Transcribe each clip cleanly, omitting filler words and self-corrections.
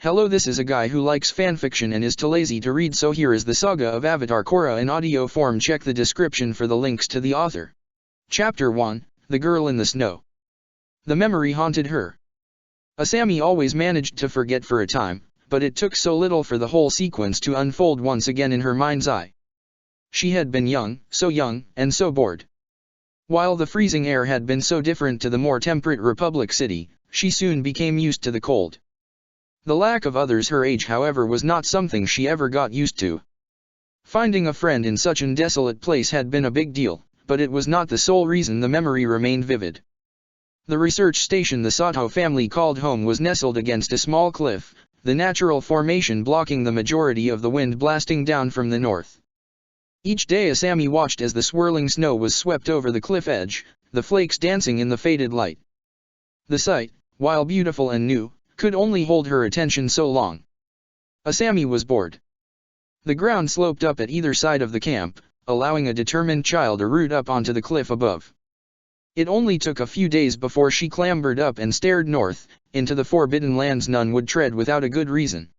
Hello, this is a guy who likes fanfiction and is too lazy to read, so here is the Saga of Avatar Korra in audio form. Check the description for the links to the author. Chapter 1, The Girl in the Snow. The memory haunted her. Asami always managed to forget for a time, but it took so little for the whole sequence to unfold once again in her mind's eye. She had been young, and so bored. While the freezing air had been so different to the more temperate Republic City, she soon became used to the cold. The lack of others her age, however, was not something she ever got used to. Finding a friend in such an desolate place had been a big deal, but it was not the sole reason the memory remained vivid. The research station the Sato family called home was nestled against a small cliff, the natural formation blocking the majority of the wind blasting down from the north. Each day Asami watched as the swirling snow was swept over the cliff edge, the flakes dancing in the faded light. The sight, while beautiful and new, could only hold her attention so long. Asami was bored. The ground sloped up at either side of the camp, allowing a determined child to root up onto the cliff above. It only took a few days before she clambered up and stared north, into the forbidden lands none would tread without a good reason.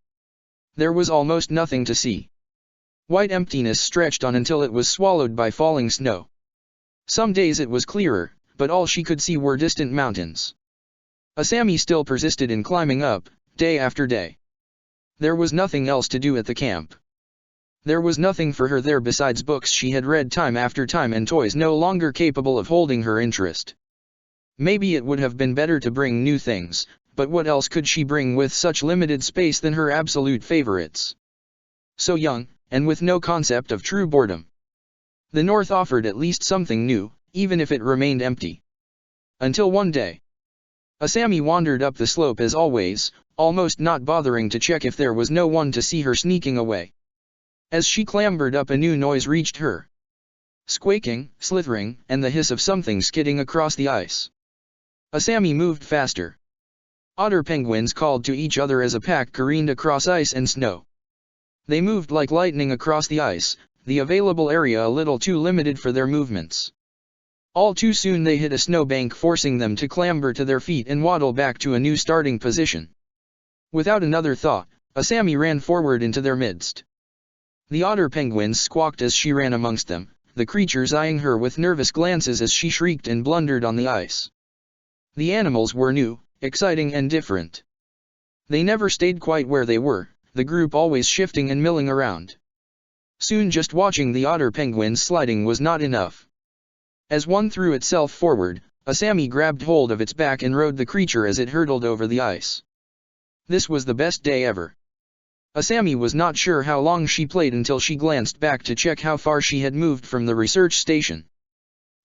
There was almost nothing to see. White emptiness stretched on until it was swallowed by falling snow. Some days it was clearer, but all she could see were distant mountains. Asami still persisted in climbing up, day after day. There was nothing else to do at the camp. There was nothing for her there besides books she had read time after time and toys no longer capable of holding her interest. Maybe it would have been better to bring new things, but what else could she bring with such limited space than her absolute favorites? So young, and with no concept of true boredom. The north offered at least something new, even if it remained empty. Until one day. Asami wandered up the slope as always, almost not bothering to check if there was no one to see her sneaking away. As she clambered up, a new noise reached her. Squeaking, slithering, and the hiss of something skidding across the ice. Asami moved faster. Otter penguins called to each other as a pack careened across ice and snow. They moved like lightning across the ice, the available area a little too limited for their movements. All too soon they hit a snowbank, forcing them to clamber to their feet and waddle back to a new starting position. Without another thought, Asami ran forward into their midst. The otter penguins squawked as she ran amongst them, the creatures eyeing her with nervous glances as she shrieked and blundered on the ice. The animals were new, exciting and different. They never stayed quite where they were, the group always shifting and milling around. Soon just watching the otter penguins sliding was not enough. As one threw itself forward, Asami grabbed hold of its back and rode the creature as it hurtled over the ice. This was the best day ever. Asami was not sure how long she played until she glanced back to check how far she had moved from the research station.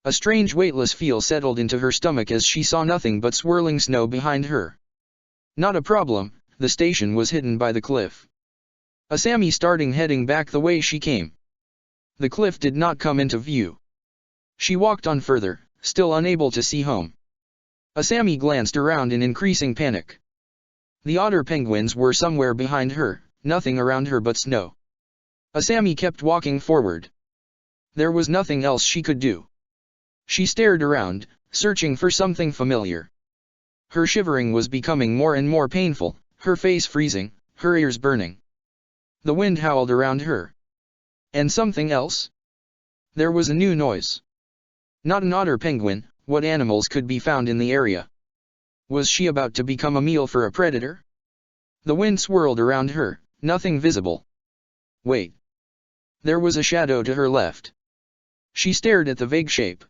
A strange weightless feel settled into her stomach as she saw nothing but swirling snow behind her. Not a problem, the station was hidden by the cliff. Asami started heading back the way she came. The cliff did not come into view. She walked on further, still unable to see home. Asami glanced around in increasing panic. The otter penguins were somewhere behind her, nothing around her but snow. Asami kept walking forward. There was nothing else she could do. She stared around, searching for something familiar. Her shivering was becoming more and more painful, her face freezing, her ears burning. The wind howled around her. And something else? There was a new noise. Not an otter penguin. What animals could be found in the area? Was she about to become a meal for a predator? The wind swirled around her, nothing visible. Wait. There was a shadow to her left. She stared at the vague shape.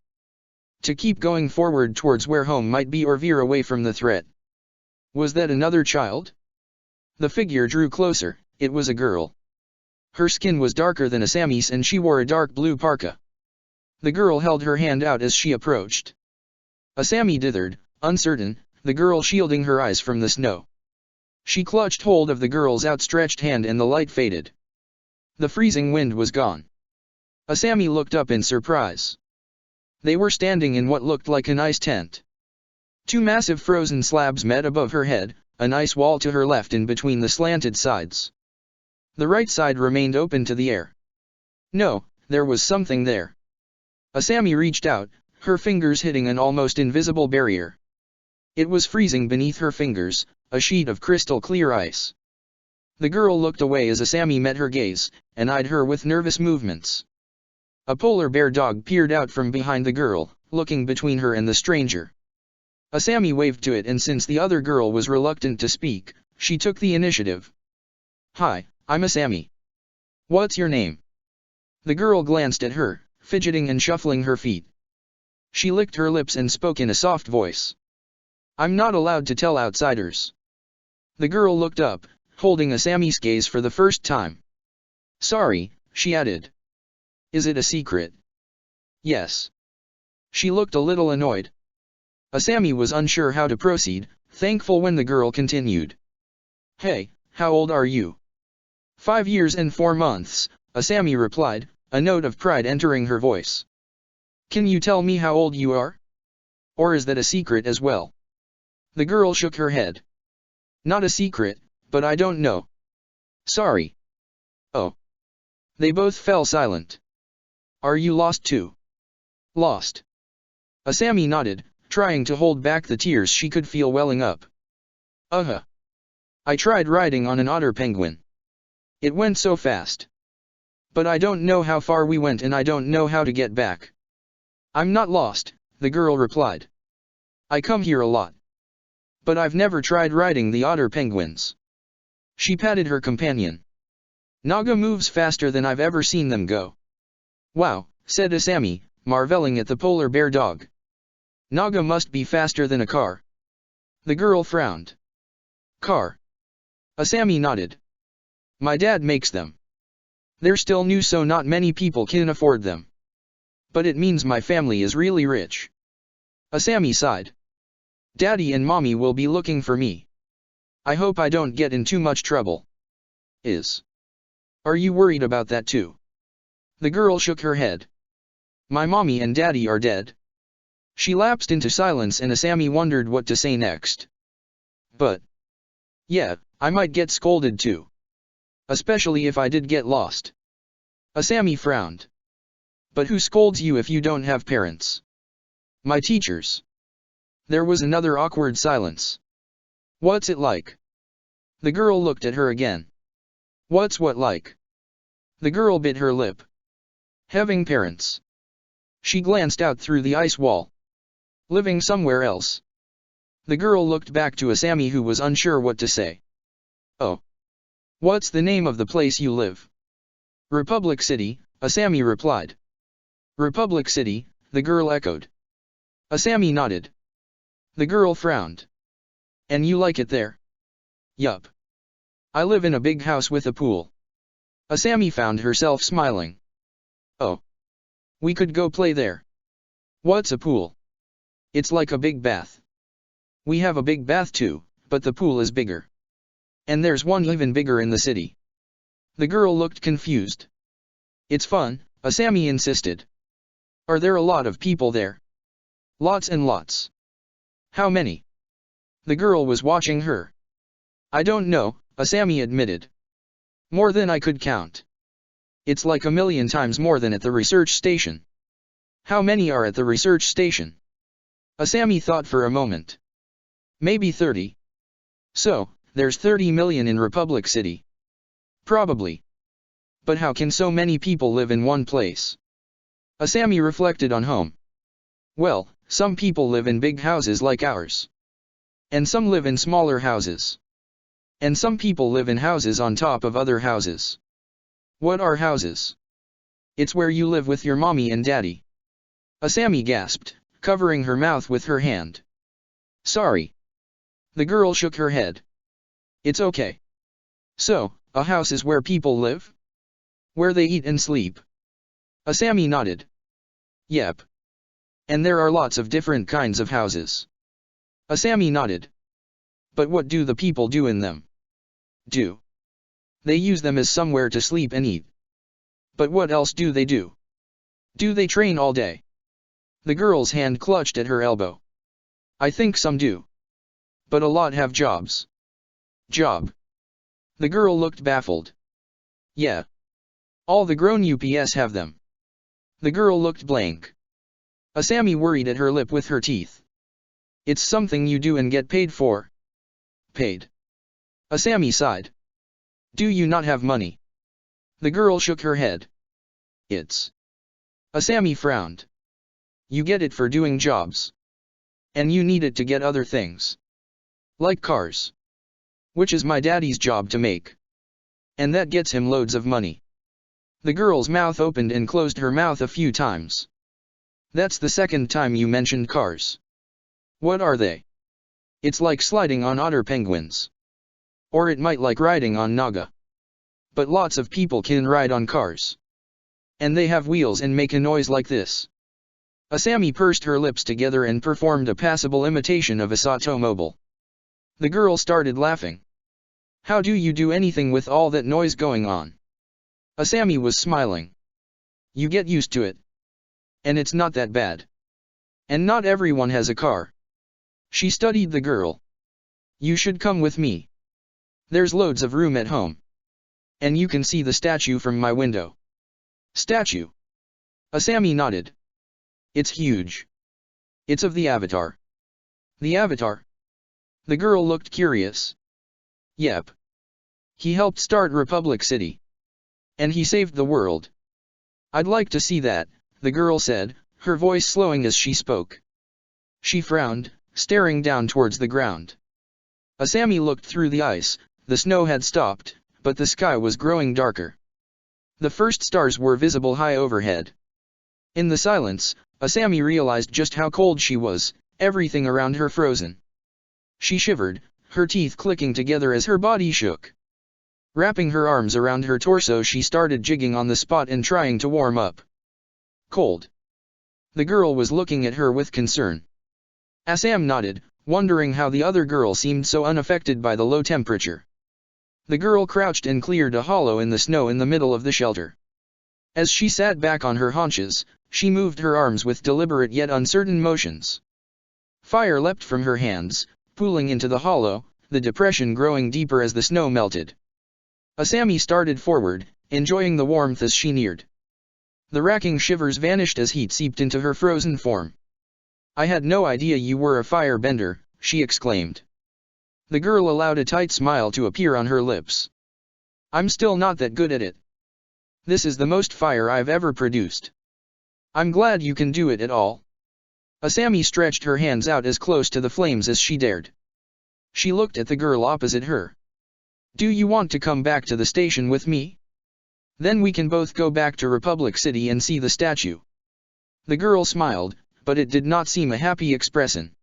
To keep going forward towards where home might be or veer away from the threat. Was that another child? The figure drew closer. It was a girl. Her skin was darker than Asami's and she wore a dark blue parka. The girl held her hand out as she approached. Asami dithered, uncertain, the girl shielding her eyes from the snow. She clutched hold of the girl's outstretched hand and the light faded. The freezing wind was gone. Asami looked up in surprise. They were standing in what looked like an ice tent. Two massive frozen slabs met above her head, an ice wall to her left in between the slanted sides. The right side remained open to the air. No, there was something there. Asami reached out, her fingers hitting an almost invisible barrier. It was freezing beneath her fingers, a sheet of crystal clear ice. The girl looked away as Asami met her gaze, and eyed her with nervous movements. A polar bear dog peered out from behind the girl, looking between her and the stranger. Asami waved to it, and since the other girl was reluctant to speak, she took the initiative. "Hi, I'm Asami. What's your name?" The girl glanced at her, fidgeting and shuffling her feet. She licked her lips and spoke in a soft voice. "I'm not allowed to tell outsiders." The girl looked up, holding Asami's gaze for the first time. "Sorry," she added. "Is it a secret?" "Yes." She looked a little annoyed. Asami was unsure how to proceed, thankful when the girl continued. "Hey, how old are you?" 5 years and 4 months, Asami replied, a note of pride entering her voice. "Can you tell me how old you are? Or is that a secret as well?" The girl shook her head. "Not a secret, but I don't know. Sorry." "Oh." They both fell silent. "Are you lost too?" "Lost." Asami nodded, trying to hold back the tears she could feel welling up. I tried riding on an otter penguin. It went so fast. But I don't know how far we went and I don't know how to get back." "I'm not lost," the girl replied. "I come here a lot. But I've never tried riding the otter penguins." She patted her companion. "Naga moves faster than I've ever seen them go." "Wow," said Asami, marveling at the polar bear dog. "Naga must be faster than a car." The girl frowned. "Car?" Asami nodded. "My dad makes them. They're still new, so not many people can afford them. But it means my family is really rich." Asami sighed. "Daddy and Mommy will be looking for me. I hope I don't get in too much trouble." Are you worried about that too?" The girl shook her head. "My mommy and daddy are dead." She lapsed into silence and Asami wondered what to say next. "But yeah, I might get scolded too. Especially if I did get lost." Asami frowned. "But who scolds you if you don't have parents?" "My teachers." There was another awkward silence. "What's it like?" The girl looked at her again. "What's what like?" The girl bit her lip. "Having parents." She glanced out through the ice wall. "Living somewhere else." The girl looked back to Asami, who was unsure what to say. "Oh. What's the name of the place you live?" "Republic City," Asami replied. "Republic City," the girl echoed. Asami nodded. The girl frowned. "And you like it there?" "Yup. I live in a big house with a pool." Asami found herself smiling. "Oh. We could go play there." "What's a pool?" "It's like a big bath." "We have a big bath too, but the pool is bigger. And there's one even bigger in the city." The girl looked confused. "It's fun," Asami insisted. "Are there a lot of people there?" "Lots and lots." "How many?" The girl was watching her. "I don't know," Asami admitted. "More than I could count. It's like 1,000,000 times more than at the research station." "How many are at the research station?" Asami thought for a moment. "Maybe 30. So, there's 30 million in Republic City." "Probably. But how can so many people live in one place?" Asami reflected on home. "Well, some people live in big houses like ours. And some live in smaller houses. And some people live in houses on top of other houses." "What are houses?" "It's where you live with your mommy and daddy." Asami gasped, covering her mouth with her hand. "Sorry." The girl shook her head. "It's okay. So, a house is where people live? Where they eat and sleep?" Asami nodded. "Yep. And there are lots of different kinds of houses." Asami nodded. "But what do the people do in them?" "Do? They use them as somewhere to sleep and eat." "But what else do they do? Do they train all day?" The girl's hand clutched at her elbow. "I think some do. But a lot have jobs." "Job?" The girl looked baffled. "Yeah. All the grown UPS have them." The girl looked blank. Asami worried at her lip with her teeth. "It's something you do and get paid for." "Paid?" Asami sighed. Do you not have money? The girl shook her head. It's. Asami frowned. You get it for doing jobs. And you need it to get other things. Like cars. Which is my daddy's job to make. And that gets him loads of money. The girl's mouth opened and closed her mouth a few times. That's the second time you mentioned cars. What are they? It's like sliding on otter penguins. Or it might like riding on Naga. But lots of people can ride on cars. And they have wheels and make a noise like this. Asami pursed her lips together and performed a passable imitation of a Satomobile. The girl started laughing. How do you do anything with all that noise going on? Asami was smiling. You get used to it. And it's not that bad. And not everyone has a car. She studied the girl. You should come with me. There's loads of room at home. And you can see the statue from my window. Statue? Asami nodded. It's huge. It's of the Avatar. The Avatar? The girl looked curious. Yep. He helped start Republic City. And he saved the world. I'd like to see that, the girl said, her voice slowing as she spoke. She frowned, staring down towards the ground. Asami looked through the ice. The snow had stopped, but the sky was growing darker. The first stars were visible high overhead. In the silence, Asami realized just how cold she was, everything around her frozen. She shivered, her teeth clicking together as her body shook. Wrapping her arms around her torso, she started jigging on the spot and trying to warm up. Cold. The girl was looking at her with concern. Asami nodded, wondering how the other girl seemed so unaffected by the low temperature. The girl crouched and cleared a hollow in the snow in the middle of the shelter. As she sat back on her haunches, she moved her arms with deliberate yet uncertain motions. Fire leapt from her hands, pooling into the hollow, the depression growing deeper as the snow melted. Asami started forward, enjoying the warmth as she neared. The racking shivers vanished as heat seeped into her frozen form. I had no idea you were a firebender, she exclaimed. The girl allowed a tight smile to appear on her lips. I'm still not that good at it. This is the most fire I've ever produced. I'm glad you can do it at all. Asami stretched her hands out as close to the flames as she dared. She looked at the girl opposite her. Do you want to come back to the station with me? Then we can both go back to Republic City and see the statue. The girl smiled, but it did not seem a happy expression.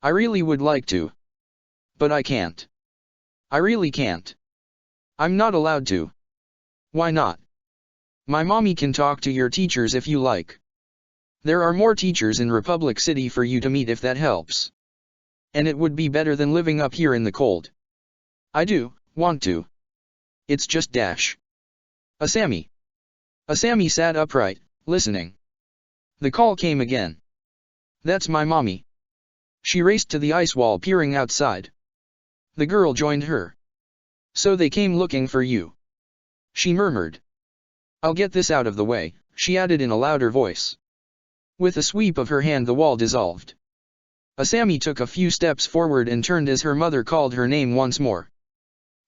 I really would like to. But I can't. I really can't. I'm not allowed to. Why not? My mommy can talk to your teachers if you like. There are more teachers in Republic City for you to meet if that helps. And it would be better than living up here in the cold. I do want to. It's just dash. Asami. Asami sat upright, listening. The call came again. That's my mommy. She raced to the ice wall, peering outside. The girl joined her. So they came looking for you. She murmured. I'll get this out of the way, she added in a louder voice. With a sweep of her hand the wall dissolved. Asami took a few steps forward and turned as her mother called her name once more.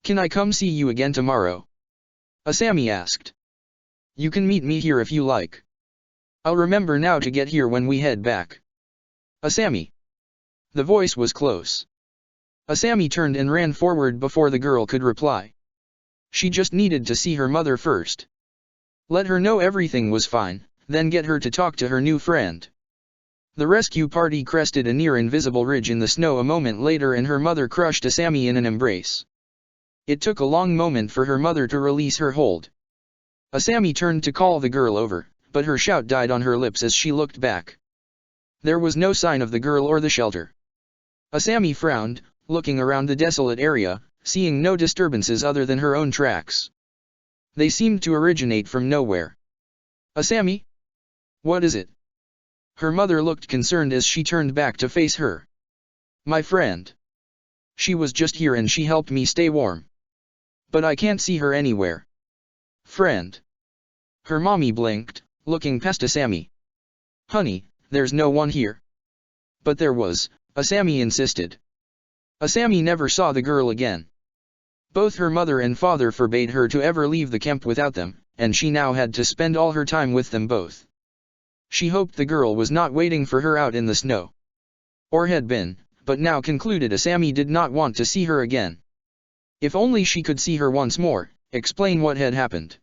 Can I come see you again tomorrow? Asami asked. You can meet me here if you like. I'll remember now to get here when we head back. Asami. The voice was close. Asami turned and ran forward before the girl could reply. She just needed to see her mother first. Let her know everything was fine, then get her to talk to her new friend. The rescue party crested a near-invisible ridge in the snow a moment later and her mother crushed Asami in an embrace. It took a long moment for her mother to release her hold. Asami turned to call the girl over, but her shout died on her lips as she looked back. There was no sign of the girl or the shelter. Asami frowned, looking around the desolate area, seeing no disturbances other than her own tracks. They seemed to originate from nowhere. Asami? What is it? Her mother looked concerned as she turned back to face her. My friend. She was just here and she helped me stay warm. But I can't see her anywhere. Friend. Her mommy blinked, looking past Asami. Honey, there's no one here. But there was, Asami insisted. Asami never saw the girl again. Both her mother and father forbade her to ever leave the camp without them, and she now had to spend all her time with them both. She hoped the girl was not waiting for her out in the snow. Or had been, but now concluded Asami did not want to see her again. If only she could see her once more, explain what had happened.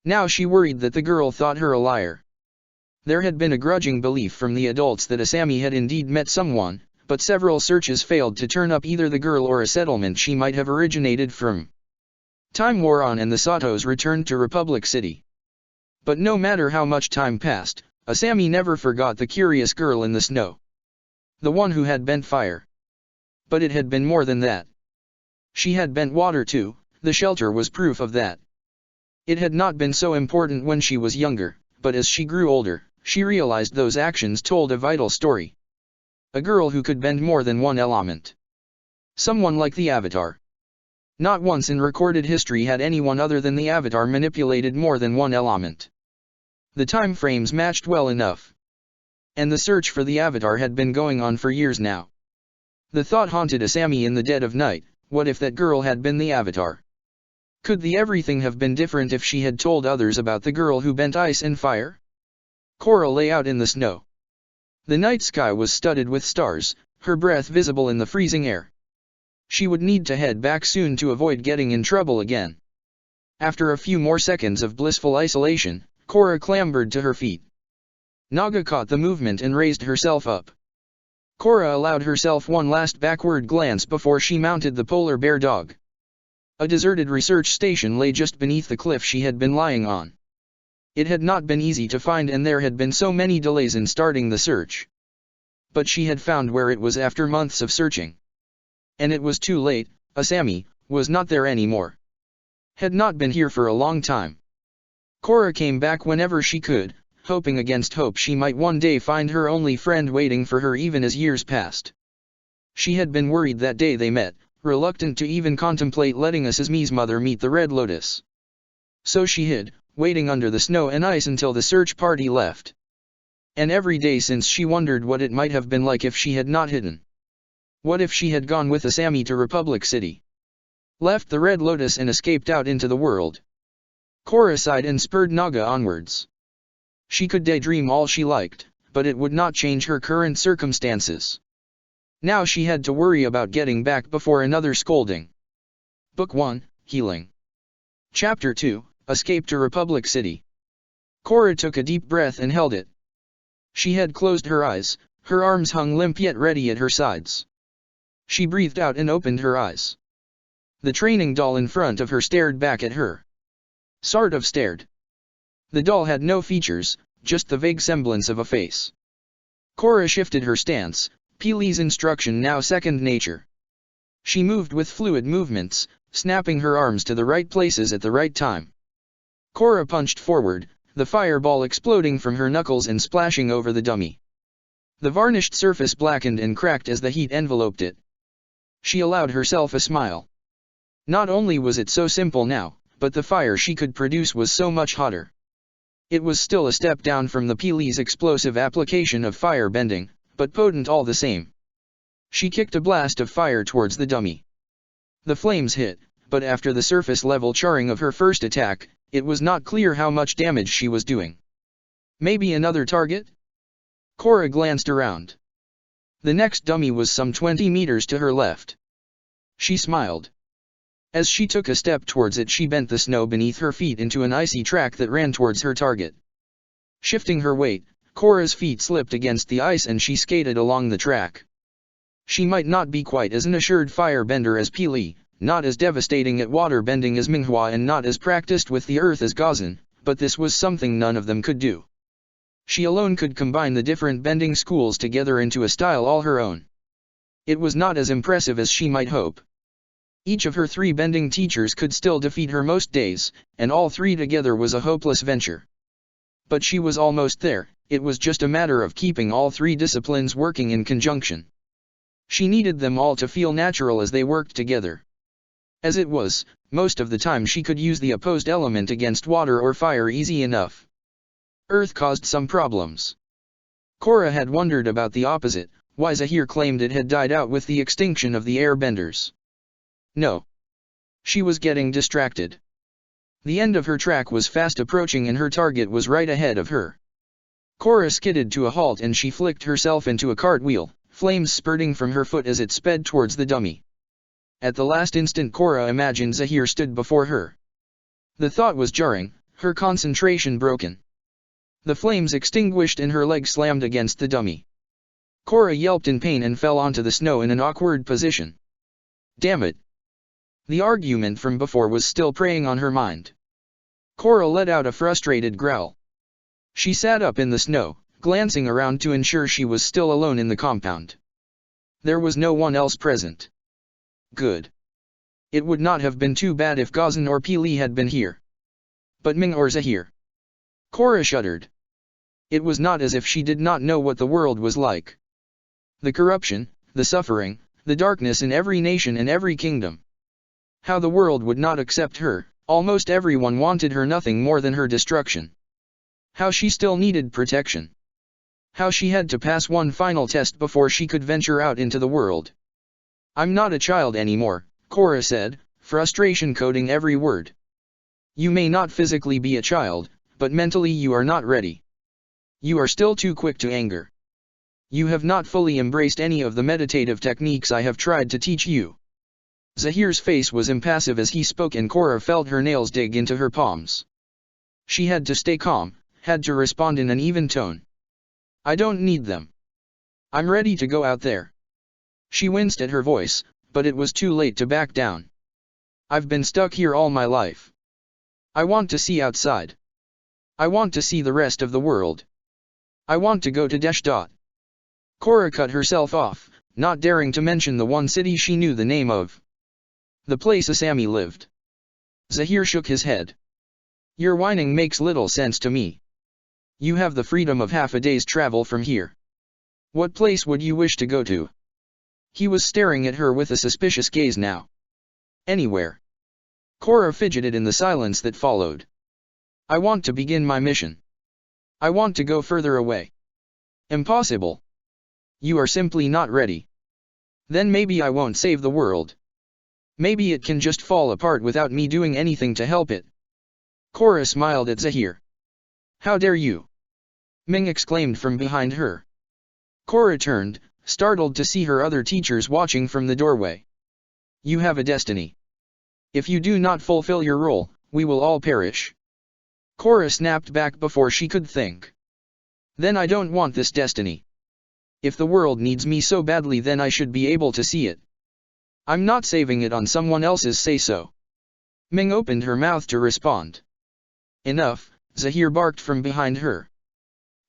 Now she worried that the girl thought her a liar. There had been a grudging belief from the adults that Asami had indeed met someone, but several searches failed to turn up either the girl or a settlement she might have originated from. Time wore on and the Satos returned to Republic City. But no matter how much time passed, Asami never forgot the curious girl in the snow. The one who had bent fire. But it had been more than that. She had bent water too, the shelter was proof of that. It had not been so important when she was younger, but as she grew older, she realized those actions told a vital story. A girl who could bend more than one element. Someone like the Avatar. Not once in recorded history had anyone other than the Avatar manipulated more than one element. The time frames matched well enough. And the search for the Avatar had been going on for years now. The thought haunted Asami in the dead of night, what if that girl had been the Avatar? Could the everything have been different if she had told others about the girl who bent ice and fire? Korra lay out in the snow. The night sky was studded with stars, her breath visible in the freezing air. She would need to head back soon to avoid getting in trouble again. After a few more seconds of blissful isolation, Korra clambered to her feet. Naga caught the movement and raised herself up. Korra allowed herself one last backward glance before she mounted the polar bear dog. A deserted research station lay just beneath the cliff she had been lying on. It had not been easy to find and there had been so many delays in starting the search. But she had found where it was after months of searching. And it was too late, Asami was not there anymore. Had not been here for a long time. Korra came back whenever she could, hoping against hope she might one day find her only friend waiting for her even as years passed. She had been worried that day they met, reluctant to even contemplate letting Asami's mother meet the Red Lotus. So she hid, waiting under the snow and ice until the search party left. And every day since she wondered what it might have been like if she had not hidden. What if she had gone with Asami to Republic City? Left the Red Lotus and escaped out into the world. Korra sighed and spurred Naga onwards. She could daydream all she liked, but it would not change her current circumstances. Now she had to worry about getting back before another scolding. Book 1, Healing. Chapter 2, Escape to Republic City. Korra took a deep breath and held it. She had closed her eyes, her arms hung limp yet ready at her sides. She breathed out and opened her eyes. The training doll in front of her stared back at her. Sort of stared. The doll had no features, just the vague semblance of a face. Korra shifted her stance, Peely's instruction now second nature. She moved with fluid movements, snapping her arms to the right places at the right time. Korra punched forward, the fireball exploding from her knuckles and splashing over the dummy. The varnished surface blackened and cracked as the heat enveloped it. She allowed herself a smile. Not only was it so simple now, but the fire she could produce was so much hotter. It was still a step down from the Peely's explosive application of fire bending, but potent all the same. She kicked a blast of fire towards the dummy. The flames hit, but after the surface level charring of her first attack, it was not clear how much damage she was doing. Maybe another target? Korra glanced around. The next dummy was some 20 meters to her left. She smiled. As she took a step towards it, she bent the snow beneath her feet into an icy track that ran towards her target. Shifting her weight, Korra's feet slipped against the ice and she skated along the track. She might not be quite as an assured firebender as Peely, not as devastating at water bending as Minghua and not as practiced with the earth as Gazan, but this was something none of them could do. She alone could combine the different bending schools together into a style all her own. It was not as impressive as she might hope. Each of her 3 bending teachers could still defeat her most days, and all 3 together was a hopeless venture. But she was almost there, it was just a matter of keeping all 3 disciplines working in conjunction. She needed them all to feel natural as they worked together. As it was, most of the time she could use the opposed element against water or fire easy enough. Earth caused some problems. Korra had wondered about the opposite, why Zahir claimed it had died out with the extinction of the airbenders. No. She was getting distracted. The end of her track was fast approaching and her target was right ahead of her. Korra skidded to a halt and she flicked herself into a cartwheel, flames spurting from her foot as it sped towards the dummy. At the last instant Korra imagined Zahir stood before her. The thought was jarring, her concentration broken. The flames extinguished and her leg slammed against the dummy. Korra yelped in pain and fell onto the snow in an awkward position. Damn it! The argument from before was still preying on her mind. Korra let out a frustrated growl. She sat up in the snow, glancing around to ensure she was still alone in the compound. There was no one else present. Good. It would not have been too bad if Gazan or Pili had been here. But Ming or Zahir? Korra shuddered. It was not as if she did not know what the world was like. The corruption, the suffering, the darkness in every nation and every kingdom. How the world would not accept her, almost everyone wanted her nothing more than her destruction. How she still needed protection. How she had to pass one final test before she could venture out into the world. I'm not a child anymore, Korra said, frustration coating every word. You may not physically be a child, but mentally you are not ready. You are still too quick to anger. You have not fully embraced any of the meditative techniques I have tried to teach you. Zahir's face was impassive as he spoke and Korra felt her nails dig into her palms. She had to stay calm, had to respond in an even tone. I don't need them. I'm ready to go out there. She winced at her voice, but it was too late to back down. I've been stuck here all my life. I want to see outside. I want to see the rest of the world. I want to go to Dash. Korra cut herself off, not daring to mention the one city she knew the name of. The place Asami lived. Zahir shook his head. Your whining makes little sense to me. You have the freedom of half a day's travel from here. What place would you wish to go to? He was staring at her with a suspicious gaze now. Anywhere. Korra fidgeted in the silence that followed. I want to begin my mission. I want to go further away. Impossible. You are simply not ready. Then maybe I won't save the world. Maybe it can just fall apart without me doing anything to help it. Korra smiled at Zahir. How dare you? Ming exclaimed from behind her. Korra turned, startled to see her other teachers watching from the doorway. You have a destiny. If you do not fulfill your role, we will all perish. Korra snapped back before she could think. Then I don't want this destiny. If the world needs me so badly then I should be able to see it. I'm not saving it on someone else's say-so. Ming opened her mouth to respond. Enough, Zahir barked from behind her.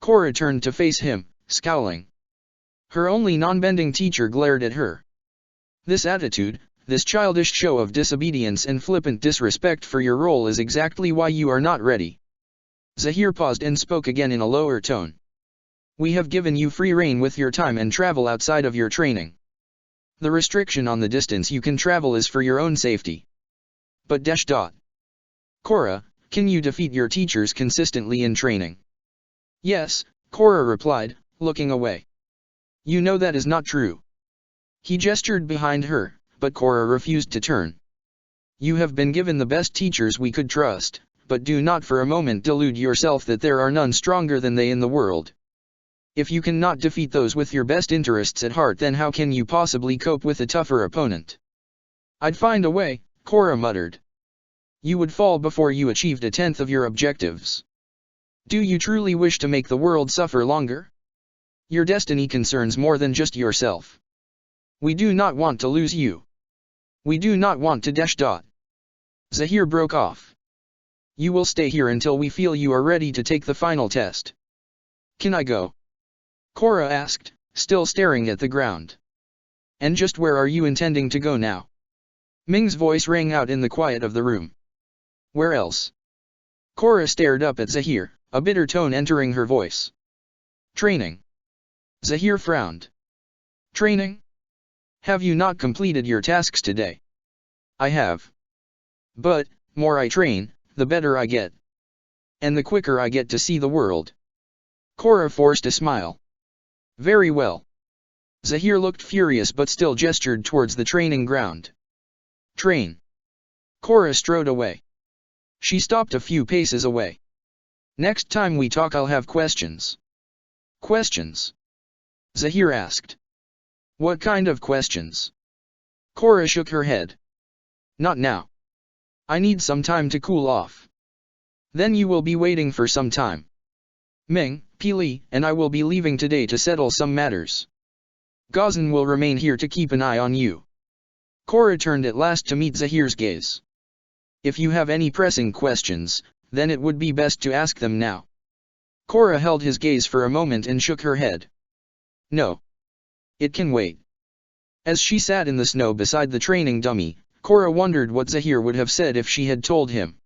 Korra turned to face him, scowling. Her only non-bending teacher glared at her. This attitude, this childish show of disobedience and flippant disrespect for your role is exactly why you are not ready. Zahir paused and spoke again in a lower tone. We have given you free rein with your time and travel outside of your training. The restriction on the distance you can travel is for your own safety. But dash. Korra, can you defeat your teachers consistently in training? Yes, Korra replied, looking away. You know that is not true. He gestured behind her, but Korra refused to turn. You have been given the best teachers we could trust, but do not for a moment delude yourself that there are none stronger than they in the world. If you cannot defeat those with your best interests at heart then how can you possibly cope with a tougher opponent? I'd find a way, Korra muttered. You would fall before you achieved a tenth of your objectives. Do you truly wish to make the world suffer longer? Your destiny concerns more than just yourself. We do not want to lose you. We do not want to dash. Zahir broke off. You will stay here until we feel you are ready to take the final test. Can I go? Korra asked, still staring at the ground. And just where are you intending to go now? Ming's voice rang out in the quiet of the room. Where else? Korra stared up at Zahir, a bitter tone entering her voice. Training. Zahir frowned. Training? Have you not completed your tasks today? I have. But, more I train, the better I get. And the quicker I get to see the world. Korra forced a smile. Very well. Zahir looked furious but still gestured towards the training ground. Train. Korra strode away. She stopped a few paces away. Next time we talk I'll have questions. Questions? Zahir asked. What kind of questions? Korra shook her head. Not now. I need some time to cool off. Then you will be waiting for some time. Ming, Pili, and I will be leaving today to settle some matters. Gazan will remain here to keep an eye on you. Korra turned at last to meet Zahir's gaze. If you have any pressing questions, then it would be best to ask them now. Korra held his gaze for a moment and shook her head. No. It can wait. As she sat in the snow beside the training dummy, Korra wondered what Zahir would have said if she had told him.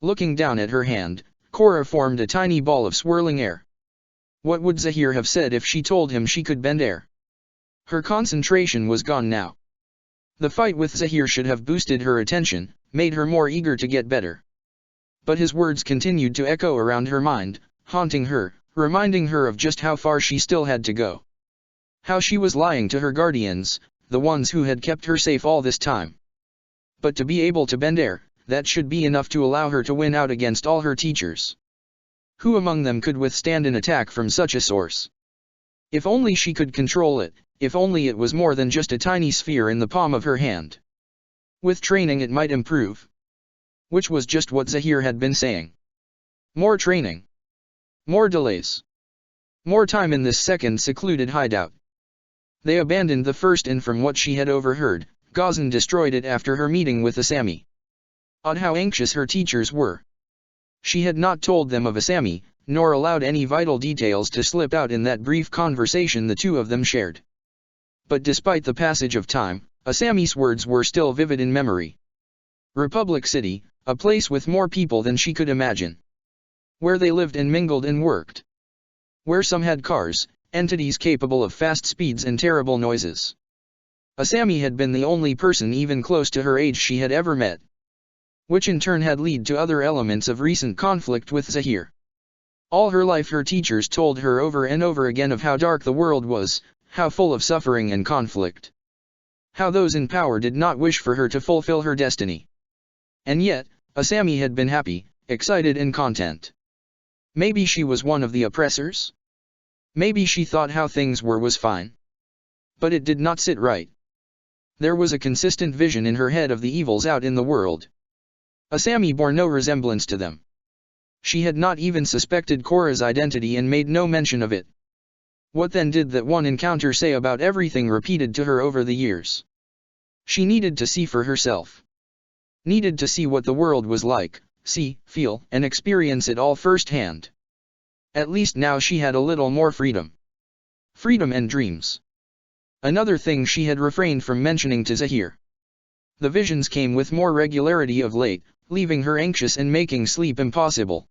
Looking down at her hand, Korra formed a tiny ball of swirling air. What would Zahir have said if she told him she could bend air? Her concentration was gone now. The fight with Zahir should have boosted her attention, made her more eager to get better. But his words continued to echo around her mind, haunting her, reminding her of just how far she still had to go. How she was lying to her guardians, the ones who had kept her safe all this time. But to be able to bend air, that should be enough to allow her to win out against all her teachers. Who among them could withstand an attack from such a source? If only she could control it, if only it was more than just a tiny sphere in the palm of her hand. With training it might improve. Which was just what Zahir had been saying. More training. More delays. More time in this second secluded hideout. They abandoned the first inn from what she had overheard. Gazan destroyed it after her meeting with Asami. Odd how anxious her teachers were. She had not told them of Asami, nor allowed any vital details to slip out in that brief conversation the two of them shared. But despite the passage of time, Asami's words were still vivid in memory. Republic City, a place with more people than she could imagine. Where they lived and mingled and worked. Where some had cars, entities capable of fast speeds and terrible noises. Asami had been the only person even close to her age she had ever met. Which in turn had led to other elements of recent conflict with Zahir. All her life her teachers told her over and over again of how dark the world was, how full of suffering and conflict. How those in power did not wish for her to fulfill her destiny. And yet, Asami had been happy, excited and content. Maybe she was one of the oppressors? Maybe she thought how things were was fine. But it did not sit right. There was a consistent vision in her head of the evils out in the world. Asami bore no resemblance to them. She had not even suspected Korra's identity and made no mention of it. What then did that one encounter say about everything repeated to her over the years? She needed to see for herself. Needed to see what the world was like, see, feel, and experience it all firsthand. At least now she had a little more freedom. Freedom and dreams. Another thing she had refrained from mentioning to Zahir. The visions came with more regularity of late, leaving her anxious and making sleep impossible.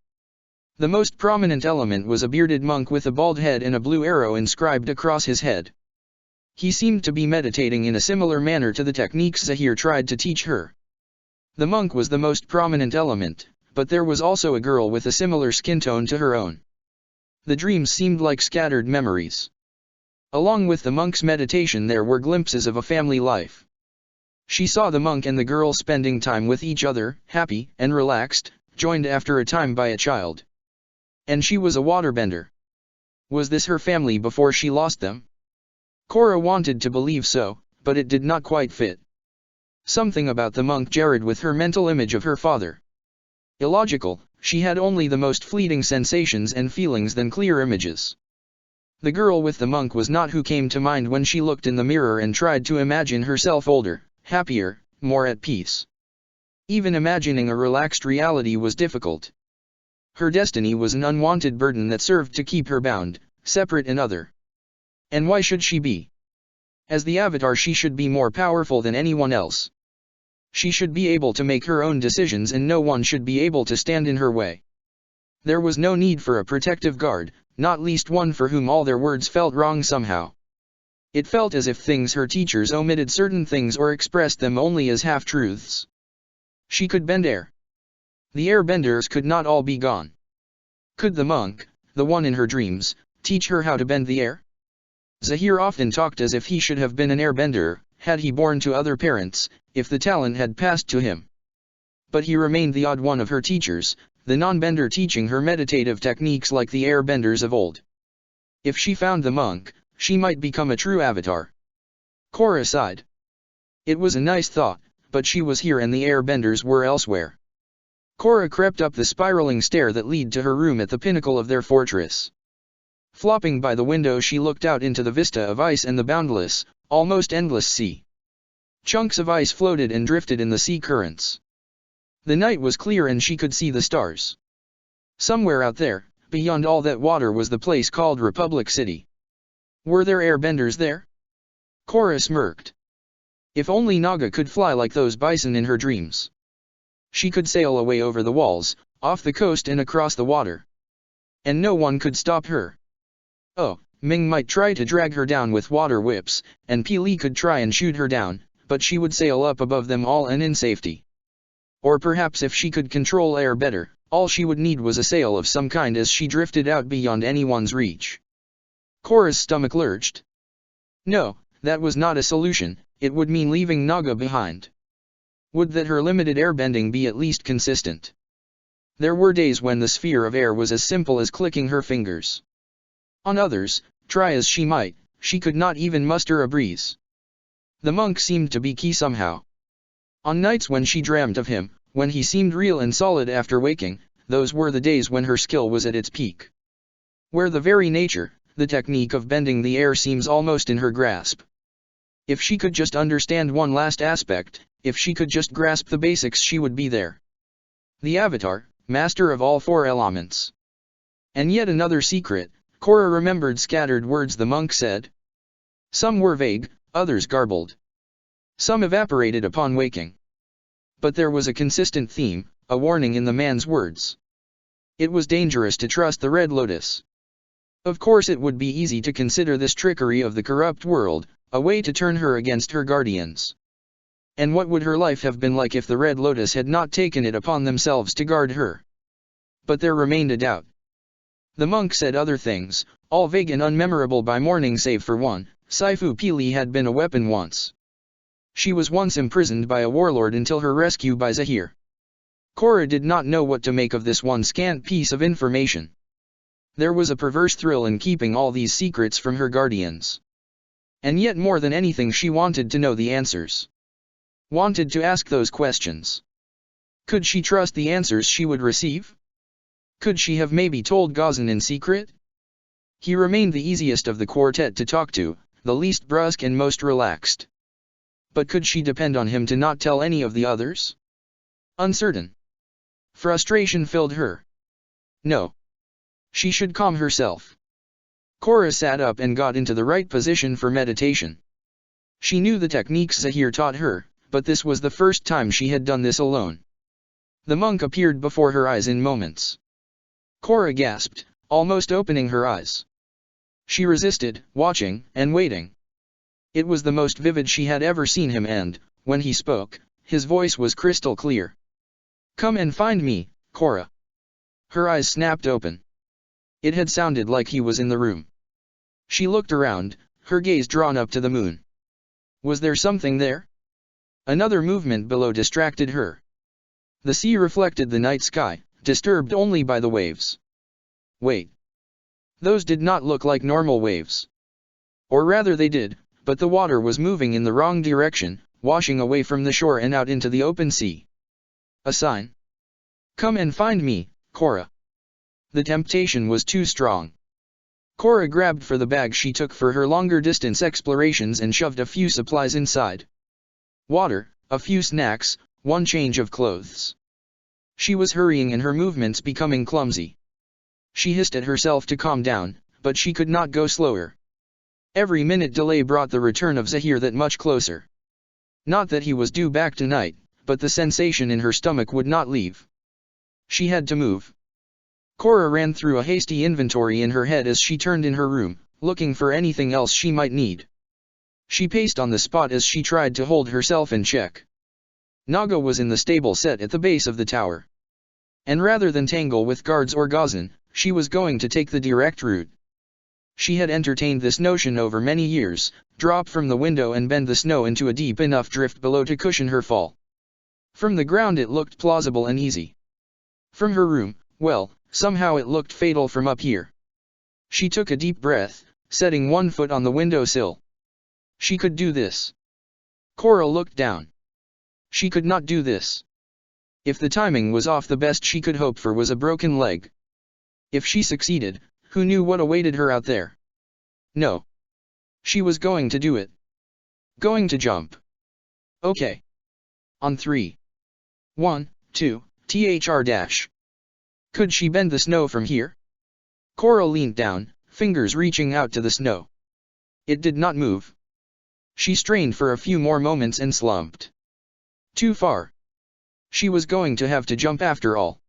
The most prominent element was a bearded monk with a bald head and a blue arrow inscribed across his head. He seemed to be meditating in a similar manner to the techniques Zahir tried to teach her. The monk was the most prominent element, but there was also a girl with a similar skin tone to her own. The dreams seemed like scattered memories. Along with the monk's meditation there were glimpses of a family life. She saw the monk and the girl spending time with each other, happy and relaxed, joined after a time by a child. And she was a waterbender. Was this her family before she lost them? Korra wanted to believe so, but it did not quite fit. Something about the monk jarred with her mental image of her father. Illogical, she had only the most fleeting sensations and feelings than clear images. The girl with the monk was not who came to mind when she looked in the mirror and tried to imagine herself older, happier, more at peace. Even imagining a relaxed reality was difficult. Her destiny was an unwanted burden that served to keep her bound, separate and other. And why should she be? As the Avatar she should be more powerful than anyone else. She should be able to make her own decisions and no one should be able to stand in her way. There was no need for a protective guard, not least one for whom all their words felt wrong somehow. It felt as if her teachers omitted certain things or expressed them only as half-truths. She could bend air. The airbenders could not all be gone. Could the monk, the one in her dreams, teach her how to bend the air? Zahir often talked as if he should have been an airbender, had he born to other parents, if the talent had passed to him. but he remained the odd one of her teachers, the non-bender teaching her meditative techniques like the airbenders of old. If she found the monk, she might become a true avatar. Korra sighed. It was a nice thought, but she was here and the airbenders were elsewhere. Korra crept up the spiraling stair that led to her room at the pinnacle of their fortress. Flopping by the window, she looked out into the vista of ice and the boundless, almost endless sea. Chunks of ice floated and drifted in the sea currents. The night was clear and she could see the stars. Somewhere out there, beyond all that water, was the place called Republic City. Were there airbenders there? Korra smirked. If only Naga could fly like those bison in her dreams. She could sail away over the walls, off the coast and across the water. And no one could stop her. Oh, Ming might try to drag her down with water whips, and Pili could try and shoot her down, but she would sail up above them all and in safety. Or perhaps if she could control air better, all she would need was a sail of some kind as she drifted out beyond anyone's reach. Korra's stomach lurched. No, that was not a solution, it would mean leaving Naga behind. Would that her limited airbending be at least consistent? There were days when the sphere of air was as simple as clicking her fingers. On others, try as she might, she could not even muster a breeze. The monk seemed to be key somehow. On nights when she dreamt of him, when he seemed real and solid after waking, those were the days when her skill was at its peak. Where the very nature, the technique of bending the air seems almost in her grasp. If she could just understand one last aspect, if she could just grasp the basics, she would be there. The Avatar, master of all four elements. And yet another secret, Korra remembered scattered words the monk said. Some were vague, others garbled. Some evaporated upon waking. But there was a consistent theme, a warning in the man's words. It was dangerous to trust the Red Lotus. Of course it would be easy to consider this trickery of the corrupt world, a way to turn her against her guardians. And what would her life have been like if the Red Lotus had not taken it upon themselves to guard her? But there remained a doubt. The monk said other things, all vague and unmemorable by morning save for one. Saifu Pili had been a weapon once. She was once imprisoned by a warlord until her rescue by Zahir. Korra did not know what to make of this one scant piece of information. There was a perverse thrill in keeping all these secrets from her guardians. And yet more than anything she wanted to know the answers. Wanted to ask those questions. Could she trust the answers she would receive? Could she have maybe told Gazan in secret? He remained the easiest of the quartet to talk to, the least brusque and most relaxed. But could she depend on him to not tell any of the others? Uncertain. Frustration filled her. No. She should calm herself. Korra sat up and got into the right position for meditation. She knew the techniques Zahir taught her, but this was the first time she had done this alone. The monk appeared before her eyes in moments. Korra gasped, almost opening her eyes. She resisted, watching, and waiting. It was the most vivid she had ever seen him, and, when he spoke, his voice was crystal clear. Come and find me, Korra. Her eyes snapped open. It had sounded like he was in the room. She looked around, her gaze drawn up to the moon. Was there something there? Another movement below distracted her. The sea reflected the night sky, disturbed only by the waves. Wait. Those did not look like normal waves. Or rather they did, but the water was moving in the wrong direction, washing away from the shore and out into the open sea. A sign. Come and find me, Korra. The temptation was too strong. Korra grabbed for the bag she took for her longer distance explorations and shoved a few supplies inside. Water, a few snacks, one change of clothes. She was hurrying and her movements becoming clumsy. She hissed at herself to calm down, but she could not go slower. Every minute delay brought the return of Zahir that much closer. Not that he was due back tonight, but the sensation in her stomach would not leave. She had to move. Korra ran through a hasty inventory in her head as she turned in her room, looking for anything else she might need. She paced on the spot as she tried to hold herself in check. Naga was in the stable set at the base of the tower. And rather than tangle with guards or Gazan, she was going to take the direct route. She had entertained this notion over many years, drop from the window and bend the snow into a deep enough drift below to cushion her fall. From the ground it looked plausible and easy. From her room, well, somehow it looked fatal from up here. She took a deep breath, setting one foot on the windowsill. She could do this. Korra looked down. She could not do this. If the timing was off, the best she could hope for was a broken leg. If she succeeded, who knew what awaited her out there? No. She was going to do it. Going to jump. Okay. On 3. 1, 2, thr. Could she bend the snow from here? Korra leaned down, fingers reaching out to the snow. It did not move. She strained for a few more moments and slumped. Too far. She was going to have to jump after all.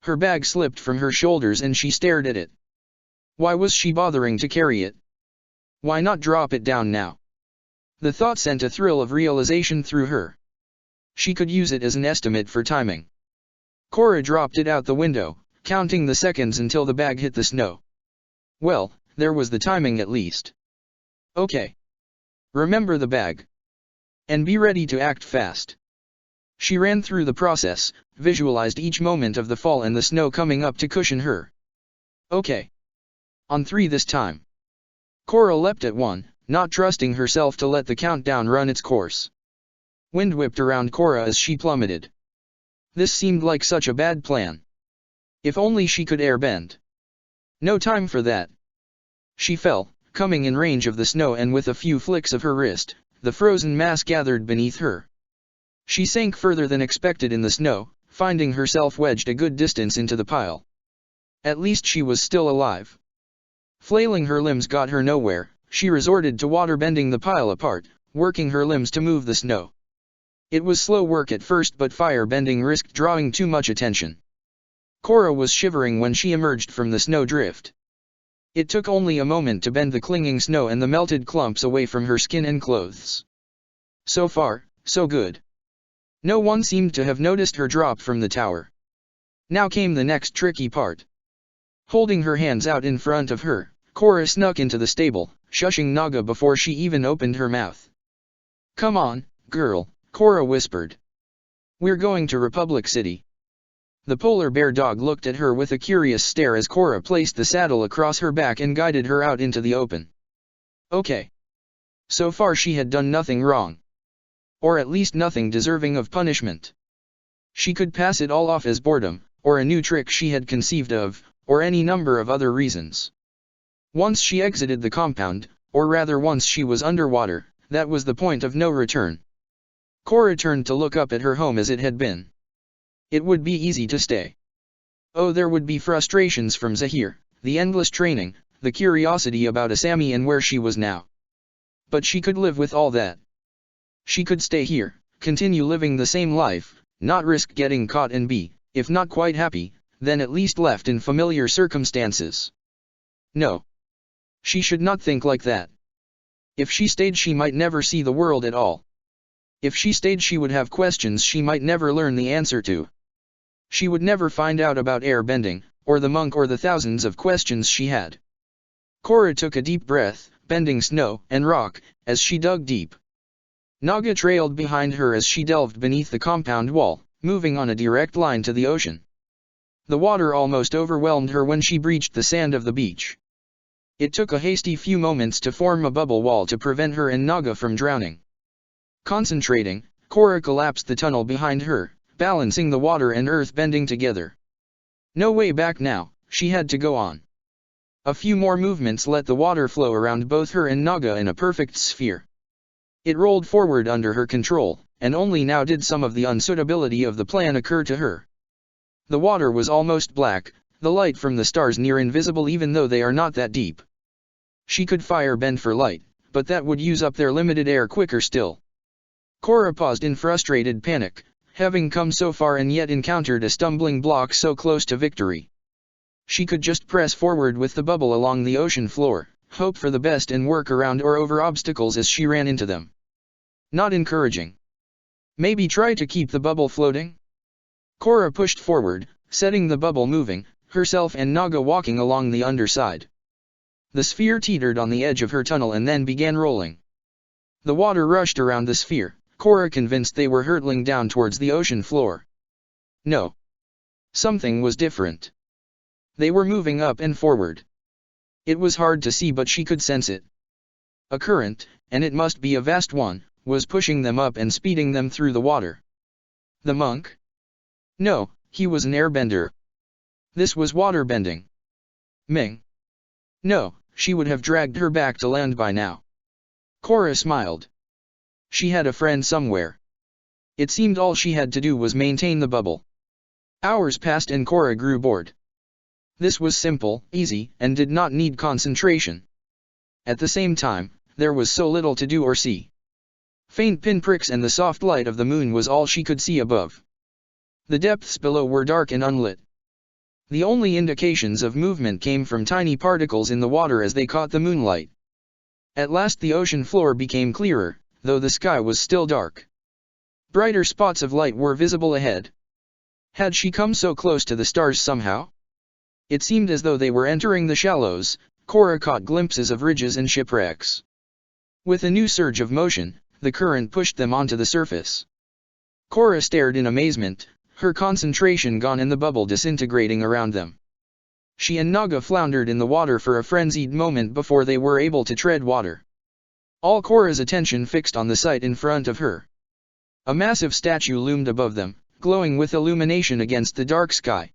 Her bag slipped from her shoulders and she stared at it. Why was she bothering to carry it? Why not drop it down now? The thought sent a thrill of realization through her. She could use it as an estimate for timing. Korra dropped it out the window, counting the seconds until the bag hit the snow. Well, there was the timing at least. Okay. Remember the bag. And be ready to act fast. She ran through the process, visualized each moment of the fall and the snow coming up to cushion her. Okay. On 3 this time. Korra leapt at 1, not trusting herself to let the countdown run its course. Wind whipped around Korra as she plummeted. This seemed like such a bad plan. If only she could airbend. No time for that. She fell, coming in range of the snow, and with a few flicks of her wrist, the frozen mass gathered beneath her. She sank further than expected in the snow, finding herself wedged a good distance into the pile. At least she was still alive. Flailing her limbs got her nowhere. She resorted to water-bending the pile apart, working her limbs to move the snow. It was slow work at first, but fire-bending risked drawing too much attention. Korra was shivering when she emerged from the snow drift. It took only a moment to bend the clinging snow and the melted clumps away from her skin and clothes. So far, so good. No one seemed to have noticed her drop from the tower. Now came the next tricky part. Holding her hands out in front of her, Korra snuck into the stable, shushing Naga before she even opened her mouth. "Come on, girl," Korra whispered. "We're going to Republic City." The polar bear dog looked at her with a curious stare as Korra placed the saddle across her back and guided her out into the open. Okay. So far she had done nothing wrong. Or at least nothing deserving of punishment. She could pass it all off as boredom, or a new trick she had conceived of, or any number of other reasons. Once she exited the compound, or rather once she was underwater, that was the point of no return. Korra turned to look up at her home as it had been. It would be easy to stay. Oh, there would be frustrations from Zahir, the endless training, the curiosity about Asami and where she was now. But she could live with all that. She could stay here, continue living the same life, not risk getting caught and be, if not quite happy, then at least left in familiar circumstances. No. She should not think like that. If she stayed, she might never see the world at all. If she stayed, she would have questions she might never learn the answer to. She would never find out about air bending, or the monk, or the thousands of questions she had. Korra took a deep breath, bending snow and rock, as she dug deep. Naga trailed behind her as she delved beneath the compound wall, moving on a direct line to the ocean. The water almost overwhelmed her when she breached the sand of the beach. It took a hasty few moments to form a bubble wall to prevent her and Naga from drowning. Concentrating, Korra collapsed the tunnel behind her, balancing the water and earth bending together. No way back now, she had to go on. A few more movements let the water flow around both her and Naga in a perfect sphere. It rolled forward under her control, and only now did some of the unsuitability of the plan occur to her. The water was almost black, the light from the stars near invisible even though they are not that deep. She could fire bend for light, but that would use up their limited air quicker still. Korra paused in frustrated panic, having come so far and yet encountered a stumbling block so close to victory. She could just press forward with the bubble along the ocean floor, hope for the best and work around or over obstacles as she ran into them. Not encouraging. Maybe try to keep the bubble floating? Korra pushed forward, setting the bubble moving, herself and Naga walking along the underside. The sphere teetered on the edge of her tunnel and then began rolling. The water rushed around the sphere, Korra convinced they were hurtling down towards the ocean floor. No. Something was different. They were moving up and forward. It was hard to see, but she could sense it. A current, and it must be a vast one, was pushing them up and speeding them through the water. The monk? No, he was an airbender. This was waterbending. Ming? No, she would have dragged her back to land by now. Korra smiled. She had a friend somewhere. It seemed all she had to do was maintain the bubble. Hours passed and Korra grew bored. This was simple, easy, and did not need concentration. At the same time, there was so little to do or see. Faint pinpricks and the soft light of the moon was all she could see above. The depths below were dark and unlit. The only indications of movement came from tiny particles in the water as they caught the moonlight. At last the ocean floor became clearer, though the sky was still dark. Brighter spots of light were visible ahead. Had she come so close to the stars somehow? It seemed as though they were entering the shallows. Korra caught glimpses of ridges and shipwrecks. With a new surge of motion, the current pushed them onto the surface. Korra stared in amazement, her concentration gone and the bubble disintegrating around them. She and Naga floundered in the water for a frenzied moment before they were able to tread water. All Korra's attention fixed on the sight in front of her. A massive statue loomed above them, glowing with illumination against the dark sky.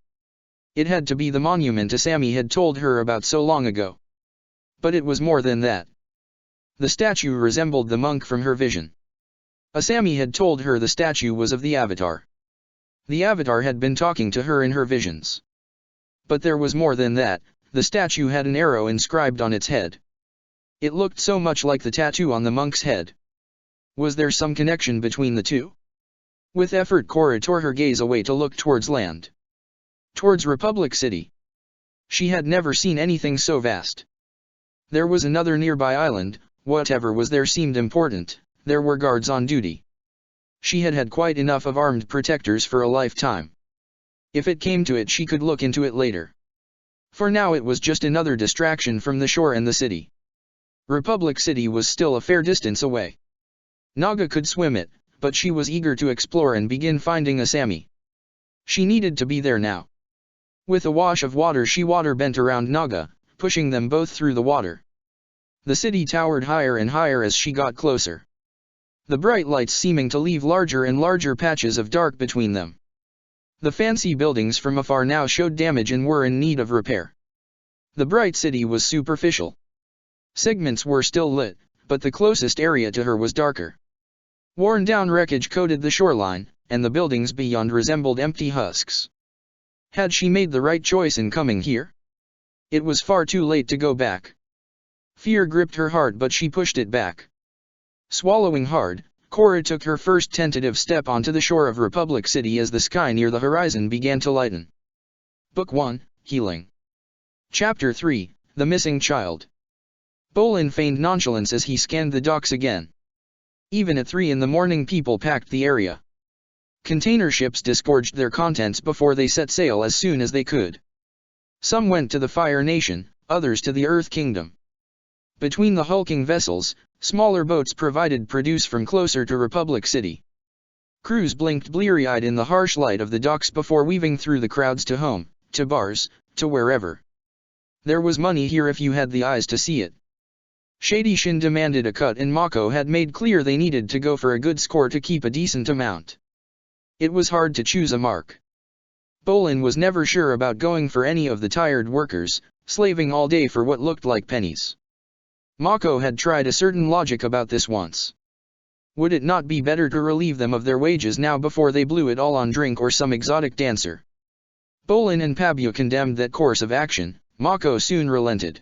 It had to be the monument Asami had told her about so long ago. But it was more than that. The statue resembled the monk from her vision. Asami had told her the statue was of the Avatar. The Avatar had been talking to her in her visions. But there was more than that. The statue had an arrow inscribed on its head. It looked so much like the tattoo on the monk's head. Was there some connection between the two? With effort Korra tore her gaze away to look towards land. Towards Republic City. She had never seen anything so vast. There was another nearby island. Whatever was there seemed important. There were guards on duty. She had had quite enough of armed protectors for a lifetime. If it came to it, she could look into it later. For now it was just another distraction from the shore and the city. Republic City was still a fair distance away. Naga could swim it, but she was eager to explore and begin finding Asami. She needed to be there now. With a wash of water she water-bent around Naga, pushing them both through the water. The city towered higher and higher as she got closer. The bright lights seeming to leave larger and larger patches of dark between them. The fancy buildings from afar now showed damage and were in need of repair. The bright city was superficial. Segments were still lit, but the closest area to her was darker. Worn-down wreckage coated the shoreline, and the buildings beyond resembled empty husks. Had she made the right choice in coming here? It was far too late to go back. Fear gripped her heart, but she pushed it back. Swallowing hard, Korra took her first tentative step onto the shore of Republic City as the sky near the horizon began to lighten. Book 1, Healing. Chapter 3, The Missing Child. Bolin feigned nonchalance as he scanned the docks again. Even at 3 in the morning people packed the area. Container ships disgorged their contents before they set sail as soon as they could. Some went to the Fire Nation, others to the Earth Kingdom. Between the hulking vessels, smaller boats provided produce from closer to Republic City. Crews blinked bleary-eyed in the harsh light of the docks before weaving through the crowds to home, to bars, to wherever. There was money here if you had the eyes to see it. Shady Shin demanded a cut and Mako had made clear they needed to go for a good score to keep a decent amount. It was hard to choose a mark. Bolin was never sure about going for any of the tired workers, slaving all day for what looked like pennies. Mako had tried a certain logic about this once. Would it not be better to relieve them of their wages now before they blew it all on drink or some exotic dancer? Bolin and Pabua condemned that course of action. Mako soon relented.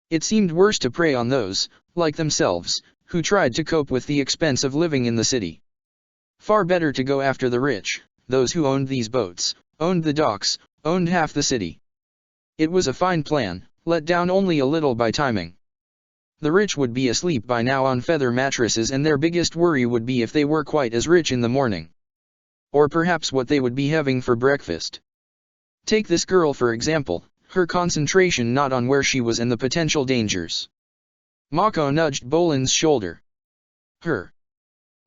It seemed worse to prey on those, like themselves, who tried to cope with the expense of living in the city. Far better to go after the rich, those who owned these boats, owned the docks, owned half the city. It was a fine plan, let down only a little by timing. The rich would be asleep by now on feather mattresses, and their biggest worry would be if they were quite as rich in the morning. Or perhaps what they would be having for breakfast. Take this girl for example, her concentration not on where she was and the potential dangers. Mako nudged Bolin's shoulder. Her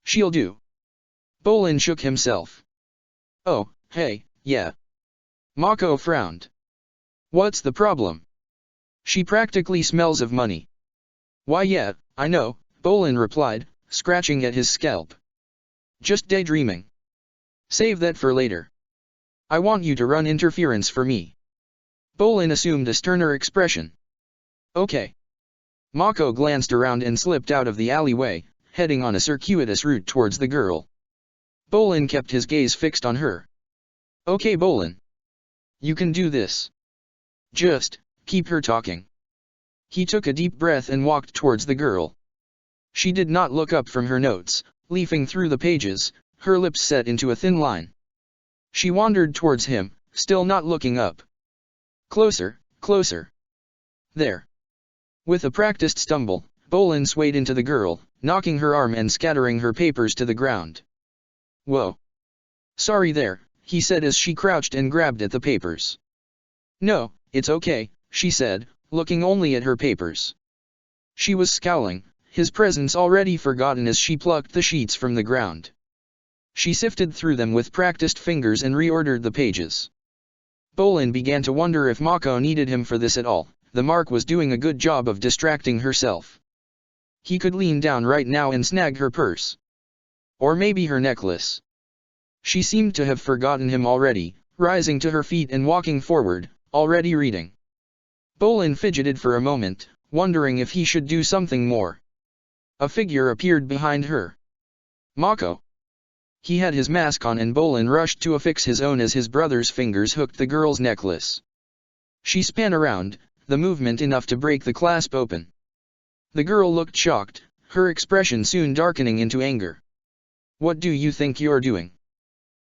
She'll do. Bolin shook himself. Oh, hey, yeah. Mako frowned. What's the problem? She practically smells of money. Why yeah, I know, Bolin replied, scratching at his scalp. Just daydreaming. Save that for later. I want you to run interference for me. Bolin assumed a sterner expression. Okay. Mako glanced around and slipped out of the alleyway, heading on a circuitous route towards the girl. Bolin kept his gaze fixed on her. Okay Bolin. You can do this. Just, keep her talking. He took a deep breath and walked towards the girl. She did not look up from her notes, leafing through the pages, her lips set into a thin line. She wandered towards him, still not looking up. Closer, closer. There. With a practiced stumble, Bolin swayed into the girl, knocking her arm and scattering her papers to the ground. Whoa. Sorry there, he said as she crouched and grabbed at the papers. No, it's okay, she said, looking only at her papers. She was scowling, his presence already forgotten as she plucked the sheets from the ground. She sifted through them with practiced fingers and reordered the pages. Bolin began to wonder if Mako needed him for this at all. The mark was doing a good job of distracting herself. He could lean down right now and snag her purse. Or maybe her necklace. She seemed to have forgotten him already, rising to her feet and walking forward, already reading. Bolin fidgeted for a moment, wondering if he should do something more. A figure appeared behind her. Mako. He had his mask on and Bolin rushed to affix his own as his brother's fingers hooked the girl's necklace. She span around, the movement enough to break the clasp open. The girl looked shocked, her expression soon darkening into anger. What do you think you're doing?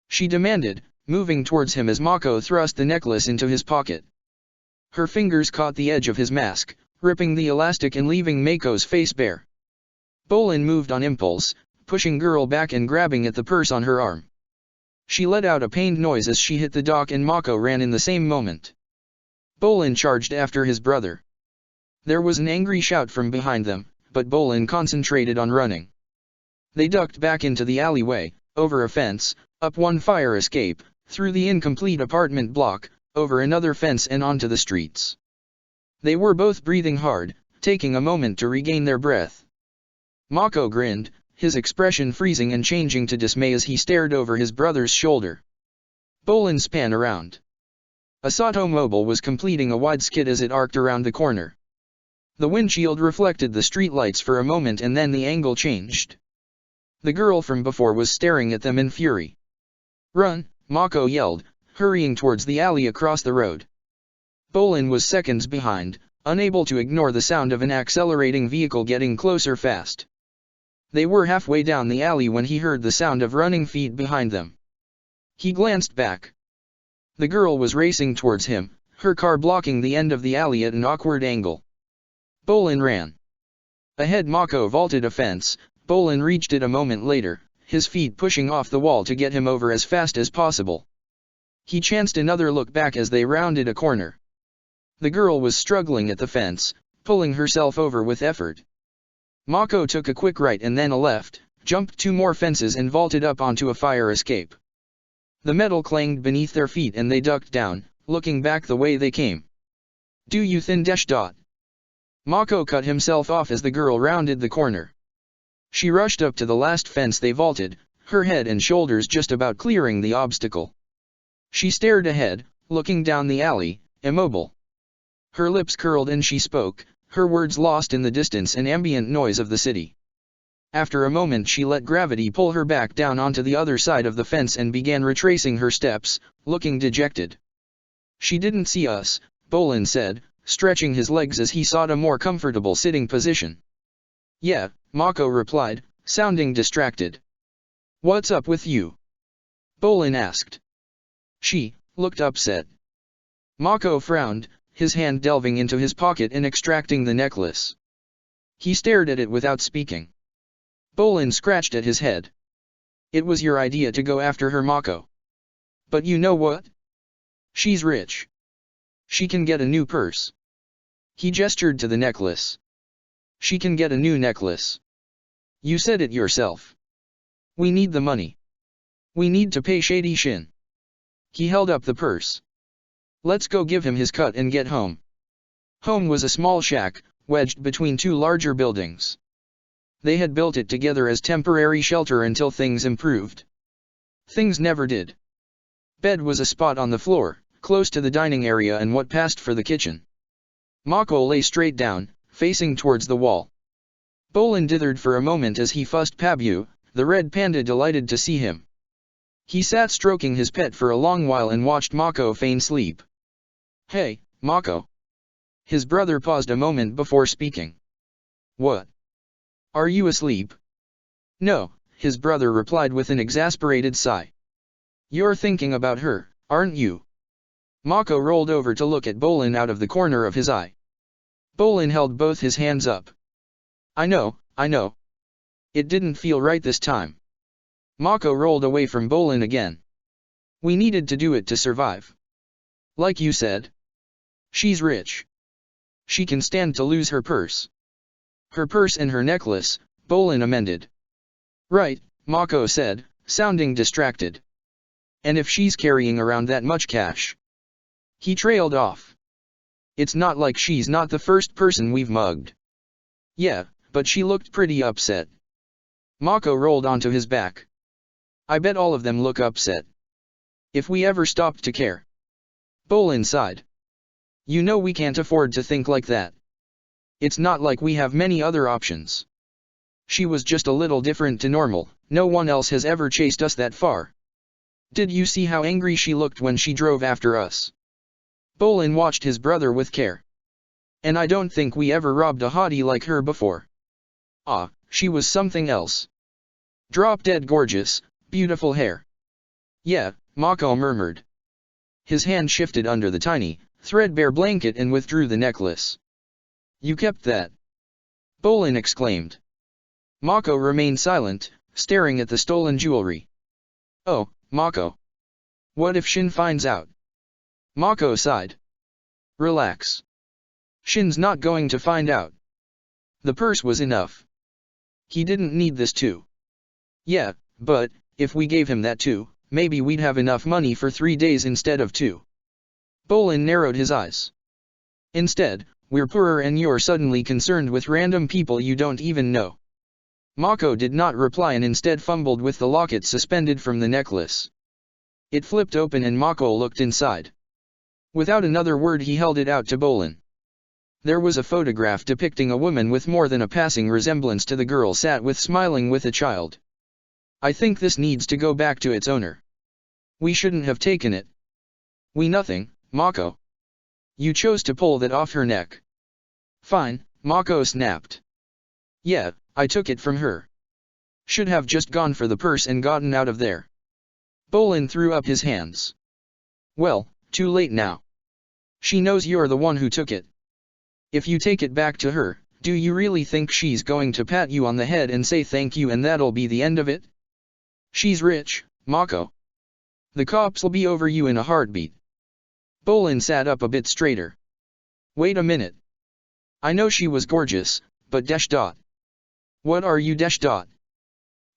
She demanded, moving towards him as Mako thrust the necklace into his pocket. Her fingers caught the edge of his mask, ripping the elastic and leaving Mako's face bare. Bolin moved on impulse, pushing girl back and grabbing at the purse on her arm. She let out a pained noise as she hit the dock and Mako ran in the same moment. Bolin charged after his brother. There was an angry shout from behind them, but Bolin concentrated on running. They ducked back into the alleyway, over a fence, up one fire escape, through the incomplete apartment block, over another fence and onto the streets. They were both breathing hard, taking a moment to regain their breath. Mako grinned, his expression freezing and changing to dismay as he stared over his brother's shoulder. Bolin span around. A Sato mobile was completing a wide skid as it arced around the corner. The windshield reflected the streetlights for a moment and then the angle changed. The girl from before was staring at them in fury. Run, Mako yelled, hurrying towards the alley across the road. Bolin was seconds behind, unable to ignore the sound of an accelerating vehicle getting closer fast. They were halfway down the alley when he heard the sound of running feet behind them. He glanced back. The girl was racing towards him, her car blocking the end of the alley at an awkward angle. Bolin ran. Ahead Mako vaulted a fence. Bolin reached it a moment later, his feet pushing off the wall to get him over as fast as possible. He chanced another look back as they rounded a corner. The girl was struggling at the fence, pulling herself over with effort. Mako took a quick right and then a left, jumped 2 more fences and vaulted up onto a fire escape. The metal clanged beneath their feet and they ducked down, looking back the way they came. Do you thin dash dot? Mako cut himself off as the girl rounded the corner. She rushed up to the last fence they vaulted, her head and shoulders just about clearing the obstacle. She stared ahead, looking down the alley, immobile. Her lips curled and she spoke, her words lost in the distance and ambient noise of the city. After a moment she let gravity pull her back down onto the other side of the fence and began retracing her steps, looking dejected. She didn't see us, Bolin said, stretching his legs as he sought a more comfortable sitting position. Yeah, Mako replied, sounding distracted. What's up with you? Bolin asked. She looked upset. Mako frowned, his hand delving into his pocket and extracting the necklace. He stared at it without speaking. Bolin scratched at his head. It was your idea to go after her, Mako. But you know what? She's rich. She can get a new purse. He gestured to the necklace. She can get a new necklace. You said it yourself. We need the money. We need to pay Shady Shin. He held up the purse. Let's go give him his cut and get home. Home was a small shack, wedged between two larger buildings. They had built it together as temporary shelter until things improved. Things never did. Bed was a spot on the floor, close to the dining area and what passed for the kitchen. Mako lay straight down, facing towards the wall. Bolin dithered for a moment as he fussed Pabu, the red panda delighted to see him. He sat stroking his pet for a long while and watched Mako feign sleep. Hey, Mako. His brother paused a moment before speaking. What? Are you asleep? No, his brother replied with an exasperated sigh. You're thinking about her, aren't you? Mako rolled over to look at Bolin out of the corner of his eye. Bolin held both his hands up. I know. It didn't feel right this time. Mako rolled away from Bolin again. We needed to do it to survive. Like you said. She's rich. She can stand to lose her purse. Her purse and her necklace, Bolin amended. Right, Mako said, sounding distracted. And if she's carrying around that much cash? He trailed off. It's not like she's not the first person we've mugged. Yeah, but she looked pretty upset. Mako rolled onto his back. I bet all of them look upset. If we ever stopped to care. Bolin sighed. You know we can't afford to think like that. It's not like we have many other options. She was just a little different to normal, no one else has ever chased us that far. Did you see how angry she looked when she drove after us? Bolin watched his brother with care. And I don't think we ever robbed a hottie like her before. Ah, she was something else. Drop-dead gorgeous, beautiful hair. Yeah, Mako murmured. His hand shifted under the tiny, threadbare blanket and withdrew the necklace. You kept that? Bolin exclaimed. Mako remained silent, staring at the stolen jewelry. Oh, Mako. What if Shin finds out? Mako sighed. Relax. Shin's not going to find out. The purse was enough. He didn't need this too. Yeah, but, if we gave him that too, maybe we'd have enough money for 3 days instead of 2. Bolin narrowed his eyes. Instead, we're poorer and you're suddenly concerned with random people you don't even know. Mako did not reply and instead fumbled with the locket suspended from the necklace. It flipped open and Mako looked inside. Without another word he held it out to Bolin. There was a photograph depicting a woman with more than a passing resemblance to the girl sat with smiling with a child. I think this needs to go back to its owner. We shouldn't have taken it. We nothing, Mako. You chose to pull that off her neck. Fine, Mako snapped. Yeah, I took it from her. Should have just gone for the purse and gotten out of there. Bolin threw up his hands. Well, too late now. She knows you're the one who took it. If you take it back to her, do you really think she's going to pat you on the head and say thank you and that'll be the end of it? She's rich, Mako. The cops'll be over you in a heartbeat. Bolin sat up a bit straighter. Wait a minute. I know she was gorgeous, but dash dot. What are you dash dot?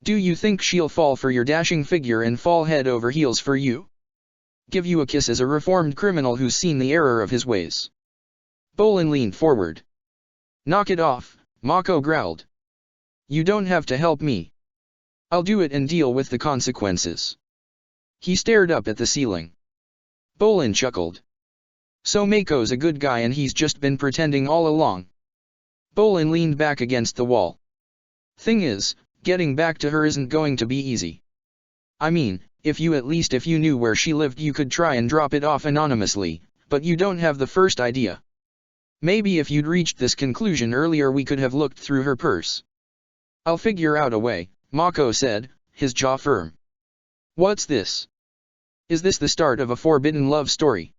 Do you think she'll fall for your dashing figure and fall head over heels for you? Give you a kiss as a reformed criminal who's seen the error of his ways. Bolin leaned forward. Knock it off, Mako growled. You don't have to help me. I'll do it and deal with the consequences. He stared up at the ceiling. Bolin chuckled. So Mako's a good guy and he's just been pretending all along. Bolin leaned back against the wall. Thing is, getting back to her isn't going to be easy. I mean, if you knew where she lived you could try and drop it off anonymously, but you don't have the first idea. Maybe if you'd reached this conclusion earlier we could have looked through her purse. I'll figure out a way, Mako said, his jaw firm. What's this? Is this the start of a forbidden love story?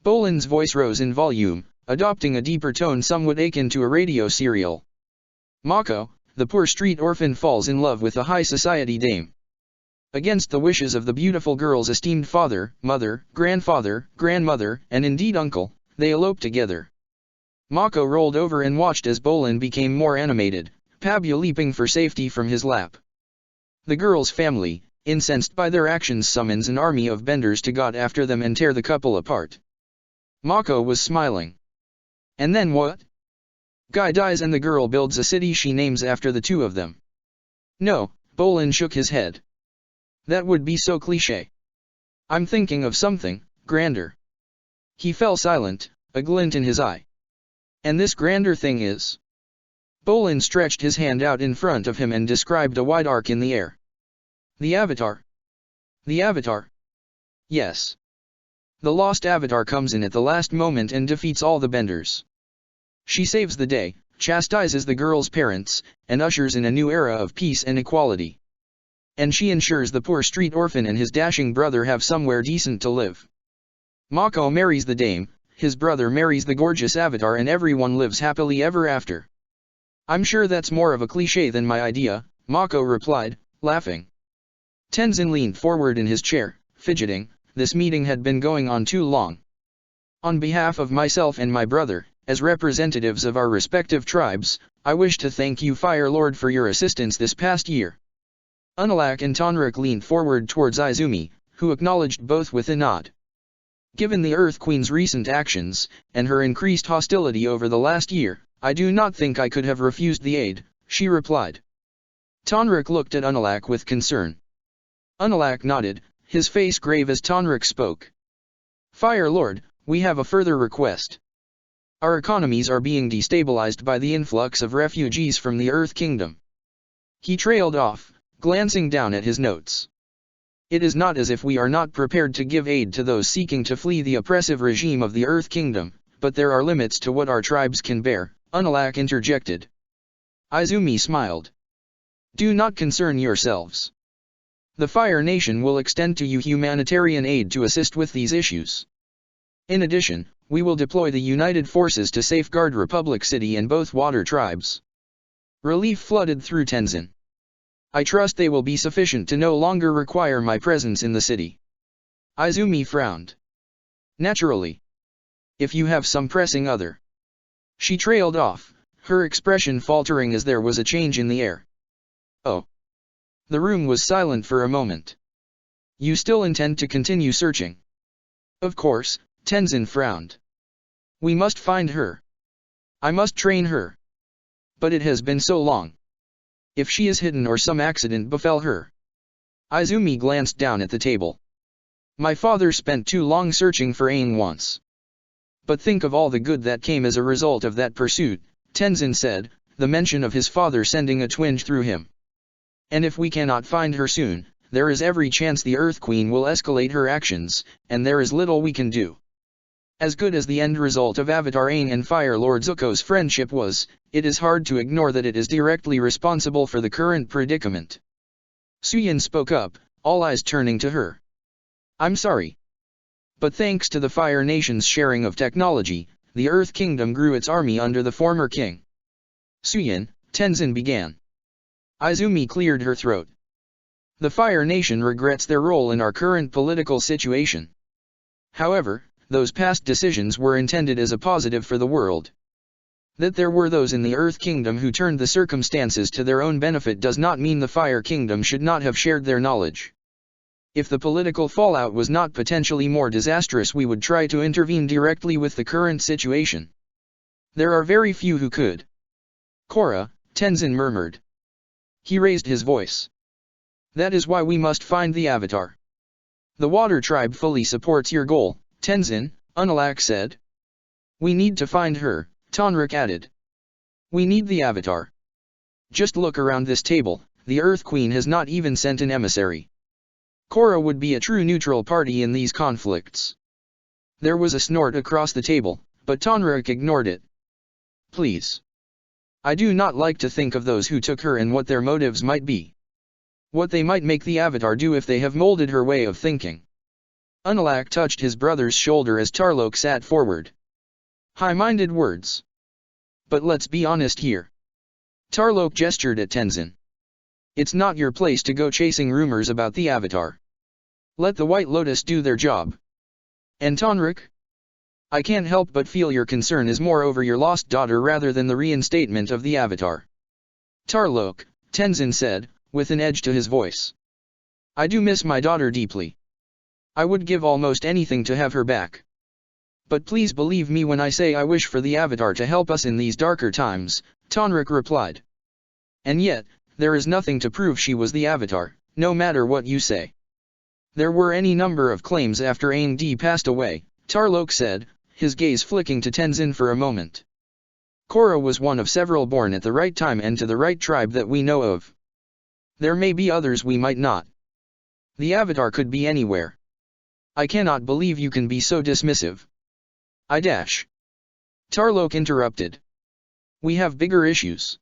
Bolin's voice rose in volume, adopting a deeper tone somewhat akin to a radio serial. Mako, the poor street orphan falls in love with a high society dame. Against the wishes of the beautiful girl's esteemed father, mother, grandfather, grandmother, and indeed uncle, they elope together. Mako rolled over and watched as Bolin became more animated, Pabu leaping for safety from his lap. The girl's family, incensed by their actions, summons an army of benders to go after them and tear the couple apart. Mako was smiling. And then what? Guy dies and the girl builds a city she names after the two of them. No, Bolin shook his head. That would be so cliché. I'm thinking of something grander. He fell silent, a glint in his eye. And this grander thing is? Bolin stretched his hand out in front of him and described a wide arc in the air. The Avatar. The Avatar. Yes. The lost Avatar comes in at the last moment and defeats all the benders. She saves the day, chastises the girl's parents, and ushers in a new era of peace and equality. And she ensures the poor street orphan and his dashing brother have somewhere decent to live. Mako marries the dame, his brother marries the gorgeous Avatar, and everyone lives happily ever after. I'm sure that's more of a cliché than my idea, Mako replied, laughing. Tenzin leaned forward in his chair, fidgeting. This meeting had been going on too long. On behalf of myself and my brother, as representatives of our respective tribes, I wish to thank you, Fire Lord, for your assistance this past year. Unalak and Tonrik leaned forward towards Izumi, who acknowledged both with a nod. Given the Earth Queen's recent actions, and her increased hostility over the last year, I do not think I could have refused the aid, she replied. Tonrik looked at Unalak with concern. Unalak nodded, his face grave as Tonrik spoke. Fire Lord, we have a further request. Our economies are being destabilized by the influx of refugees from the Earth Kingdom. He trailed off, glancing down at his notes. It is not as if we are not prepared to give aid to those seeking to flee the oppressive regime of the Earth Kingdom, but there are limits to what our tribes can bear, Unalak interjected. Izumi smiled. Do not concern yourselves. The Fire Nation will extend to you humanitarian aid to assist with these issues. In addition, we will deploy the united forces to safeguard Republic City and both water tribes. Relief flooded through Tenzin. I trust they will be sufficient to no longer require my presence in the city. Izumi frowned. Naturally. If you have some pressing other. She trailed off, her expression faltering as there was a change in the air. Oh. The room was silent for a moment. You still intend to continue searching? Of course, Tenzin frowned. We must find her. I must train her. But it has been so long. If she is hidden or some accident befell her. Izumi glanced down at the table. My father spent too long searching for Aang once. But think of all the good that came as a result of that pursuit, Tenzin said, the mention of his father sending a twinge through him. And if we cannot find her soon, there is every chance the Earth Queen will escalate her actions, and there is little we can do. As good as the end result of Avatar Aang and Fire Lord Zuko's friendship was, it is hard to ignore that it is directly responsible for the current predicament. Suyin spoke up, all eyes turning to her. I'm sorry. But thanks to the Fire Nation's sharing of technology, the Earth Kingdom grew its army under the former king. Suyin, Tenzin began. Izumi cleared her throat. The Fire Nation regrets their role in our current political situation. However, those past decisions were intended as a positive for the world. That there were those in the Earth Kingdom who turned the circumstances to their own benefit does not mean the Fire Kingdom should not have shared their knowledge. If the political fallout was not potentially more disastrous, we would try to intervene directly with the current situation. There are very few who could. Korra, Tenzin murmured. He raised his voice. That is why we must find the Avatar. The Water Tribe fully supports your goal, Tenzin, Unalak said. We need to find her, Tonrik added. We need the Avatar. Just look around this table, the Earth Queen has not even sent an emissary. Korra would be a true neutral party in these conflicts. There was a snort across the table, but Tonrik ignored it. Please. I do not like to think of those who took her and what their motives might be. What they might make the Avatar do if they have molded her way of thinking. Unalak touched his brother's shoulder as Tarlok sat forward. High-minded words. But let's be honest here. Tarlok gestured at Tenzin. It's not your place to go chasing rumors about the Avatar. Let the White Lotus do their job. And Tonrik? I can't help but feel your concern is more over your lost daughter rather than the reinstatement of the Avatar. Tarlok, Tenzin said, with an edge to his voice. I do miss my daughter deeply. I would give almost anything to have her back. But please believe me when I say I wish for the Avatar to help us in these darker times, Tonrik replied. And yet, there is nothing to prove she was the Avatar, no matter what you say. There were any number of claims after Aang Di passed away, Tarlok said, his gaze flicking to Tenzin for a moment. Korra was one of several born at the right time and to the right tribe that we know of. There may be others we might not. The Avatar could be anywhere. I cannot believe you can be so dismissive. Tarlok interrupted. We have bigger issues.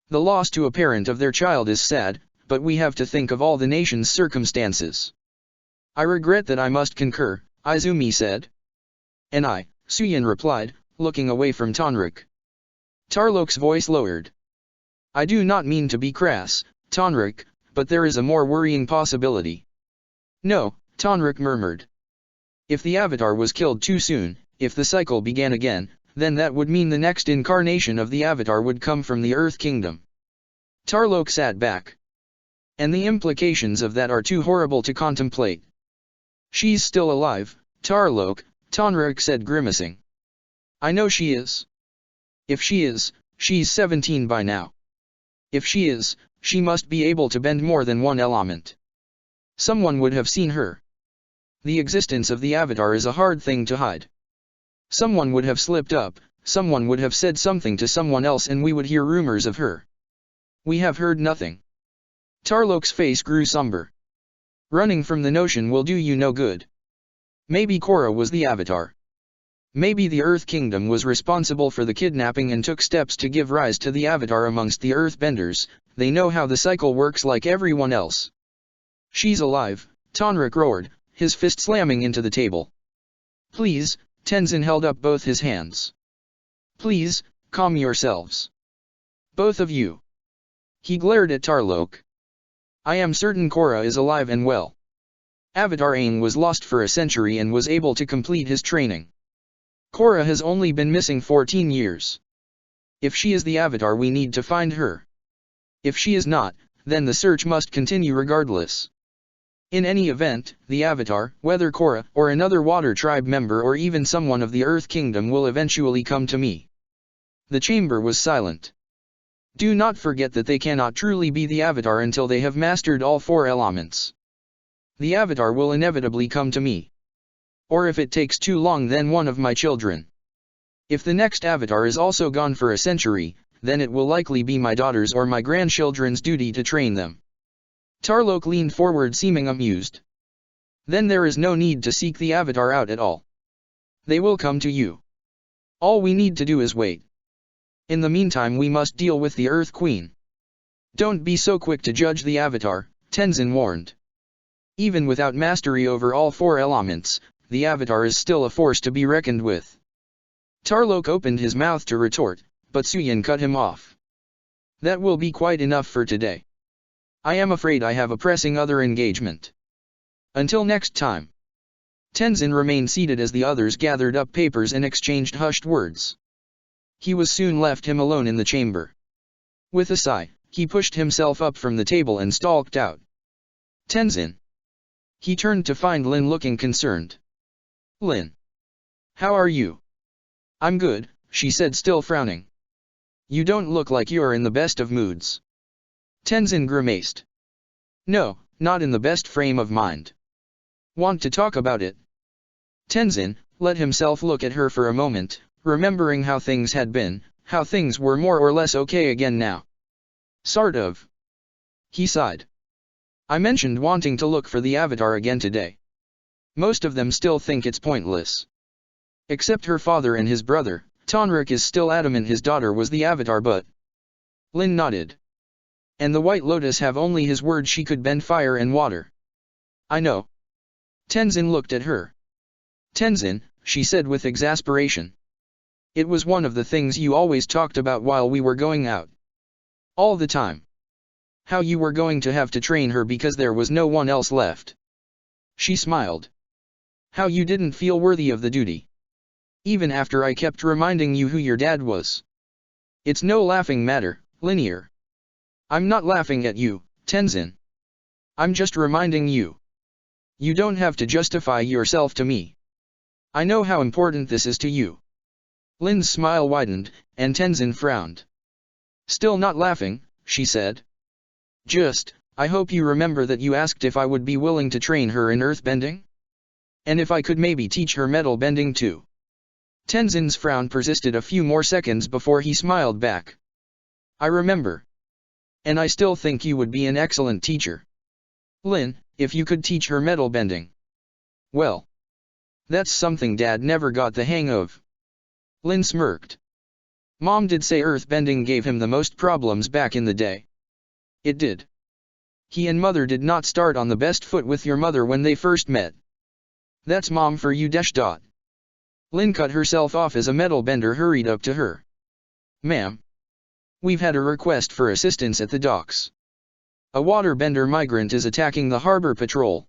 The loss to a parent of their child is sad, but we have to think of all the nation's circumstances. I regret that I must concur, Izumi said. And I, Suyin replied, looking away from Tonrik. Tarlok's voice lowered. I do not mean to be crass, Tonrik, but there is a more worrying possibility. No, Tonrik murmured. If the Avatar was killed too soon, if the cycle began again, then that would mean the next incarnation of the Avatar would come from the Earth Kingdom. Tarlok sat back. And the implications of that are too horrible to contemplate. She's still alive, Tarlok, Tonrik said grimacing. I know she is. If she is, she's 17 by now. If she is, she must be able to bend more than one element. Someone would have seen her. The existence of the Avatar is a hard thing to hide. Someone would have slipped up, someone would have said something to someone else and we would hear rumors of her. We have heard nothing. Tarlok's face grew somber. Running from the notion will do you no good. Maybe Korra was the Avatar. Maybe the Earth Kingdom was responsible for the kidnapping and took steps to give rise to the Avatar amongst the Earthbenders. They know how the cycle works like everyone else. She's alive, Tonrik roared, his fist slamming into the table. Please, Tenzin held up both his hands. Please, calm yourselves. Both of you. He glared at Tarlok. I am certain Korra is alive and well. Avatar Aang was lost for a century and was able to complete his training. Korra has only been missing 14 years. If she is the Avatar we need to find her. If she is not, then the search must continue regardless. In any event, the Avatar, whether Korra or another Water Tribe member or even someone of the Earth Kingdom will eventually come to me. The chamber was silent. Do not forget that they cannot truly be the Avatar until they have mastered all 4 elements. The Avatar will inevitably come to me. Or if it takes too long then one of my children. If the next Avatar is also gone for a century, then it will likely be my daughter's or my grandchildren's duty to train them. Tarlok leaned forward seeming amused. Then there is no need to seek the Avatar out at all. They will come to you. All we need to do is wait. In the meantime we must deal with the Earth Queen. Don't be so quick to judge the Avatar, Tenzin warned. Even without mastery over all 4 elements, the Avatar is still a force to be reckoned with. Tarlok opened his mouth to retort, but Suyin cut him off. That will be quite enough for today. I am afraid I have a pressing other engagement. Until next time. Tenzin remained seated as the others gathered up papers and exchanged hushed words. He was soon left him alone in the chamber. With a sigh, he pushed himself up from the table and stalked out. Tenzin. He turned to find Lin looking concerned. Lin. How are you? I'm good, she said still frowning. You don't look like you're in the best of moods. Tenzin grimaced. No, not in the best frame of mind. Want to talk about it? Tenzin let himself look at her for a moment, remembering how things had been, how things were more or less okay again now. Sort of. He sighed. I mentioned wanting to look for the Avatar again today. Most of them still think it's pointless. Except her father and his brother, Tonrik is still adamant his daughter was the Avatar but... Lin nodded. And the White Lotus have only his word she could bend fire and water. I know. Tenzin looked at her. Tenzin, she said with exasperation. It was one of the things you always talked about while we were going out. All the time. How you were going to have to train her because there was no one else left. She smiled. How you didn't feel worthy of the duty. Even after I kept reminding you who your dad was. It's no laughing matter, Linear. I'm not laughing at you, Tenzin. I'm just reminding you. You don't have to justify yourself to me. I know how important this is to you. Lin's smile widened, and Tenzin frowned. Still not laughing, she said. Just, I hope you remember that you asked if I would be willing to train her in earthbending? And if I could maybe teach her metal bending too. Tenzin's frown persisted a few more seconds before he smiled back. I remember. And I still think you would be an excellent teacher. Lin, if you could teach her metal bending. Well. That's something Dad never got the hang of. Lin smirked. Mom did say earthbending gave him the most problems back in the day. It did. He and Mother did not start on the best foot with your mother when they first met. That's Mom for you. Lin cut herself off as a metal bender hurried up to her. Ma'am. We've had a request for assistance at the docks. A waterbender migrant is attacking the harbor patrol.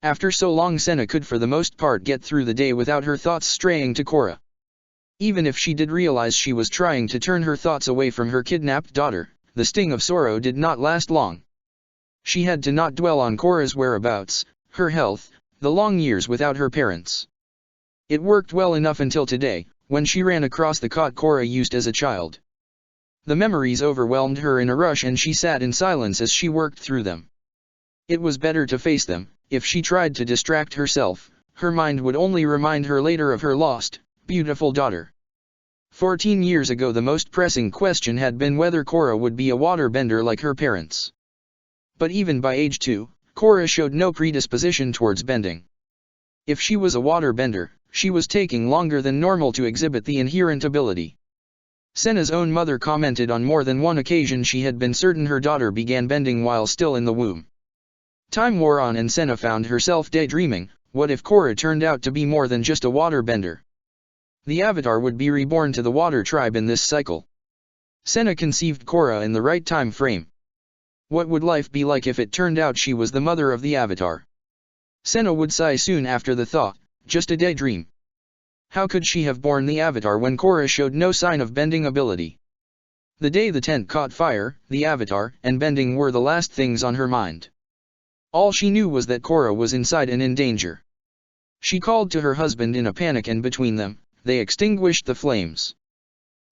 After so long, Senna could for the most part get through the day without her thoughts straying to Korra. Even if she did realize she was trying to turn her thoughts away from her kidnapped daughter, the sting of sorrow did not last long. She had to not dwell on Korra's whereabouts, her health, the long years without her parents. It worked well enough until today, when she ran across the cot Korra used as a child. The memories overwhelmed her in a rush and she sat in silence as she worked through them. It was better to face them. If she tried to distract herself, her mind would only remind her later of her lost, beautiful daughter. 14 years ago the most pressing question had been whether Korra would be a waterbender like her parents. But even by age 2, Korra showed no predisposition towards bending. If she was a waterbender, she was taking longer than normal to exhibit the inherent ability. Senna's own mother commented on more than one occasion she had been certain her daughter began bending while still in the womb. Time wore on and Senna found herself daydreaming, what if Korra turned out to be more than just a waterbender? The Avatar would be reborn to the water tribe in this cycle. Senna conceived Korra in the right time frame. What would life be like if it turned out she was the mother of the Avatar? Senna would sigh soon after the thought, just a daydream. How could she have borne the Avatar when Korra showed no sign of bending ability? The day the tent caught fire, the Avatar and bending were the last things on her mind. All she knew was that Korra was inside and in danger. She called to her husband in a panic and between them, they extinguished the flames.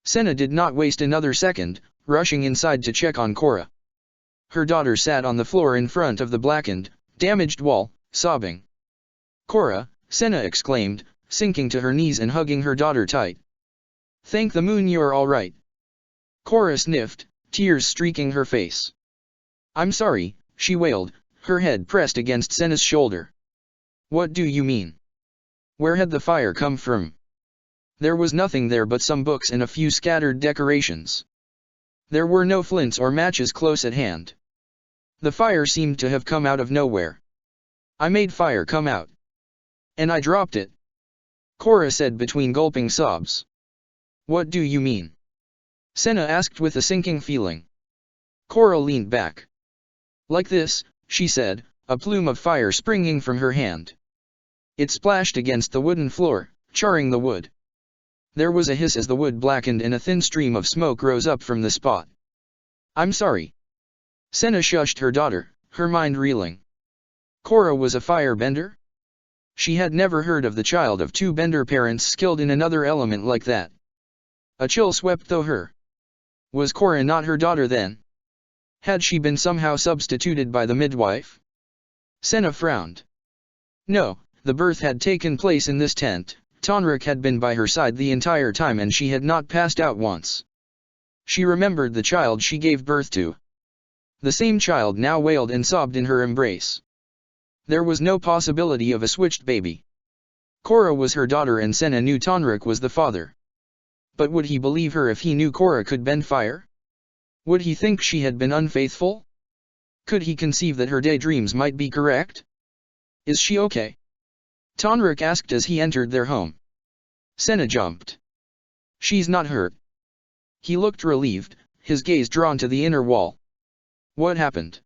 Senna did not waste another second, rushing inside to check on Korra. Her daughter sat on the floor in front of the blackened, damaged wall, sobbing. Korra, Senna exclaimed, sinking to her knees and hugging her daughter tight. Thank the moon you're all right. Korra sniffed, tears streaking her face. I'm sorry, she wailed, her head pressed against Senna's shoulder. What do you mean? Where had the fire come from? There was nothing there but some books and a few scattered decorations. There were no flints or matches close at hand. The fire seemed to have come out of nowhere. I made fire come out. And I dropped it. Korra said between gulping sobs. What do you mean? Senna asked with a sinking feeling. Korra leaned back. Like this, she said, a plume of fire springing from her hand. It splashed against the wooden floor, charring the wood. There was a hiss as the wood blackened and a thin stream of smoke rose up from the spot. I'm sorry. Senna shushed her daughter, her mind reeling. Korra was a firebender? She had never heard of the child of two bender parents skilled in another element like that. A chill swept through her. Was Korra not her daughter then? Had she been somehow substituted by the midwife? Senna frowned. No, the birth had taken place in this tent. Tonrik had been by her side the entire time and she had not passed out once. She remembered the child she gave birth to. The same child now wailed and sobbed in her embrace. There was no possibility of a switched baby. Korra was her daughter and Senna knew Tonrik was the father. But would he believe her if he knew Korra could bend fire? Would he think she had been unfaithful? Could he conceive that her daydreams might be correct? Is she okay? Tonrik asked as he entered their home. Senna jumped. She's not hurt. He looked relieved, his gaze drawn to the inner wall. What happened?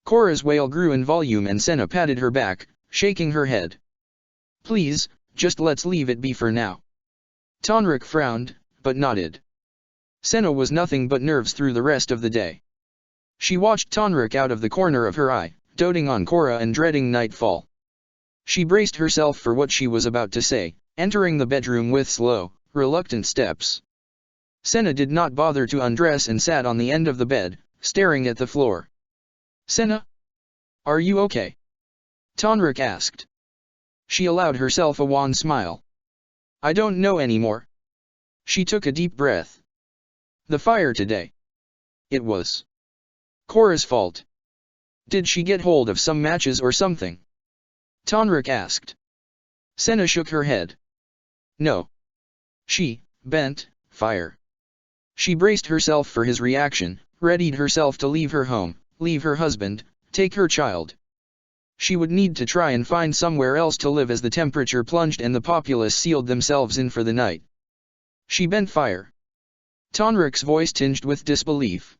Korra's wail grew in volume and Senna patted her back, shaking her head. Please, just let's leave it be for now. Tonrik frowned, but nodded. Senna was nothing but nerves through the rest of the day. She watched Tonrik out of the corner of her eye, doting on Korra and dreading nightfall. She braced herself for what she was about to say, entering the bedroom with slow, reluctant steps. Senna did not bother to undress and sat on the end of the bed, staring at the floor. "Senna? Are you okay?" Tonrik asked. She allowed herself a wan smile. "I don't know anymore." She took a deep breath. "The fire today. It was Korra's fault. Did she get hold of some matches or something?" Tonrik asked. Senna shook her head. "No. She bent fire." She braced herself for his reaction, readied herself to leave her home, leave her husband, take her child. She would need to try and find somewhere else to live as the temperature plunged and the populace sealed themselves in for the night. "She bent fire." Tonrik's voice tinged with disbelief.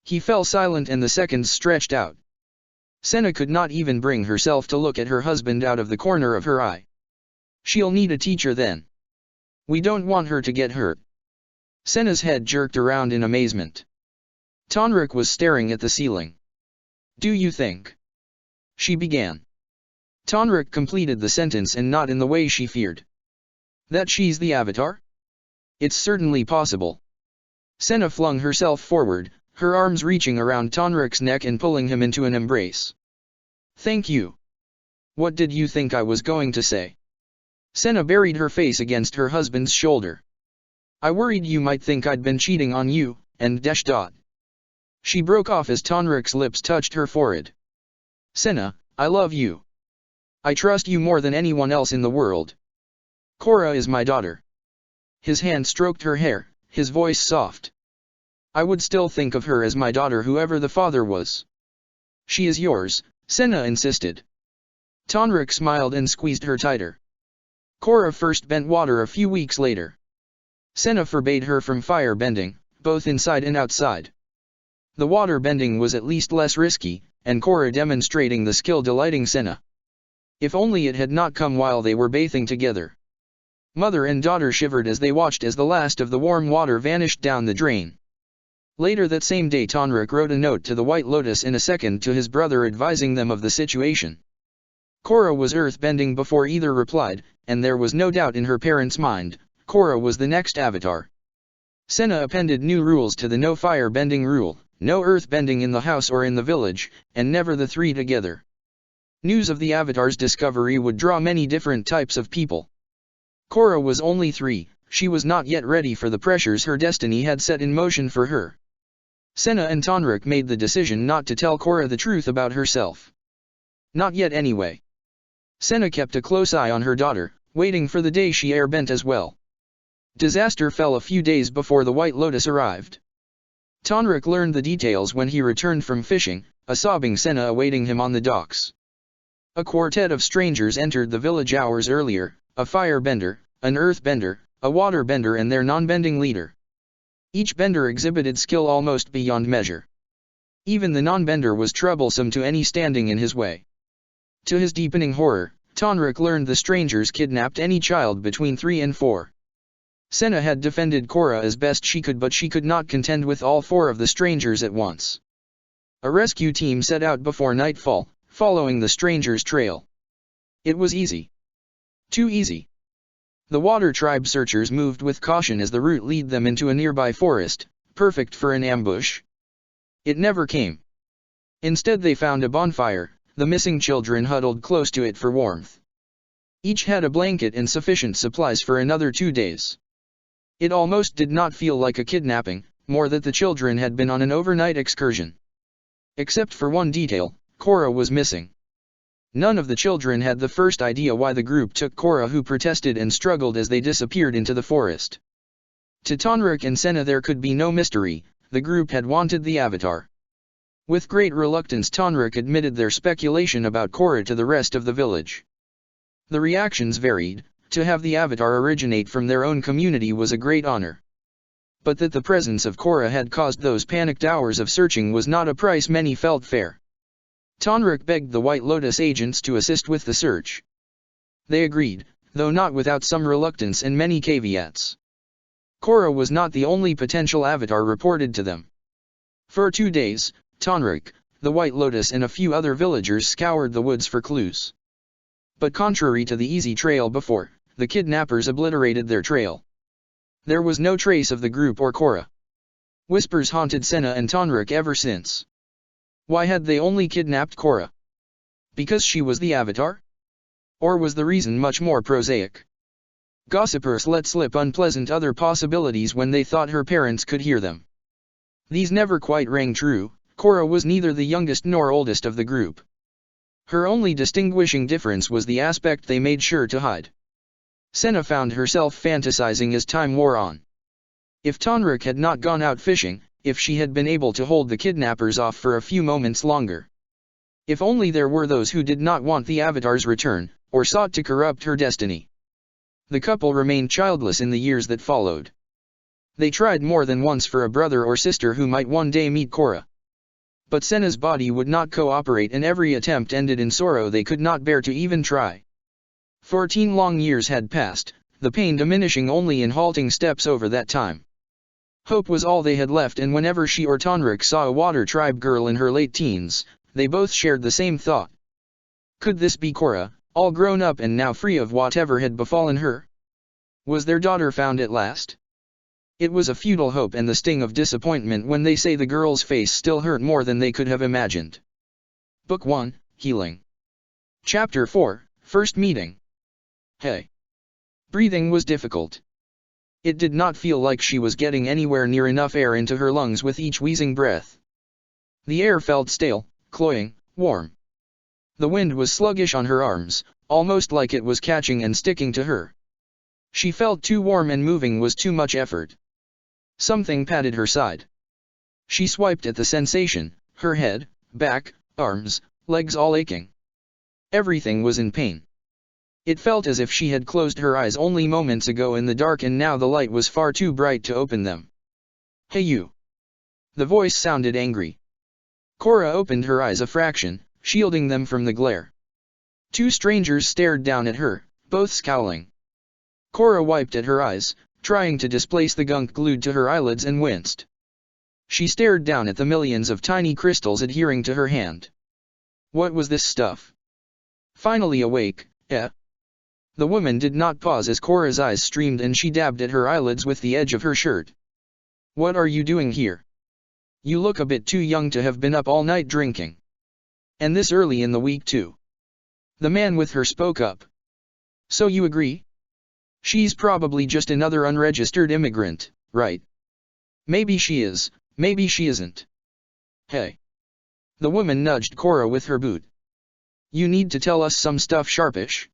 He fell silent and the seconds stretched out. Senna could not even bring herself to look at her husband out of the corner of her eye. "She'll need a teacher then. We don't want her to get hurt." Senna's head jerked around in amazement. Tonrik was staring at the ceiling. "Do you think?" she began. Tonrik completed the sentence and not in the way she feared. "That she's the Avatar? It's certainly possible." Senna flung herself forward, her arms reaching around Tonrik's neck and pulling him into an embrace. "Thank you. What did you think I was going to say?" Senna buried her face against her husband's shoulder. "I worried you might think I'd been cheating on you, and dash dot." She broke off as Tonrik's lips touched her forehead. "Senna, I love you. I trust you more than anyone else in the world. Korra is my daughter." His hand stroked her hair, his voice soft. "I would still think of her as my daughter whoever the father was." "She is yours," Senna insisted. Tonrik smiled and squeezed her tighter. Korra first bent water a few weeks later. Senna forbade her from fire bending, both inside and outside. The water bending was at least less risky, and Korra demonstrating the skill delighting Senna. If only it had not come while they were bathing together. Mother and daughter shivered as they watched as the last of the warm water vanished down the drain. Later that same day Tonrik wrote a note to the White Lotus in a second to his brother advising them of the situation. Korra was earthbending before either replied, and there was no doubt in her parents' mind, Korra was the next Avatar. Senna appended new rules to the no fire bending rule, no earthbending in the house or in the village, and never the three together. News of the Avatar's discovery would draw many different types of people. Korra was only 3, she was not yet ready for the pressures her destiny had set in motion for her. Senna and Tonrik made the decision not to tell Korra the truth about herself. Not yet anyway. Senna kept a close eye on her daughter, waiting for the day she airbent as well. Disaster fell a few days before the White Lotus arrived. Tonrik learned the details when he returned from fishing, a sobbing Senna awaiting him on the docks. A quartet of strangers entered the village hours earlier, a firebender, an earthbender, a waterbender and their non-bending leader. Each bender exhibited skill almost beyond measure. Even the non-bender was troublesome to any standing in his way. To his deepening horror, Tonrik learned the strangers kidnapped any child between 3 and 4. Senna had defended Korra as best she could, but she could not contend with all 4 of the strangers at once. A rescue team set out before nightfall, following the strangers' trail. It was easy. Too easy. The water tribe searchers moved with caution as the route led them into a nearby forest, perfect for an ambush. It never came. Instead they found a bonfire, the missing children huddled close to it for warmth. Each had a blanket and sufficient supplies for another 2 days. It almost did not feel like a kidnapping, more that the children had been on an overnight excursion. Except for one detail, Korra was missing. None of the children had the first idea why the group took Korra, who protested and struggled as they disappeared into the forest. To Tonrik and Senna there could be no mystery, the group had wanted the Avatar. With great reluctance Tonrik admitted their speculation about Korra to the rest of the village. The reactions varied. To have the Avatar originate from their own community was a great honor. But that the presence of Korra had caused those panicked hours of searching was not a price many felt fair. Tonrik begged the White Lotus agents to assist with the search. They agreed, though not without some reluctance and many caveats. Korra was not the only potential Avatar reported to them. For 2 days, Tonrik, the White Lotus and a few other villagers scoured the woods for clues. But contrary to the easy trail before, the kidnappers obliterated their trail. There was no trace of the group or Korra. Whispers haunted Senna and Tonrik ever since. Why had they only kidnapped Korra? Because she was the Avatar? Or was the reason much more prosaic? Gossipers let slip unpleasant other possibilities when they thought her parents could hear them. These never quite rang true. Korra was neither the youngest nor oldest of the group. Her only distinguishing difference was the aspect they made sure to hide. Senna found herself fantasizing as time wore on. If Tonrik had not gone out fishing, if she had been able to hold the kidnappers off for a few moments longer. If only there were those who did not want the Avatar's return, or sought to corrupt her destiny. The couple remained childless in the years that followed. They tried more than once for a brother or sister who might one day meet Korra. But Senna's body would not cooperate and every attempt ended in sorrow they could not bear to even try. 14 long years had passed, the pain diminishing only in halting steps over that time. Hope was all they had left, and whenever she or Tonrik saw a water tribe girl in her late teens, they both shared the same thought. Could this be Korra, all grown up and now free of whatever had befallen her? Was their daughter found at last? It was a futile hope and the sting of disappointment when they say the girl's face still hurt more than they could have imagined. Book 1, Healing. Chapter 4, First Meeting. Hey. Breathing was difficult. It did not feel like she was getting anywhere near enough air into her lungs with each wheezing breath. The air felt stale, cloying, warm. The wind was sluggish on her arms, almost like it was catching and sticking to her. She felt too warm and moving was too much effort. Something patted her side. She swiped at the sensation, her head, back, arms, legs all aching. Everything was in pain. It felt as if she had closed her eyes only moments ago in the dark and now the light was far too bright to open them. Hey you! The voice sounded angry. Korra opened her eyes a fraction, shielding them from the glare. Two strangers stared down at her, both scowling. Korra wiped at her eyes, trying to displace the gunk glued to her eyelids, and winced. She stared down at the millions of tiny crystals adhering to her hand. What was this stuff? Finally awake, The woman did not pause as Korra's eyes streamed and she dabbed at her eyelids with the edge of her shirt. What are you doing here? You look a bit too young to have been up all night drinking. And this early in the week too. The man with her spoke up. So you agree? She's probably just another unregistered immigrant, right? Maybe she is, maybe she isn't. Hey. The woman nudged Korra with her boot. You need to tell us some stuff sharpish.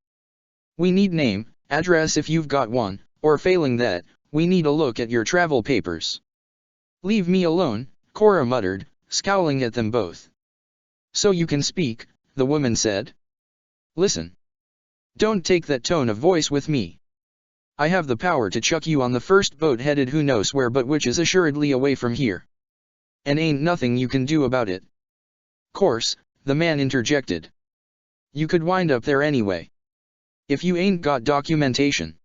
We need name, address if you've got one, or failing that, we need a look at your travel papers. Leave me alone, Korra muttered, scowling at them both. So you can speak, the woman said. Listen. Don't take that tone of voice with me. I have the power to chuck you on the first boat headed who knows where but which is assuredly away from here. And ain't nothing you can do about it. Course, the man interjected. You could wind up there anyway. If you ain't got documentation.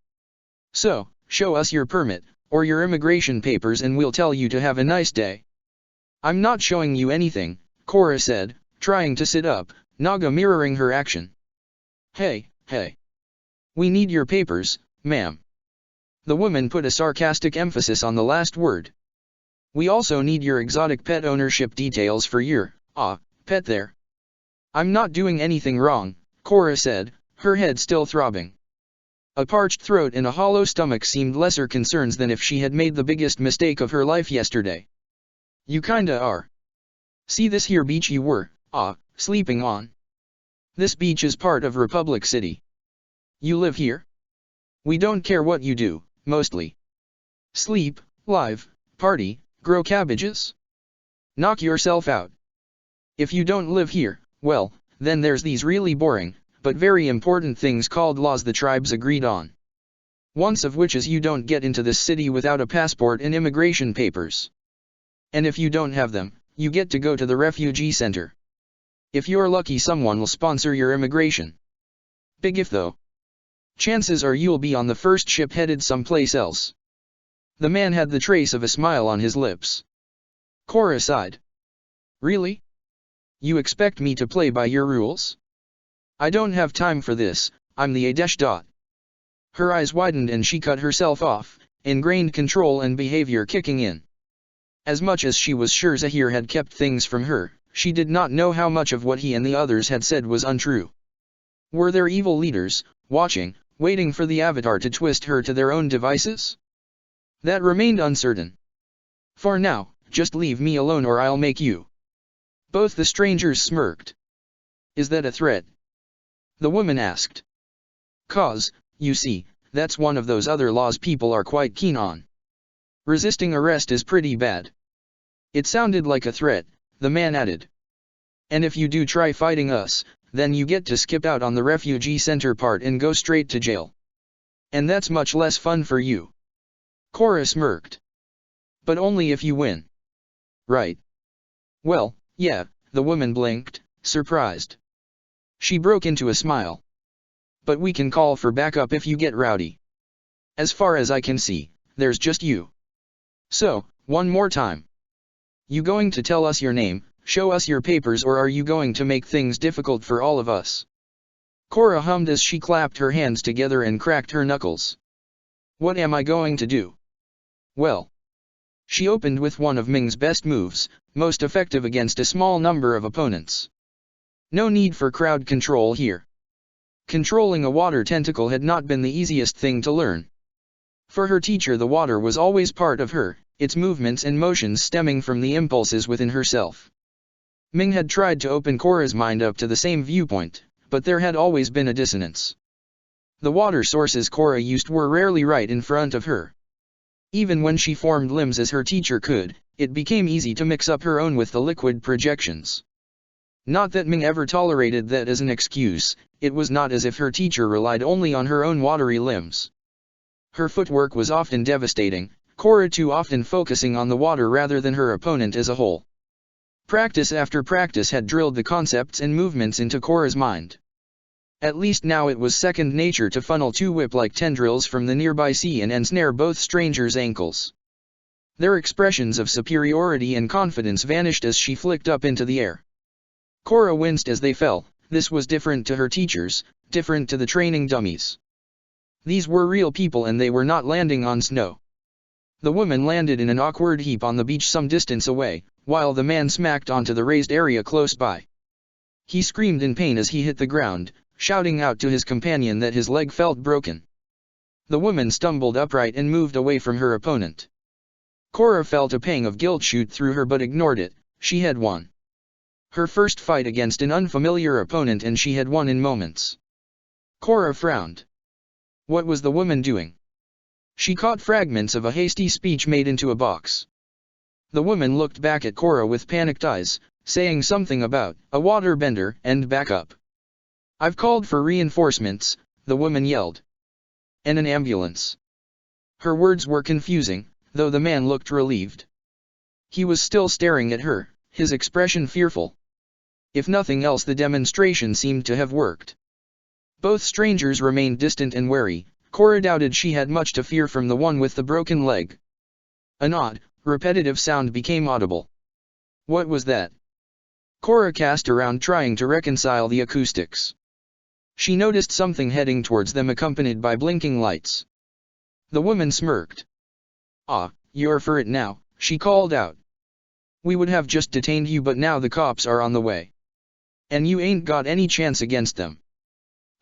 So, show us your permit, or your immigration papers and we'll tell you to have a nice day. I'm not showing you anything, Korra said, trying to sit up, Naga mirroring her action. Hey. We need your papers, ma'am. The woman put a sarcastic emphasis on the last word. We also need your exotic pet ownership details for your, pet there. I'm not doing anything wrong, Korra said, her head still throbbing. A parched throat and a hollow stomach seemed lesser concerns than if she had made the biggest mistake of her life yesterday. You kinda are. See this here beach you were, sleeping on? This beach is part of Republic City. You live here? We don't care what you do, mostly. Sleep, live, party, grow cabbages? Knock yourself out. If you don't live here, well, then there's these really boring, but very important things called laws the tribes agreed on. Once of which is you don't get into this city without a passport and immigration papers. And if you don't have them, you get to go to the refugee center. If you're lucky someone will sponsor your immigration. Big if though. Chances are you'll be on the first ship headed someplace else. The man had the trace of a smile on his lips. Korra sighed. Really? You expect me to play by your rules? I don't have time for this, I'm the Adesh. Her eyes widened and she cut herself off, ingrained control and behavior kicking in. As much as she was sure Zahir had kept things from her, she did not know how much of what he and the others had said was untrue. Were there evil leaders, watching, waiting for the Avatar to twist her to their own devices? That remained uncertain. For now, just leave me alone or I'll make you. Both the strangers smirked. Is that a threat? The woman asked. Cause, you see, that's one of those other laws people are quite keen on. Resisting arrest is pretty bad. It sounded like a threat, the man added. And if you do try fighting us, then you get to skip out on the refugee center part and go straight to jail. And that's much less fun for you. Korra smirked. But only if you win. Right. Well, yeah, the woman blinked, surprised. She broke into a smile. But we can call for backup if you get rowdy. As far as I can see, there's just you. So, one more time. You going to tell us your name, show us your papers, or are you going to make things difficult for all of us? Korra hummed as she clapped her hands together and cracked her knuckles. What am I going to do? Well. She opened with one of Ming's best moves, most effective against a small number of opponents. No need for crowd control here. Controlling a water tentacle had not been the easiest thing to learn. For her teacher, the water was always part of her, its movements and motions stemming from the impulses within herself. Ming had tried to open Korra's mind up to the same viewpoint, but there had always been a dissonance. The water sources Korra used were rarely right in front of her. Even when she formed limbs as her teacher could, it became easy to mix up her own with the liquid projections. Not that Ming ever tolerated that as an excuse, it was not as if her teacher relied only on her own watery limbs. Her footwork was often devastating, Korra too often focusing on the water rather than her opponent as a whole. Practice after practice had drilled the concepts and movements into Korra's mind. At least now it was second nature to funnel two whip-like tendrils from the nearby sea and ensnare both strangers' ankles. Their expressions of superiority and confidence vanished as she flicked up into the air. Korra winced as they fell. This was different to her teachers, different to the training dummies. These were real people and they were not landing on snow. The woman landed in an awkward heap on the beach some distance away, while the man smacked onto the raised area close by. He screamed in pain as he hit the ground, shouting out to his companion that his leg felt broken. The woman stumbled upright and moved away from her opponent. Korra felt a pang of guilt shoot through her but ignored it. She had won. Her first fight against an unfamiliar opponent, and she had won in moments. Korra frowned. What was the woman doing? She caught fragments of a hasty speech made into a box. The woman looked back at Korra with panicked eyes, saying something about a waterbender and backup. I've called for reinforcements, the woman yelled. And an ambulance. Her words were confusing, though the man looked relieved. He was still staring at her, his expression fearful. If nothing else, the demonstration seemed to have worked. Both strangers remained distant and wary. Korra doubted she had much to fear from the one with the broken leg. An odd, repetitive sound became audible. What was that? Korra cast around trying to reconcile the acoustics. She noticed something heading towards them accompanied by blinking lights. The woman smirked. Ah, you're for it now, she called out. We would have just detained you, but now the cops are on the way. And you ain't got any chance against them.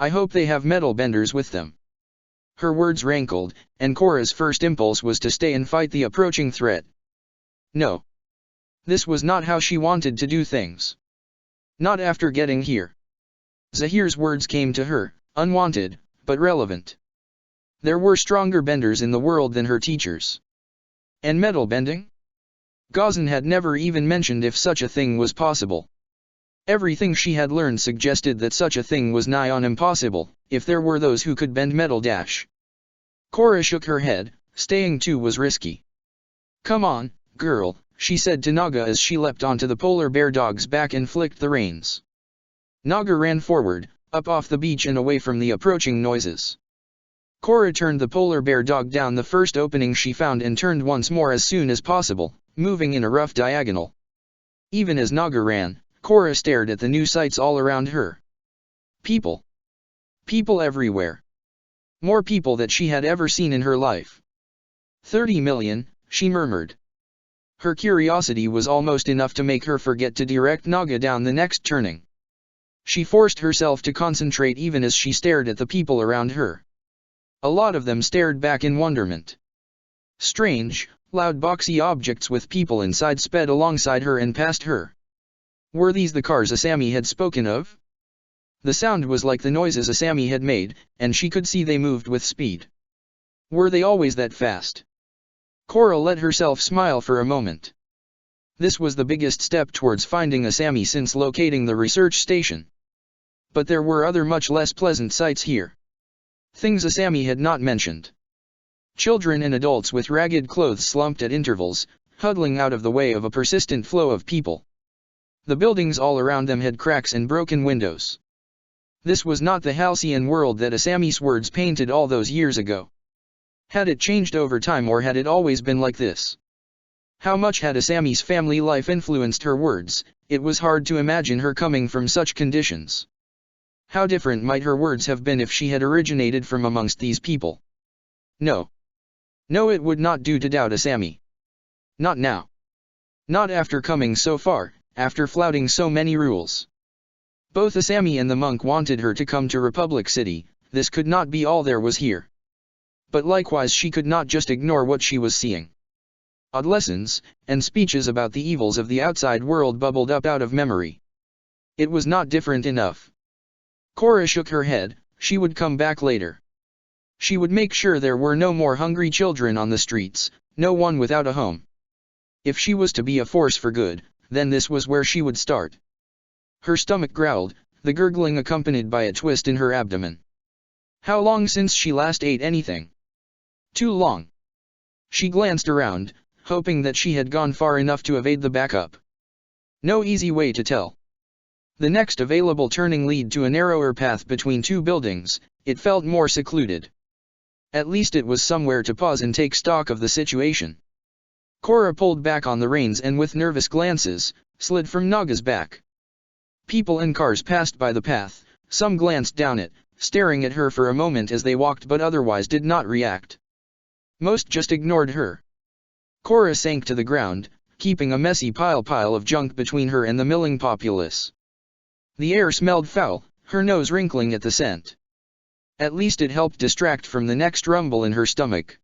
I hope they have metal benders with them. Her words rankled, and Korra's first impulse was to stay and fight the approaching threat. No. This was not how she wanted to do things. Not after getting here. Zahir's words came to her, unwanted, but relevant. There were stronger benders in the world than her teachers. And metal bending? Gazan had never even mentioned if such a thing was possible. Everything she had learned suggested that such a thing was nigh on impossible, if there were those who could bend metal. Korra shook her head, staying too was risky. Come on, girl, she said to Naga as she leapt onto the polar bear dog's back and flicked the reins. Naga ran forward, up off the beach and away from the approaching noises. Korra turned the polar bear dog down the first opening she found and turned once more as soon as possible, moving in a rough diagonal. Even as Naga ran, Korra stared at the new sights all around her. People. People everywhere. More people that she had ever seen in her life. 30 million, she murmured. Her curiosity was almost enough to make her forget to direct Naga down the next turning. She forced herself to concentrate even as she stared at the people around her. A lot of them stared back in wonderment. Strange, loud boxy objects with people inside sped alongside her and past her. Were these the cars Asami had spoken of? The sound was like the noises Asami had made, and she could see they moved with speed. Were they always that fast? Korra let herself smile for a moment. This was the biggest step towards finding Asami since locating the research station. But there were other much less pleasant sights here. Things Asami had not mentioned. Children and adults with ragged clothes slumped at intervals, huddling out of the way of a persistent flow of people. The buildings all around them had cracks and broken windows. This was not the halcyon world that Asami's words painted all those years ago. Had it changed over time, or had it always been like this? How much had Asami's family life influenced her words? It was hard to imagine her coming from such conditions. How different might her words have been if she had originated from amongst these people? No. No, it would not do to doubt Asami. Not now. Not after coming so far, after flouting so many rules. Both Asami and the monk wanted her to come to Republic City. This could not be all there was here. But likewise she could not just ignore what she was seeing. Odd lessons, and speeches about the evils of the outside world bubbled up out of memory. It was not different enough. Korra shook her head. She would come back later. She would make sure there were no more hungry children on the streets, no one without a home. If she was to be a force for good, then this was where she would start. Her stomach growled, the gurgling accompanied by a twist in her abdomen. How long since she last ate anything? Too long. She glanced around, hoping that she had gone far enough to evade the backup. No easy way to tell. The next available turning led to a narrower path between two buildings. It felt more secluded. At least it was somewhere to pause and take stock of the situation. Korra pulled back on the reins and with nervous glances, slid from Naga's back. People and cars passed by the path, some glanced down it, staring at her for a moment as they walked, but otherwise did not react. Most just ignored her. Korra sank to the ground, keeping a messy pile of junk between her and the milling populace. The air smelled foul, her nose wrinkling at the scent. At least it helped distract from the next rumble in her stomach.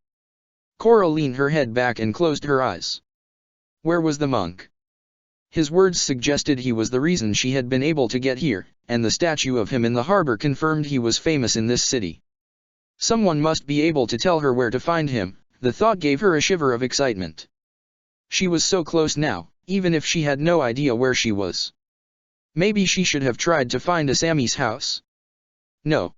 Korra leaned her head back and closed her eyes. Where was the monk? His words suggested he was the reason she had been able to get here, and the statue of him in the harbor confirmed he was famous in this city. Someone must be able to tell her where to find him. The thought gave her a shiver of excitement. She was so close now, even if she had no idea where she was. Maybe she should have tried to find Asami's house. No.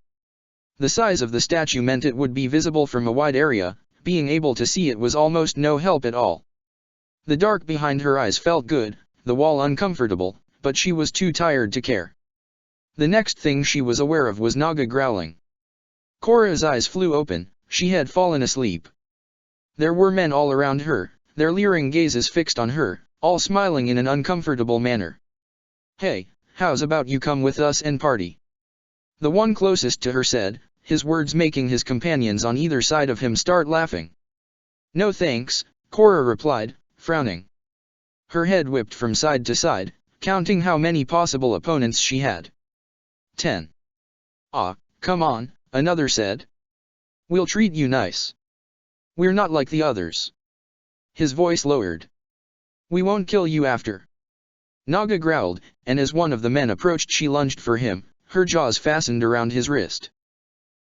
The size of the statue meant it would be visible from a wide area. Being able to see it was almost no help at all. The dark behind her eyes felt good, the wall uncomfortable, but she was too tired to care. The next thing she was aware of was Naga growling. Korra's eyes flew open. She had fallen asleep. There were men all around her, their leering gazes fixed on her, all smiling in an uncomfortable manner. Hey, how's about you come with us and party? The one closest to her said, his words making his companions on either side of him start laughing. No thanks, Korra replied, frowning. Her head whipped from side to side, counting how many possible opponents she had. 10. Ah, come on, another said. We'll treat you nice. We're not like the others. His voice lowered. We won't kill you after. Naga growled, and as one of the men approached she lunged for him, her jaws fastened around his wrist.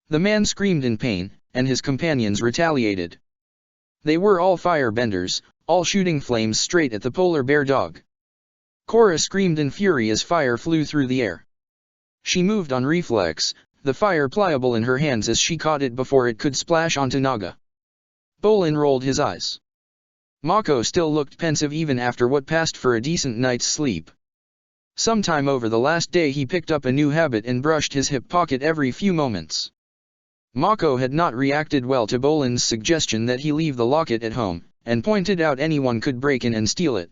The man screamed in pain, and his companions retaliated. They were all firebenders, all shooting flames straight at the polar bear dog. Korra screamed in fury as fire flew through the air. She moved on reflex, the fire pliable in her hands as she caught it before it could splash onto Naga. Bolin rolled his eyes. Mako still looked pensive even after what passed for a decent night's sleep. Sometime over the last day he picked up a new habit and brushed his hip pocket every few moments. Mako had not reacted well to Bolin's suggestion that he leave the locket at home, and pointed out anyone could break in and steal it.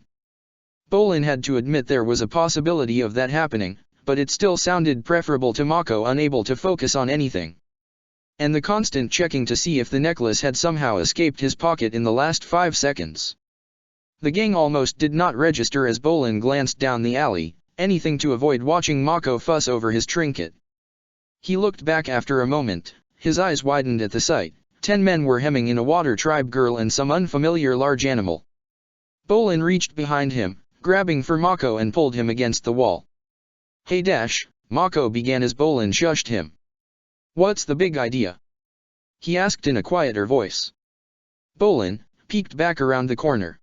Bolin had to admit there was a possibility of that happening, but it still sounded preferable to Mako unable to focus on anything. And the constant checking to see if the necklace had somehow escaped his pocket in the last 5 seconds. The gang almost did not register as Bolin glanced down the alley, anything to avoid watching Mako fuss over his trinket. He looked back after a moment, his eyes widened at the sight. 10 men were hemming in a water tribe girl and some unfamiliar large animal. Bolin reached behind him, grabbing for Mako and pulled him against the wall. "Hey Dash," Mako began as Bolin shushed him. "What's the big idea?" he asked in a quieter voice. Bolin peeked back around the corner.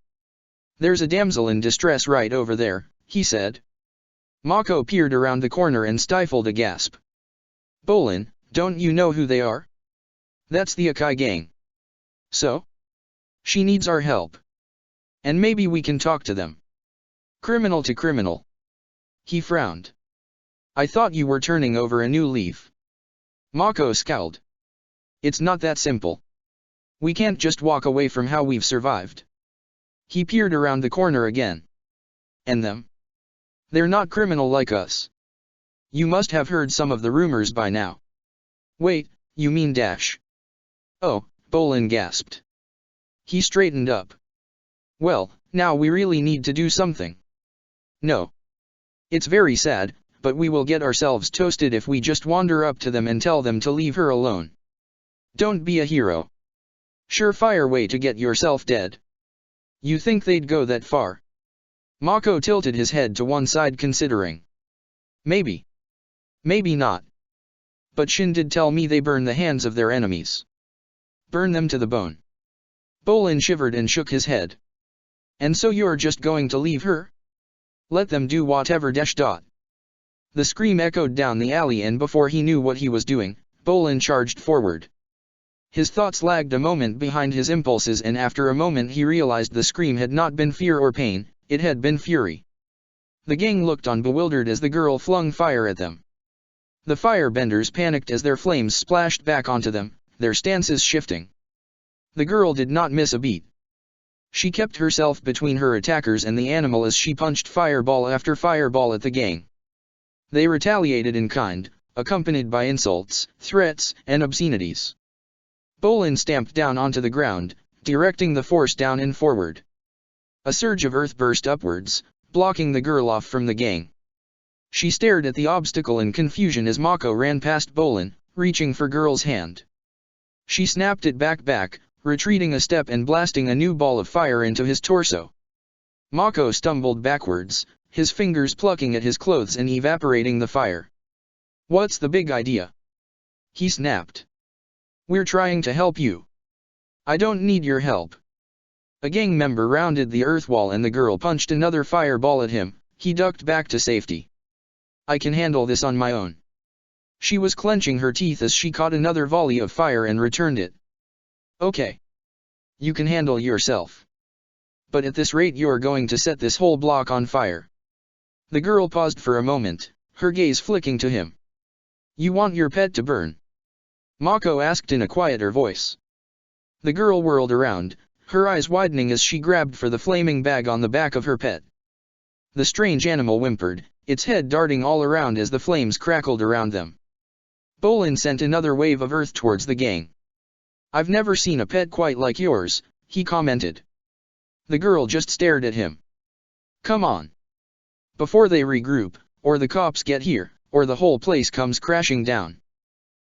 "There's a damsel in distress right over there," he said. Mako peered around the corner and stifled a gasp. "Bolin, don't you know who they are?" "That's the Akai gang." "So? She needs our help. And maybe we can talk to them." "Criminal to criminal." He frowned. "I thought you were turning over a new leaf." Mako scowled. "It's not that simple. We can't just walk away from how we've survived." He peered around the corner again. "And them? They're not criminal like us. You must have heard some of the rumors by now." "Wait, you mean Dash?" "Oh," Bolin gasped. He straightened up. "Well, now we really need to do something." "No. It's very sad, but we will get ourselves toasted if we just wander up to them and tell them to leave her alone. Don't be a hero. Surefire way to get yourself dead." "You think they'd go that far?" Mako tilted his head to one side considering. "Maybe. Maybe not. But Shin did tell me they burn the hands of their enemies. Burn them to the bone." Bolin shivered and shook his head. "And so you're just going to leave her? Let them do whatever dash dot." The scream echoed down the alley and before he knew what he was doing, Bolin charged forward. His thoughts lagged a moment behind his impulses and after a moment he realized the scream had not been fear or pain, it had been fury. The gang looked on bewildered as the girl flung fire at them. The firebenders panicked as their flames splashed back onto them, their stances shifting. The girl did not miss a beat. She kept herself between her attackers and the animal as she punched fireball after fireball at the gang. They retaliated in kind, accompanied by insults, threats, and obscenities. Bolin stamped down onto the ground, directing the force down and forward. A surge of earth burst upwards, blocking the girl off from the gang. She stared at the obstacle in confusion as Mako ran past Bolin, reaching for girl's hand. She snapped it back, retreating a step and blasting a new ball of fire into his torso. Mako stumbled backwards, his fingers plucking at his clothes and evaporating the fire. "What's the big idea?" he snapped. "We're trying to help you. I don't need your help." A gang member rounded the earth wall and the girl punched another fireball at him. He ducked back to safety. "I can handle this on my own." She was clenching her teeth as she caught another volley of fire and returned it. "Okay. You can handle yourself. But at this rate you're going to set this whole block on fire." The girl paused for a moment, her gaze flicking to him. "You want your pet to burn?" Mako asked in a quieter voice. The girl whirled around, her eyes widening as she grabbed for the flaming bag on the back of her pet. The strange animal whimpered, its head darting all around as the flames crackled around them. Bolin sent another wave of earth towards the gang. "I've never seen a pet quite like yours," he commented. The girl just stared at him. "Come on. Before they regroup, or the cops get here, or the whole place comes crashing down."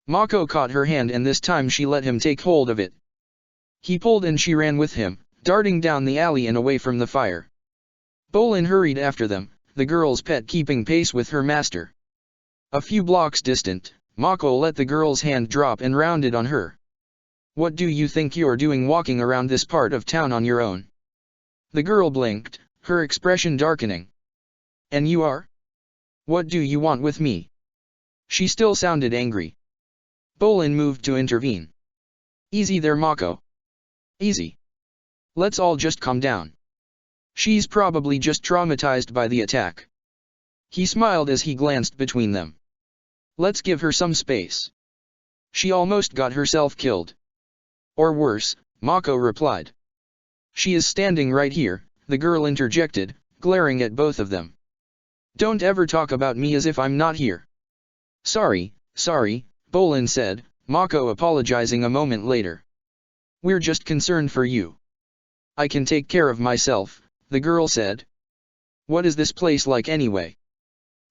Mako caught her hand and this time she let him take hold of it. He pulled and she ran with him, darting down the alley and away from the fire. Bolin hurried after them, the girl's pet keeping pace with her master. A few blocks distant, Mako let the girl's hand drop and rounded on her. "What do you think you're doing walking around this part of town on your own?" The girl blinked, her expression darkening. "And you are? What do you want with me?" She still sounded angry. Bolin moved to intervene. "Easy there, Mako. Easy. Let's all just calm down. She's probably just traumatized by the attack." He smiled as he glanced between them. "Let's give her some space. She almost got herself killed." "Or worse," Mako replied. "She is standing right here," the girl interjected, glaring at both of them. Don't ever talk about me as if I'm not here. Sorry, Bolin said, Mako apologizing a moment later. We're just concerned for you. I can take care of myself, the girl said. What is this place like anyway?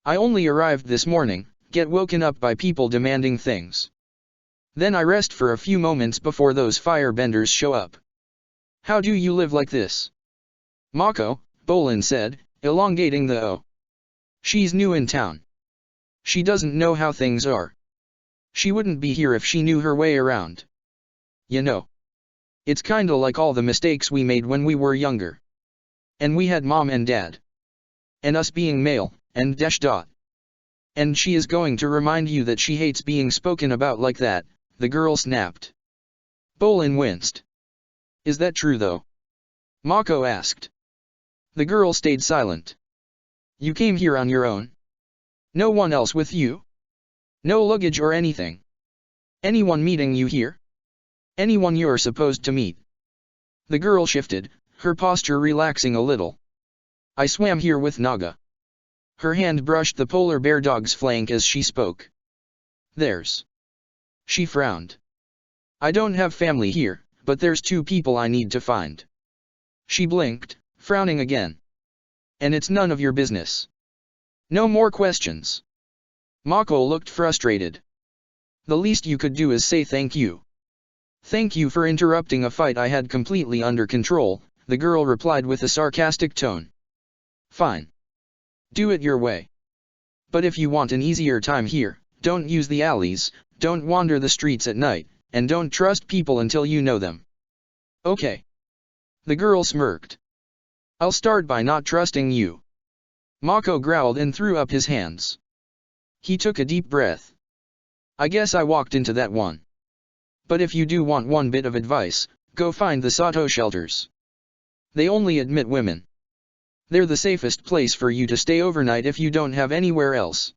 I only arrived this morning, get woken up by people demanding things. Then I rest for a few moments before those firebenders show up. How do you live like this? Mako, Bolin said, elongating the O. She's new in town. She doesn't know how things are. She wouldn't be here if she knew her way around. You know. It's kinda like all the mistakes we made when we were younger. And we had mom and dad. And us being male, and dash dot. And she is going to remind you that she hates being spoken about like that, the girl snapped. Bolin winced. Is that true though? Mako asked. The girl stayed silent. You came here on your own? No one else with you? No luggage or anything? Anyone meeting you here? Anyone you're supposed to meet? The girl shifted, her posture relaxing a little. I swam here with Naga. Her hand brushed the polar bear dog's flank as she spoke. There's. She frowned. I don't have family here, but there's 2 people I need to find. She blinked, frowning again. And it's none of your business. No more questions. Mako looked frustrated. The least you could do is say thank you. Thank you for interrupting a fight I had completely under control, the girl replied with a sarcastic tone. Fine. Do it your way. But if you want an easier time here, don't use the alleys, don't wander the streets at night, and don't trust people until you know them. Okay. The girl smirked. I'll start by not trusting you. Mako growled and threw up his hands. He took a deep breath. I guess I walked into that one. But if you do want one bit of advice, go find the Sato shelters. They only admit women. They're the safest place for you to stay overnight if you don't have anywhere else.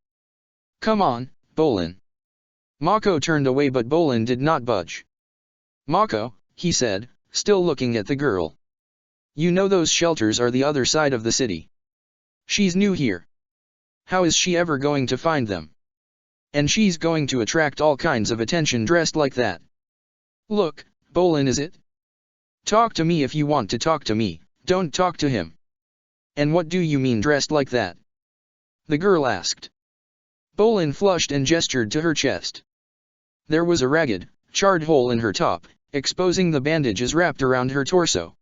Come on, Bolin. Mako turned away but Bolin did not budge. Mako, he said, still looking at the girl. You know those shelters are the other side of the city. She's new here. How is she ever going to find them? And she's going to attract all kinds of attention dressed like that. Look, Bolin, is it? Talk to me if you want to talk to me, don't talk to him. And what do you mean dressed like that? The girl asked. Bolin flushed and gestured to her chest. There was a ragged, charred hole in her top, exposing the bandages wrapped around her torso.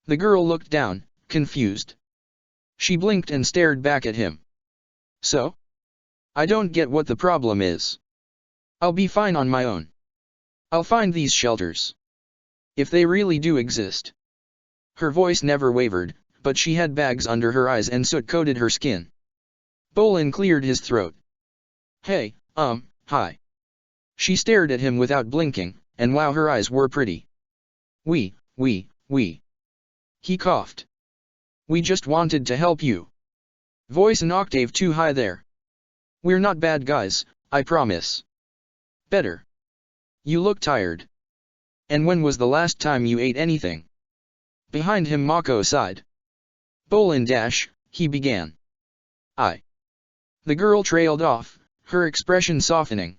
The girl looked down, confused. She blinked and stared back at him. So? I don't get what the problem is. I'll be fine on my own. I'll find these shelters. If they really do exist. Her voice never wavered, but she had bags under her eyes and soot coated her skin. Bolin cleared his throat. Hey, hi. She stared at him without blinking, and wow, her eyes were pretty. We. He coughed. We just wanted to help you. Voice an octave too high there. We're not bad guys, I promise. Better. You look tired. And when was the last time you ate anything? Behind him Mako sighed. Bolin dash, he began. The girl trailed off, her expression softening.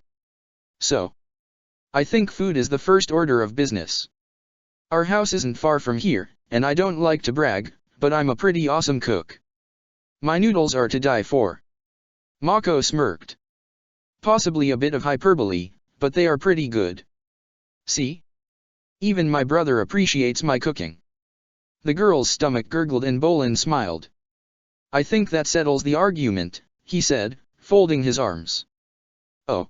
So. I think food is the first order of business. Our house isn't far from here, and I don't like to brag, but I'm a pretty awesome cook. My noodles are to die for. Mako smirked. Possibly a bit of hyperbole, but they are pretty good. See? Even my brother appreciates my cooking. The girl's stomach gurgled and Bolin smiled. I think that settles the argument, he said, folding his arms. Oh.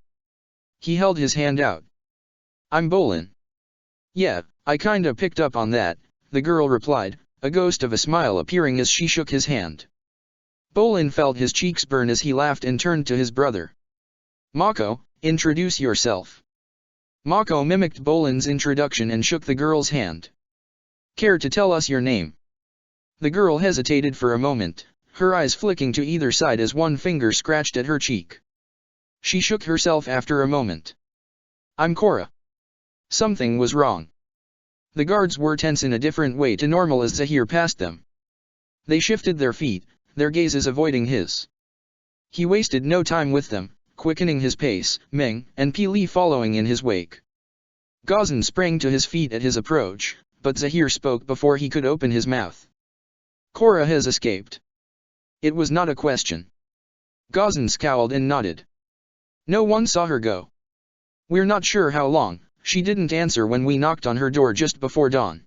He held his hand out. I'm Bolin. Yeah, I kinda picked up on that, the girl replied, a ghost of a smile appearing as she shook his hand. Bolin felt his cheeks burn as he laughed and turned to his brother. Mako, introduce yourself. Mako mimicked Bolin's introduction and shook the girl's hand. Care to tell us your name? The girl hesitated for a moment, her eyes flicking to either side as one finger scratched at her cheek. She shook herself after a moment. I'm Korra. Something was wrong. The guards were tense in a different way to normal as Zahir passed them. They shifted their feet, their gazes avoiding his. He wasted no time with them, quickening his pace, Ming and Pi Li following in his wake. Gazan sprang to his feet at his approach, but Zahir spoke before he could open his mouth. Korra has escaped. It was not a question. Gazan scowled and nodded. No one saw her go. We're not sure how long. She didn't answer when we knocked on her door just before dawn.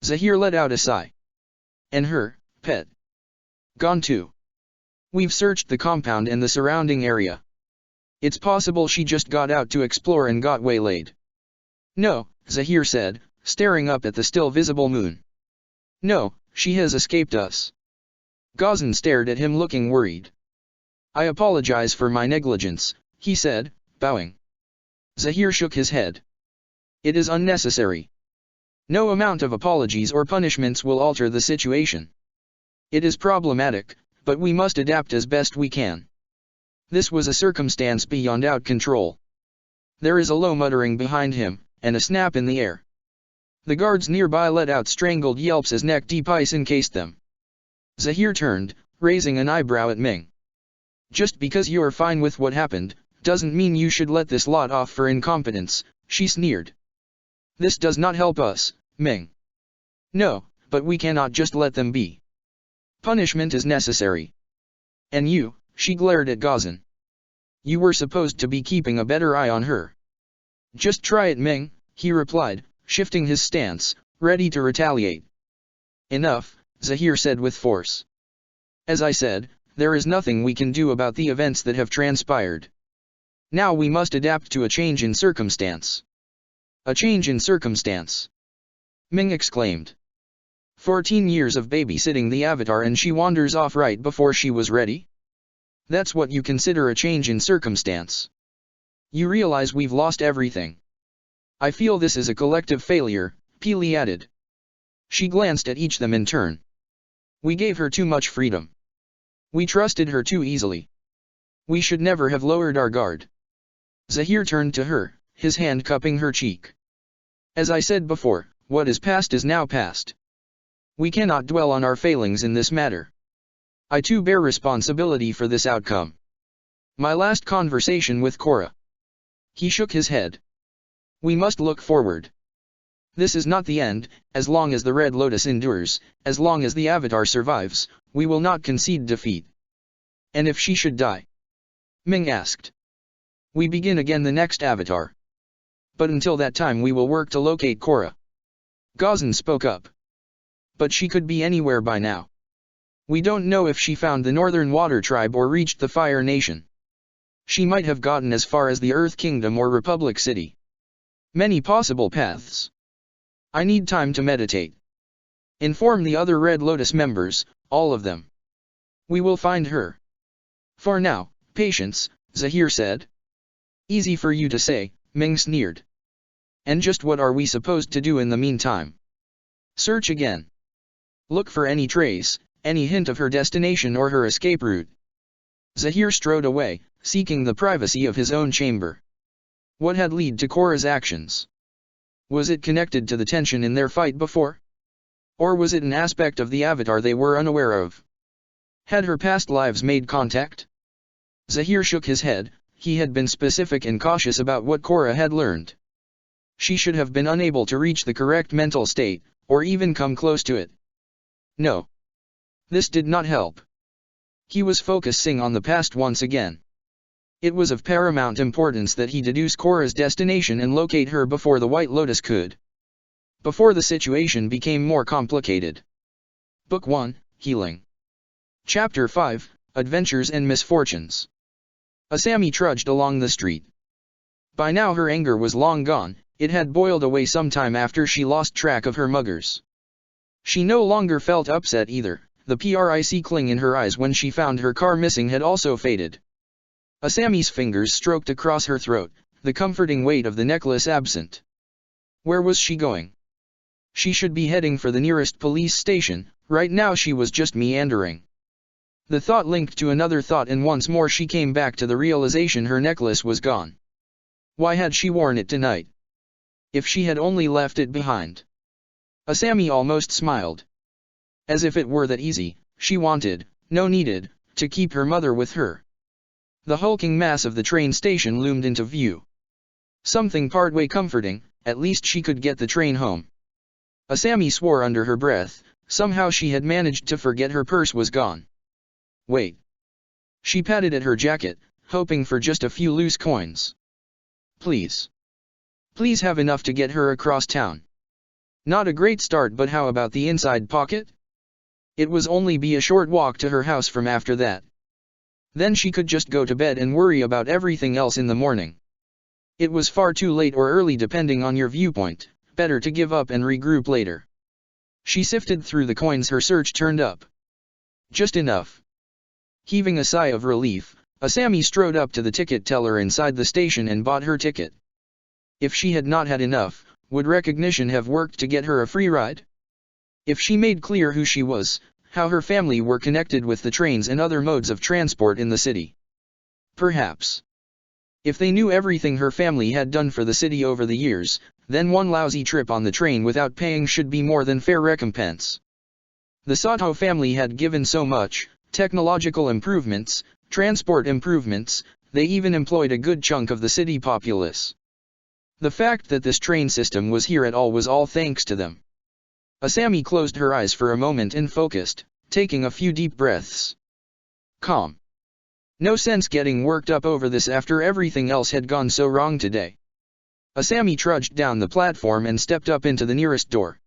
Zahir let out a sigh. And her pet? Gone too. We've searched the compound and the surrounding area. It's possible she just got out to explore and got waylaid. No, Zahir said, staring up at the still visible moon. No, she has escaped us. Gazan stared at him looking worried. I apologize for my negligence, he said, bowing. Zahir shook his head. It is unnecessary. No amount of apologies or punishments will alter the situation. It is problematic, but we must adapt as best we can. This was a circumstance beyond our control. There is a low muttering behind him, and a snap in the air. The guards nearby let out strangled yelps as neck-deep ice encased them. Zahir turned, raising an eyebrow at Ming. Just because you are fine with what happened, doesn't mean you should let this lot off for incompetence, she sneered. This does not help us, Ming. No, but we cannot just let them be. Punishment is necessary. And you, she glared at Gazan. You were supposed to be keeping a better eye on her. Just try it, Ming, he replied, shifting his stance, ready to retaliate. Enough, Zahir said with force. As I said, there is nothing we can do about the events that have transpired. Now we must adapt to a change in circumstance. A change in circumstance. Ming exclaimed. 14 years of babysitting the Avatar and she wanders off right before she was ready? That's what you consider a change in circumstance. You realize we've lost everything. I feel this is a collective failure, Pi Li added. She glanced at each of them in turn. We gave her too much freedom. We trusted her too easily. We should never have lowered our guard. Zahir turned to her, his hand cupping her cheek. As I said before, what is past is now past. We cannot dwell on our failings in this matter. I too bear responsibility for this outcome. My last conversation with Korra. He shook his head. We must look forward. This is not the end. As long as the Red Lotus endures, as long as the Avatar survives, we will not concede defeat. And if she should die? Ming asked. We begin again the next Avatar. But until that time we will work to locate Korra. Gazan spoke up. But she could be anywhere by now. We don't know if she found the Northern Water Tribe or reached the Fire Nation. She might have gotten as far as the Earth Kingdom or Republic City. Many possible paths. I need time to meditate. Inform the other Red Lotus members, all of them. We will find her. For now, patience, Zahir said. Easy for you to say, Ming sneered. And just what are we supposed to do in the meantime? Search again. Look for any trace, any hint of her destination or her escape route. Zahir strode away, seeking the privacy of his own chamber. What had led to Korra's actions? Was it connected to the tension in their fight before? Or was it an aspect of the Avatar they were unaware of? Had her past lives made contact? Zahir shook his head. He had been specific and cautious about what Korra had learned. She should have been unable to reach the correct mental state, or even come close to it. No. This did not help. He was focusing on the past once again. It was of paramount importance that he deduce Korra's destination and locate her before the White Lotus could. Before the situation became more complicated. Book 1, Healing. Chapter 5, Adventures and Misfortunes. Asami trudged along the street. By now her anger was long gone, it had boiled away sometime after she lost track of her muggers. She no longer felt upset either, the prick cling in her eyes when she found her car missing had also faded. Asami's fingers stroked across her throat, the comforting weight of the necklace absent. Where was she going? She should be heading for the nearest police station, right now she was just meandering. The thought linked to another thought and once more she came back to the realization her necklace was gone. Why had she worn it tonight? If she had only left it behind. Asami almost smiled. As if it were that easy, she wanted, no needed, to keep her mother with her. The hulking mass of the train station loomed into view. Something partway comforting, at least she could get the train home. Asami swore under her breath, somehow she had managed to forget her purse was gone. Wait. She patted at her jacket, hoping for just a few loose coins. Please. Please have enough to get her across town. Not a great start, but how about the inside pocket? It was only be a short walk to her house from after that. Then she could just go to bed and worry about everything else in the morning. It was far too late or early depending on your viewpoint, better to give up and regroup later. She sifted through the coins her search turned up. Just enough. Heaving a sigh of relief, Asami strode up to the ticket teller inside the station and bought her ticket. If she had not had enough, would recognition have worked to get her a free ride? If she made clear who she was, how her family were connected with the trains and other modes of transport in the city? Perhaps. If they knew everything her family had done for the city over the years, then one lousy trip on the train without paying should be more than fair recompense. The Sato family had given so much, technological improvements, transport improvements, they even employed a good chunk of the city populace. The fact that this train system was here at all was all thanks to them. Asami closed her eyes for a moment and focused, taking a few deep breaths. Calm. No sense getting worked up over this after everything else had gone so wrong today. Asami trudged down the platform and stepped up into the nearest door.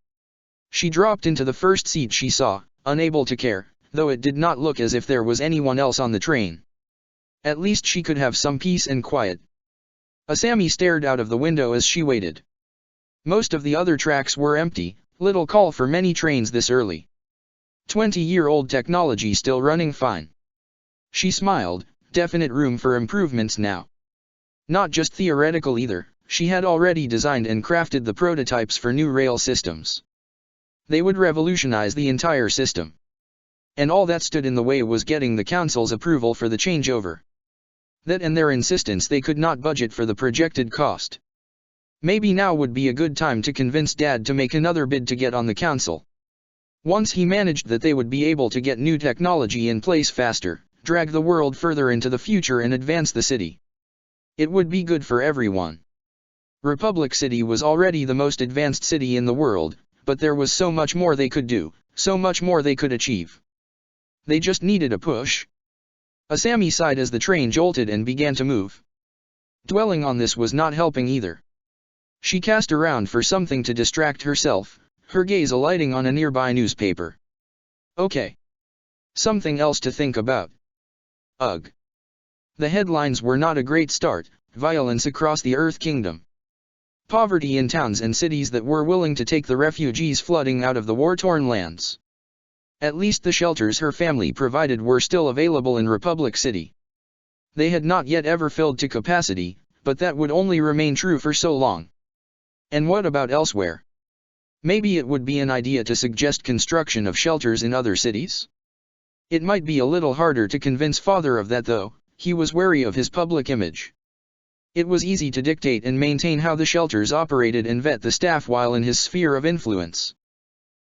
She dropped into the first seat she saw, unable to care, though it did not look as if there was anyone else on the train. At least she could have some peace and quiet. Asami stared out of the window as she waited. Most of the other tracks were empty, little call for many trains this early. 20-year-old technology still running fine. She smiled, definite room for improvements now. Not just theoretical either, she had already designed and crafted the prototypes for new rail systems. They would revolutionize the entire system. And all that stood in the way was getting the council's approval for the changeover. That and their insistence they could not budget for the projected cost. Maybe now would be a good time to convince Dad to make another bid to get on the council. Once he managed that they would be able to get new technology in place faster, drag the world further into the future and advance the city. It would be good for everyone. Republic City was already the most advanced city in the world, but there was so much more they could do, so much more they could achieve. They just needed a push. Asami sighed as the train jolted and began to move. Dwelling on this was not helping either. She cast around for something to distract herself, her gaze alighting on a nearby newspaper. Okay. Something else to think about. Ugh. The headlines were not a great start: violence across the Earth Kingdom. Poverty in towns and cities that were willing to take the refugees flooding out of the war-torn lands. At least the shelters her family provided were still available in Republic City. They had not yet ever filled to capacity, but that would only remain true for so long. And what about elsewhere? Maybe it would be an idea to suggest construction of shelters in other cities? It might be a little harder to convince father of that though, he was wary of his public image. It was easy to dictate and maintain how the shelters operated and vet the staff while in his sphere of influence.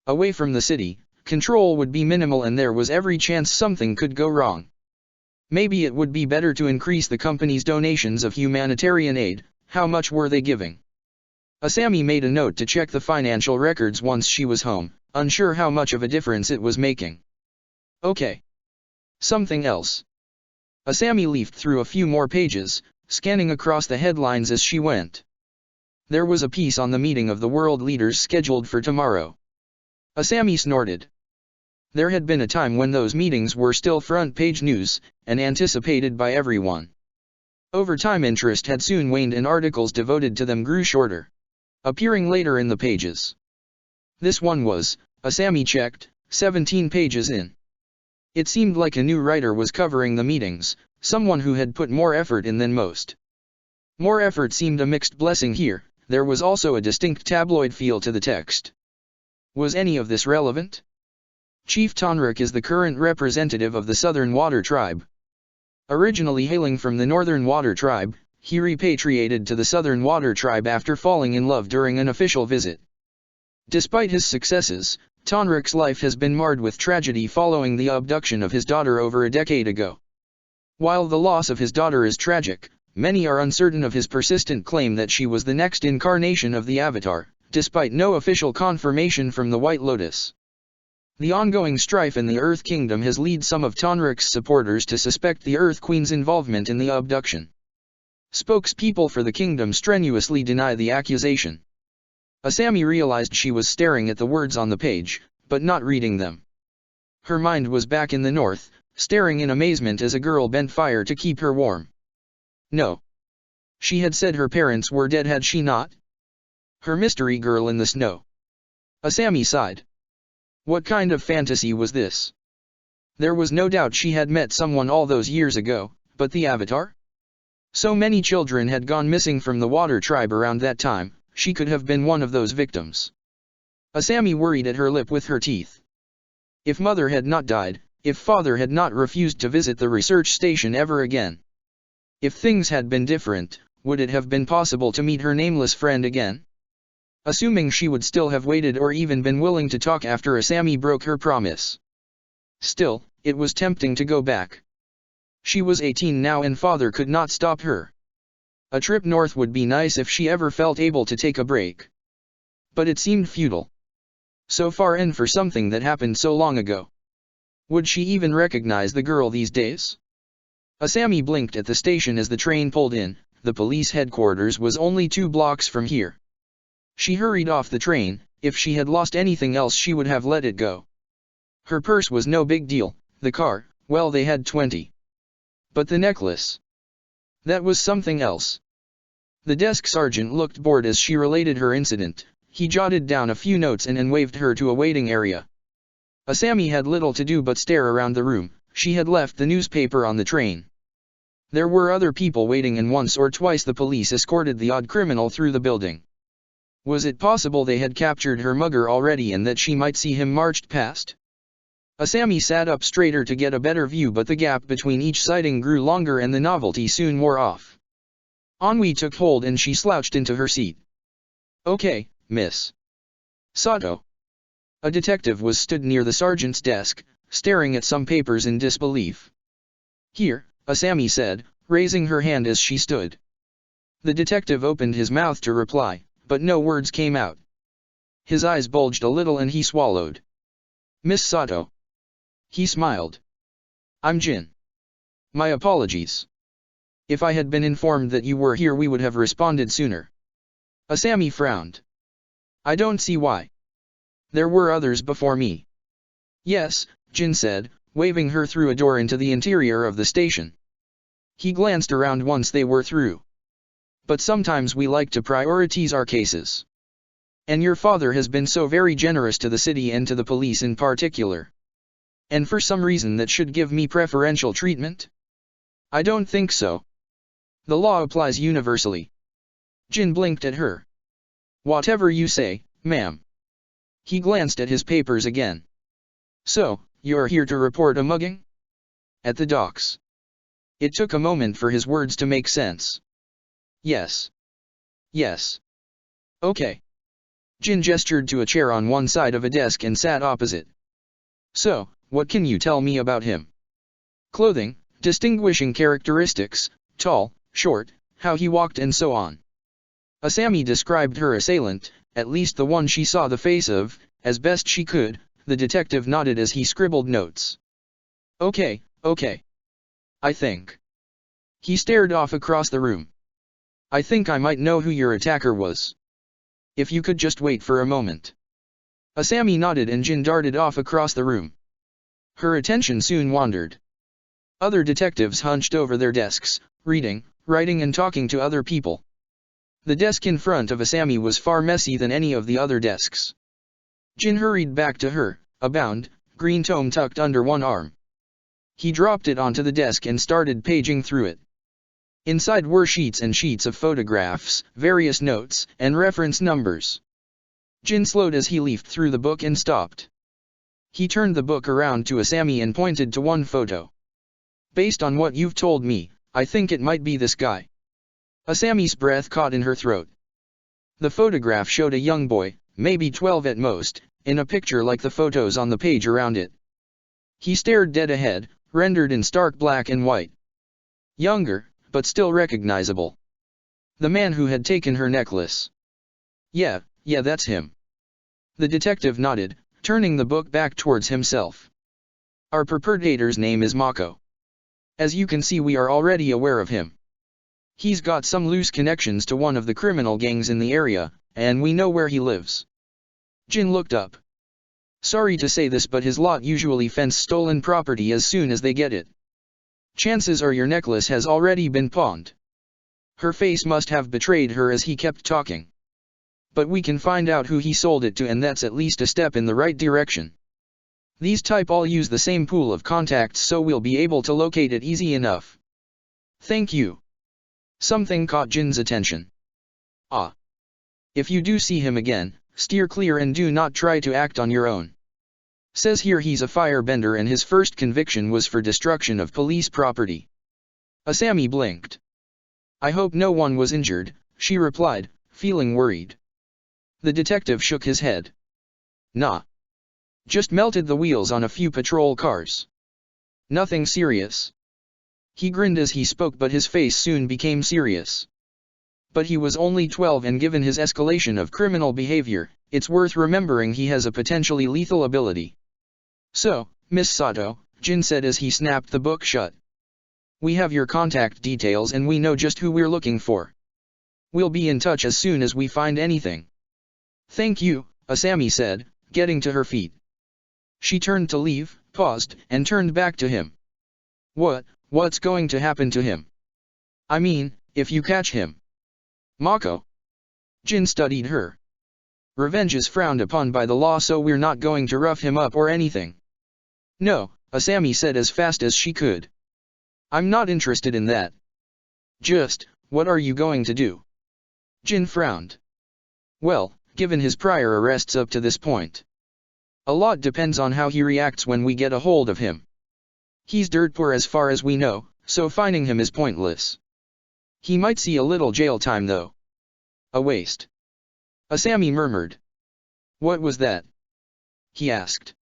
Away from the city, control would be minimal and there was every chance something could go wrong. Maybe it would be better to increase the company's donations of humanitarian aid. How much were they giving? Asami made a note to check the financial records once she was home, unsure how much of a difference it was making. Okay. Something else. Asami leafed through a few more pages, scanning across the headlines as she went. There was a piece on the meeting of the world leaders scheduled for tomorrow. Asami snorted. There had been a time when those meetings were still front-page news, and anticipated by everyone. Over time interest had soon waned and articles devoted to them grew shorter, appearing later in the pages. This one was, Asami checked, 17 pages in. It seemed like a new writer was covering the meetings, someone who had put more effort in than most. More effort seemed a mixed blessing here, there was also a distinct tabloid feel to the text. Was any of this relevant? Chief Tonrik is the current representative of the Southern Water Tribe. Originally hailing from the Northern Water Tribe, he repatriated to the Southern Water Tribe after falling in love during an official visit. Despite his successes, Tonrik's life has been marred with tragedy following the abduction of his daughter over a decade ago. While the loss of his daughter is tragic, many are uncertain of his persistent claim that she was the next incarnation of the Avatar, despite no official confirmation from the White Lotus. The ongoing strife in the Earth Kingdom has led some of Tonrik's supporters to suspect the Earth Queen's involvement in the abduction. Spokespeople for the kingdom strenuously deny the accusation. Asami realized she was staring at the words on the page, but not reading them. Her mind was back in the north, staring in amazement as a girl bent fire to keep her warm. No. She had said her parents were dead, had she not? Her mystery girl in the snow. Asami sighed. What kind of fantasy was this? There was no doubt she had met someone all those years ago, but the Avatar? So many children had gone missing from the water tribe around that time, she could have been one of those victims. Asami worried at her lip with her teeth. If mother had not died, if father had not refused to visit the research station ever again. If things had been different, would it have been possible to meet her nameless friend again? Assuming she would still have waited or even been willing to talk after Asami broke her promise. Still, it was tempting to go back. She was 18 now and father could not stop her. A trip north would be nice if she ever felt able to take a break. But it seemed futile. So far in for something that happened so long ago. Would she even recognize the girl these days? Asami blinked at the station as the train pulled in. The police headquarters was only 2 blocks from here. She hurried off the train. If she had lost anything else she would have let it go. Her purse was no big deal, the car, well, they had 20. But the necklace. That was something else. The desk sergeant looked bored as she related her incident. He jotted down a few notes and waved her to a waiting area. Asami had little to do but stare around the room. She had left the newspaper on the train. There were other people waiting and once or twice the police escorted the odd criminal through the building. Was it possible they had captured her mugger already and that she might see him marched past? Asami sat up straighter to get a better view, but the gap between each sighting grew longer and the novelty soon wore off. Ennui took hold and she slouched into her seat. Okay, Miss Sato. A detective was stood near the sergeant's desk, staring at some papers in disbelief. Here, Asami said, raising her hand as she stood. The detective opened his mouth to reply, but no words came out. His eyes bulged a little and he swallowed. Miss Sato. He smiled. I'm Jin. My apologies. If I had been informed that you were here we would have responded sooner. Asami frowned. I don't see why. There were others before me. Yes, Jin said, waving her through a door into the interior of the station. He glanced around once they were through. But sometimes we like to prioritize our cases. And your father has been so very generous to the city and to the police in particular. And for some reason that should give me preferential treatment? I don't think so. The law applies universally. Jin blinked at her. Whatever you say, ma'am. He glanced at his papers again. So, you're here to report a mugging? At the docks. It took a moment for his words to make sense. Yes. Yes. Okay. Jin gestured to a chair on one side of a desk and sat opposite. So, what can you tell me about him? Clothing, distinguishing characteristics, tall, short, how he walked and so on. Asami described her assailant, at least the one she saw the face of, as best she could. The detective nodded as he scribbled notes. Okay. I think. He stared off across the room. I think I might know who your attacker was. If you could just wait for a moment. Asami nodded and Jin darted off across the room. Her attention soon wandered. Other detectives hunched over their desks, reading, writing and talking to other people. The desk in front of Asami was far messy than any of the other desks. Jin hurried back to her, a bound, green tome tucked under one arm. He dropped it onto the desk and started paging through it. Inside were sheets and sheets of photographs, various notes, and reference numbers. Jin slowed as he leafed through the book and stopped. He turned the book around to Asami and pointed to one photo. Based on what you've told me, I think it might be this guy. Asami's breath caught in her throat. The photograph showed a young boy, maybe 12 at most, in a picture like the photos on the page around it. He stared dead ahead, rendered in stark black and white. Younger, but still recognizable. The man who had taken her necklace. Yeah, that's him. The detective nodded, turning the book back towards himself. Our perpetrator's name is Mako. As you can see, we are already aware of him. He's got some loose connections to one of the criminal gangs in the area, and we know where he lives. Jin looked up. Sorry to say this, but his lot usually fence stolen property as soon as they get it. Chances are your necklace has already been pawned. Her face must have betrayed her as he kept talking. But we can find out who he sold it to, and that's at least a step in the right direction. These type all use the same pool of contacts, so we'll be able to locate it easy enough. Thank you. Something caught Jin's attention. Ah. If you do see him again, steer clear and do not try to act on your own. Says here he's a firebender and his first conviction was for destruction of police property. Asami blinked. I hope no one was injured, she replied, feeling worried. The detective shook his head. Nah. Just melted the wheels on a few patrol cars. Nothing serious. He grinned as he spoke, but his face soon became serious. But he was only 12, and given his escalation of criminal behavior, it's worth remembering he has a potentially lethal ability. So, Miss Sato, Jin said as he snapped the book shut. We have your contact details and we know just who we're looking for. We'll be in touch as soon as we find anything. Thank you, Asami said, getting to her feet. She turned to leave, paused, and turned back to him. What's going to happen to him? I mean, if you catch him. Mako. Jin studied her. Revenge is frowned upon by the law, so we're not going to rough him up or anything. No, Asami said as fast as she could. I'm not interested in that. Just, what are you going to do? Jin frowned. Well, given his prior arrests up to this point. A lot depends on how he reacts when we get a hold of him. He's dirt poor as far as we know, so finding him is pointless. He might see a little jail time though. A waste. Asami murmured. What was that? He asked.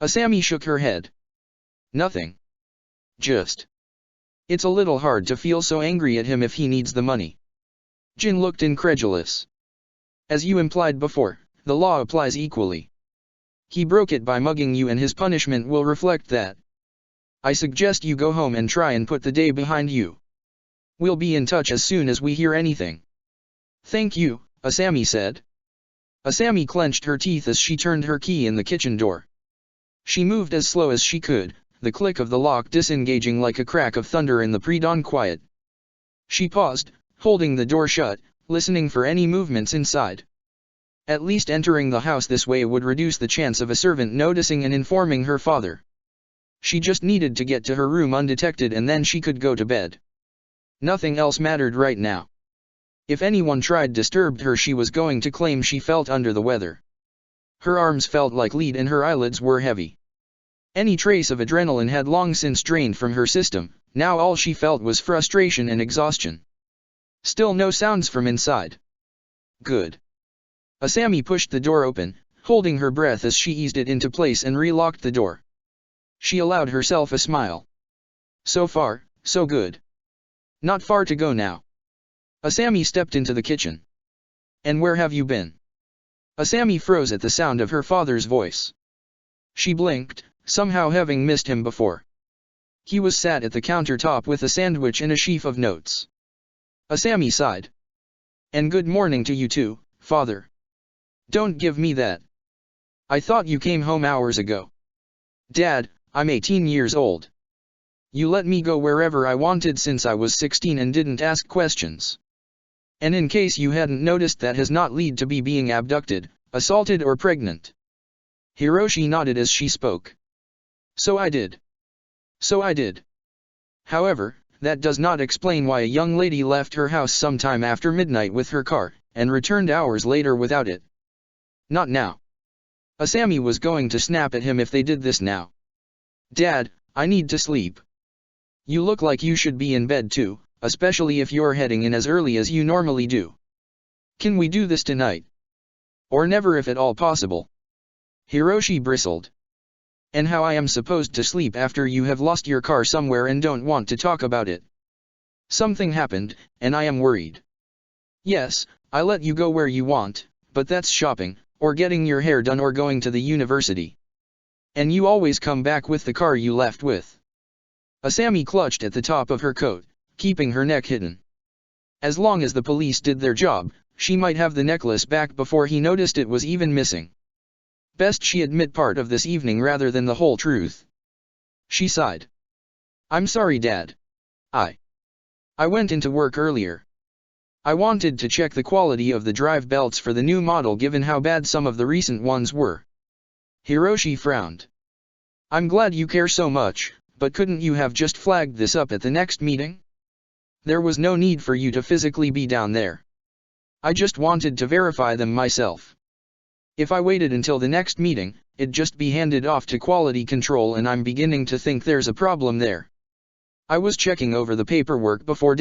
Asami shook her head. Nothing. Just. It's a little hard to feel so angry at him if he needs the money. Jin looked incredulous. As you implied before, the law applies equally. He broke it by mugging you and his punishment will reflect that. I suggest you go home and try and put the day behind you. We'll be in touch as soon as we hear anything. Thank you, Asami said. Asami clenched her teeth as she turned her key in the kitchen door. She moved as slow as she could, the click of the lock disengaging like a crack of thunder in the pre-dawn quiet. She paused, holding the door shut, listening for any movements inside. At least entering the house this way would reduce the chance of a servant noticing and informing her father. She just needed to get to her room undetected and then she could go to bed. Nothing else mattered right now. If anyone tried disturbed her, she was going to claim she felt under the weather. Her arms felt like lead and her eyelids were heavy. Any trace of adrenaline had long since drained from her system, now all she felt was frustration and exhaustion. Still no sounds from inside. Good. Asami pushed the door open, holding her breath as she eased it into place and relocked the door. She allowed herself a smile. So far, so good. Not far to go now. Asami stepped into the kitchen. And where have you been? Asami froze at the sound of her father's voice. She blinked, somehow having missed him before. He was sat at the countertop with a sandwich and a sheaf of notes. Asami sighed. And good morning to you too, father. Don't give me that. I thought you came home hours ago. Dad, I'm 18 years old. You let me go wherever I wanted since I was 16 and didn't ask questions. And in case you hadn't noticed, that has not led to me being abducted, assaulted or pregnant. Hiroshi nodded as she spoke. So I did. However, that does not explain why a young lady left her house sometime after midnight with her car, and returned hours later without it. Not now. Asami was going to snap at him if they did this now. Dad, I need to sleep. You look like you should be in bed too, especially if you're heading in as early as you normally do. Can we do this tonight? Or never if at all possible? Hiroshi bristled. And how I am supposed to sleep after you have lost your car somewhere and don't want to talk about it? Something happened, and I am worried. Yes, I let you go where you want, but that's shopping, or getting your hair done or going to the university. And you always come back with the car you left with. Asami clutched at the top of her coat, keeping her neck hidden. As long as the police did their job, she might have the necklace back before he noticed it was even missing. Best she admit part of this evening rather than the whole truth. She sighed. I'm sorry, Dad. I went into work earlier. I wanted to check the quality of the drive belts for the new model given how bad some of the recent ones were. Hiroshi frowned. I'm glad you care so much, but couldn't you have just flagged this up at the next meeting? There was no need for you to physically be down there. I just wanted to verify them myself. If I waited until the next meeting, it'd just be handed off to quality control and I'm beginning to think there's a problem there. I was checking over the paperwork before ..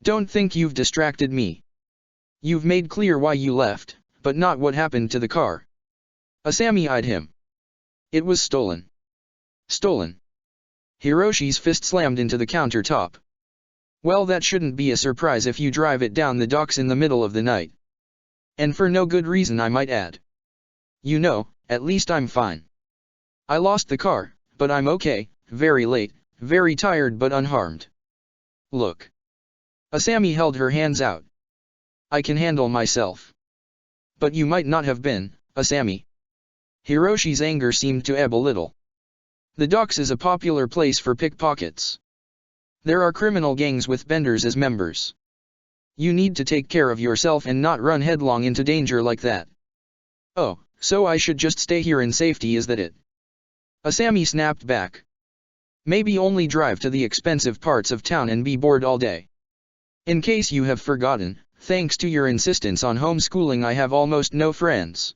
Don't think you've distracted me. You've made clear why you left, but not what happened to the car. Asami eyed him. It was stolen. Stolen. Hiroshi's fist slammed into the countertop. Well, that shouldn't be a surprise if you drive it down the docks in the middle of the night. And for no good reason, I might add. You know, at least I'm fine. I lost the car, but I'm okay, very late, very tired but unharmed. Look. Asami held her hands out. I can handle myself. But you might not have been, Asami. Hiroshi's anger seemed to ebb a little. The docks is a popular place for pickpockets. There are criminal gangs with benders as members. You need to take care of yourself and not run headlong into danger like that. Oh, so I should just stay here in safety, is that it? Asami snapped back. Maybe only drive to the expensive parts of town and be bored all day. In case you have forgotten, thanks to your insistence on homeschooling, I have almost no friends.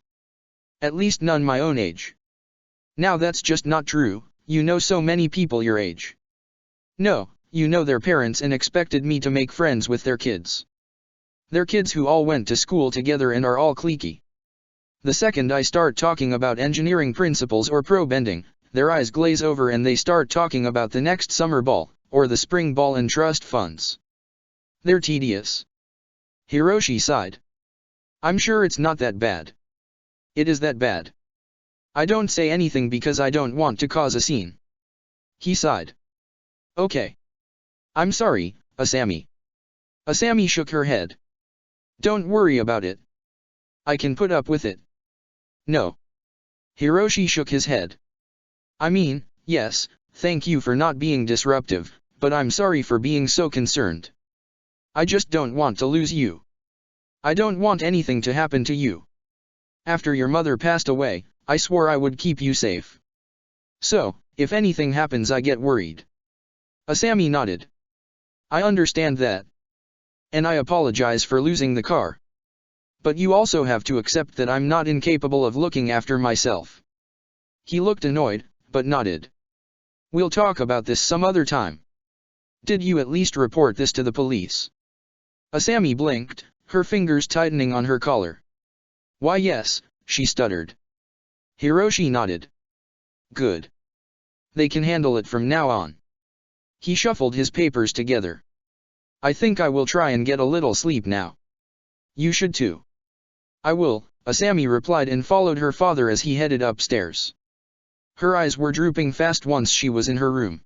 At least none my own age. Now that's just not true, you know so many people your age. No, you know their parents and expected me to make friends with their kids. They're kids who all went to school together and are all cliquey. The second I start talking about engineering principles or pro bending, their eyes glaze over and they start talking about the next summer ball, or the spring ball and trust funds. They're tedious. Hiroshi sighed. I'm sure it's not that bad. It is that bad. I don't say anything because I don't want to cause a scene. He sighed. Okay. I'm sorry, Asami. Asami shook her head. Don't worry about it. I can put up with it. No. Hiroshi shook his head. I mean, yes, thank you for not being disruptive, but I'm sorry for being so concerned. I just don't want to lose you. I don't want anything to happen to you. After your mother passed away, I swore I would keep you safe. So, if anything happens, I get worried. Asami nodded. I understand that. And I apologize for losing the car. But you also have to accept that I'm not incapable of looking after myself. He looked annoyed, but nodded. We'll talk about this some other time. Did you at least report this to the police? Asami blinked, her fingers tightening on her collar. Why, yes, she stuttered. Hiroshi nodded. Good. They can handle it from now on. He shuffled his papers together. I think I will try and get a little sleep now. You should too. I will, Asami replied and followed her father as he headed upstairs. Her eyes were drooping fast once she was in her room.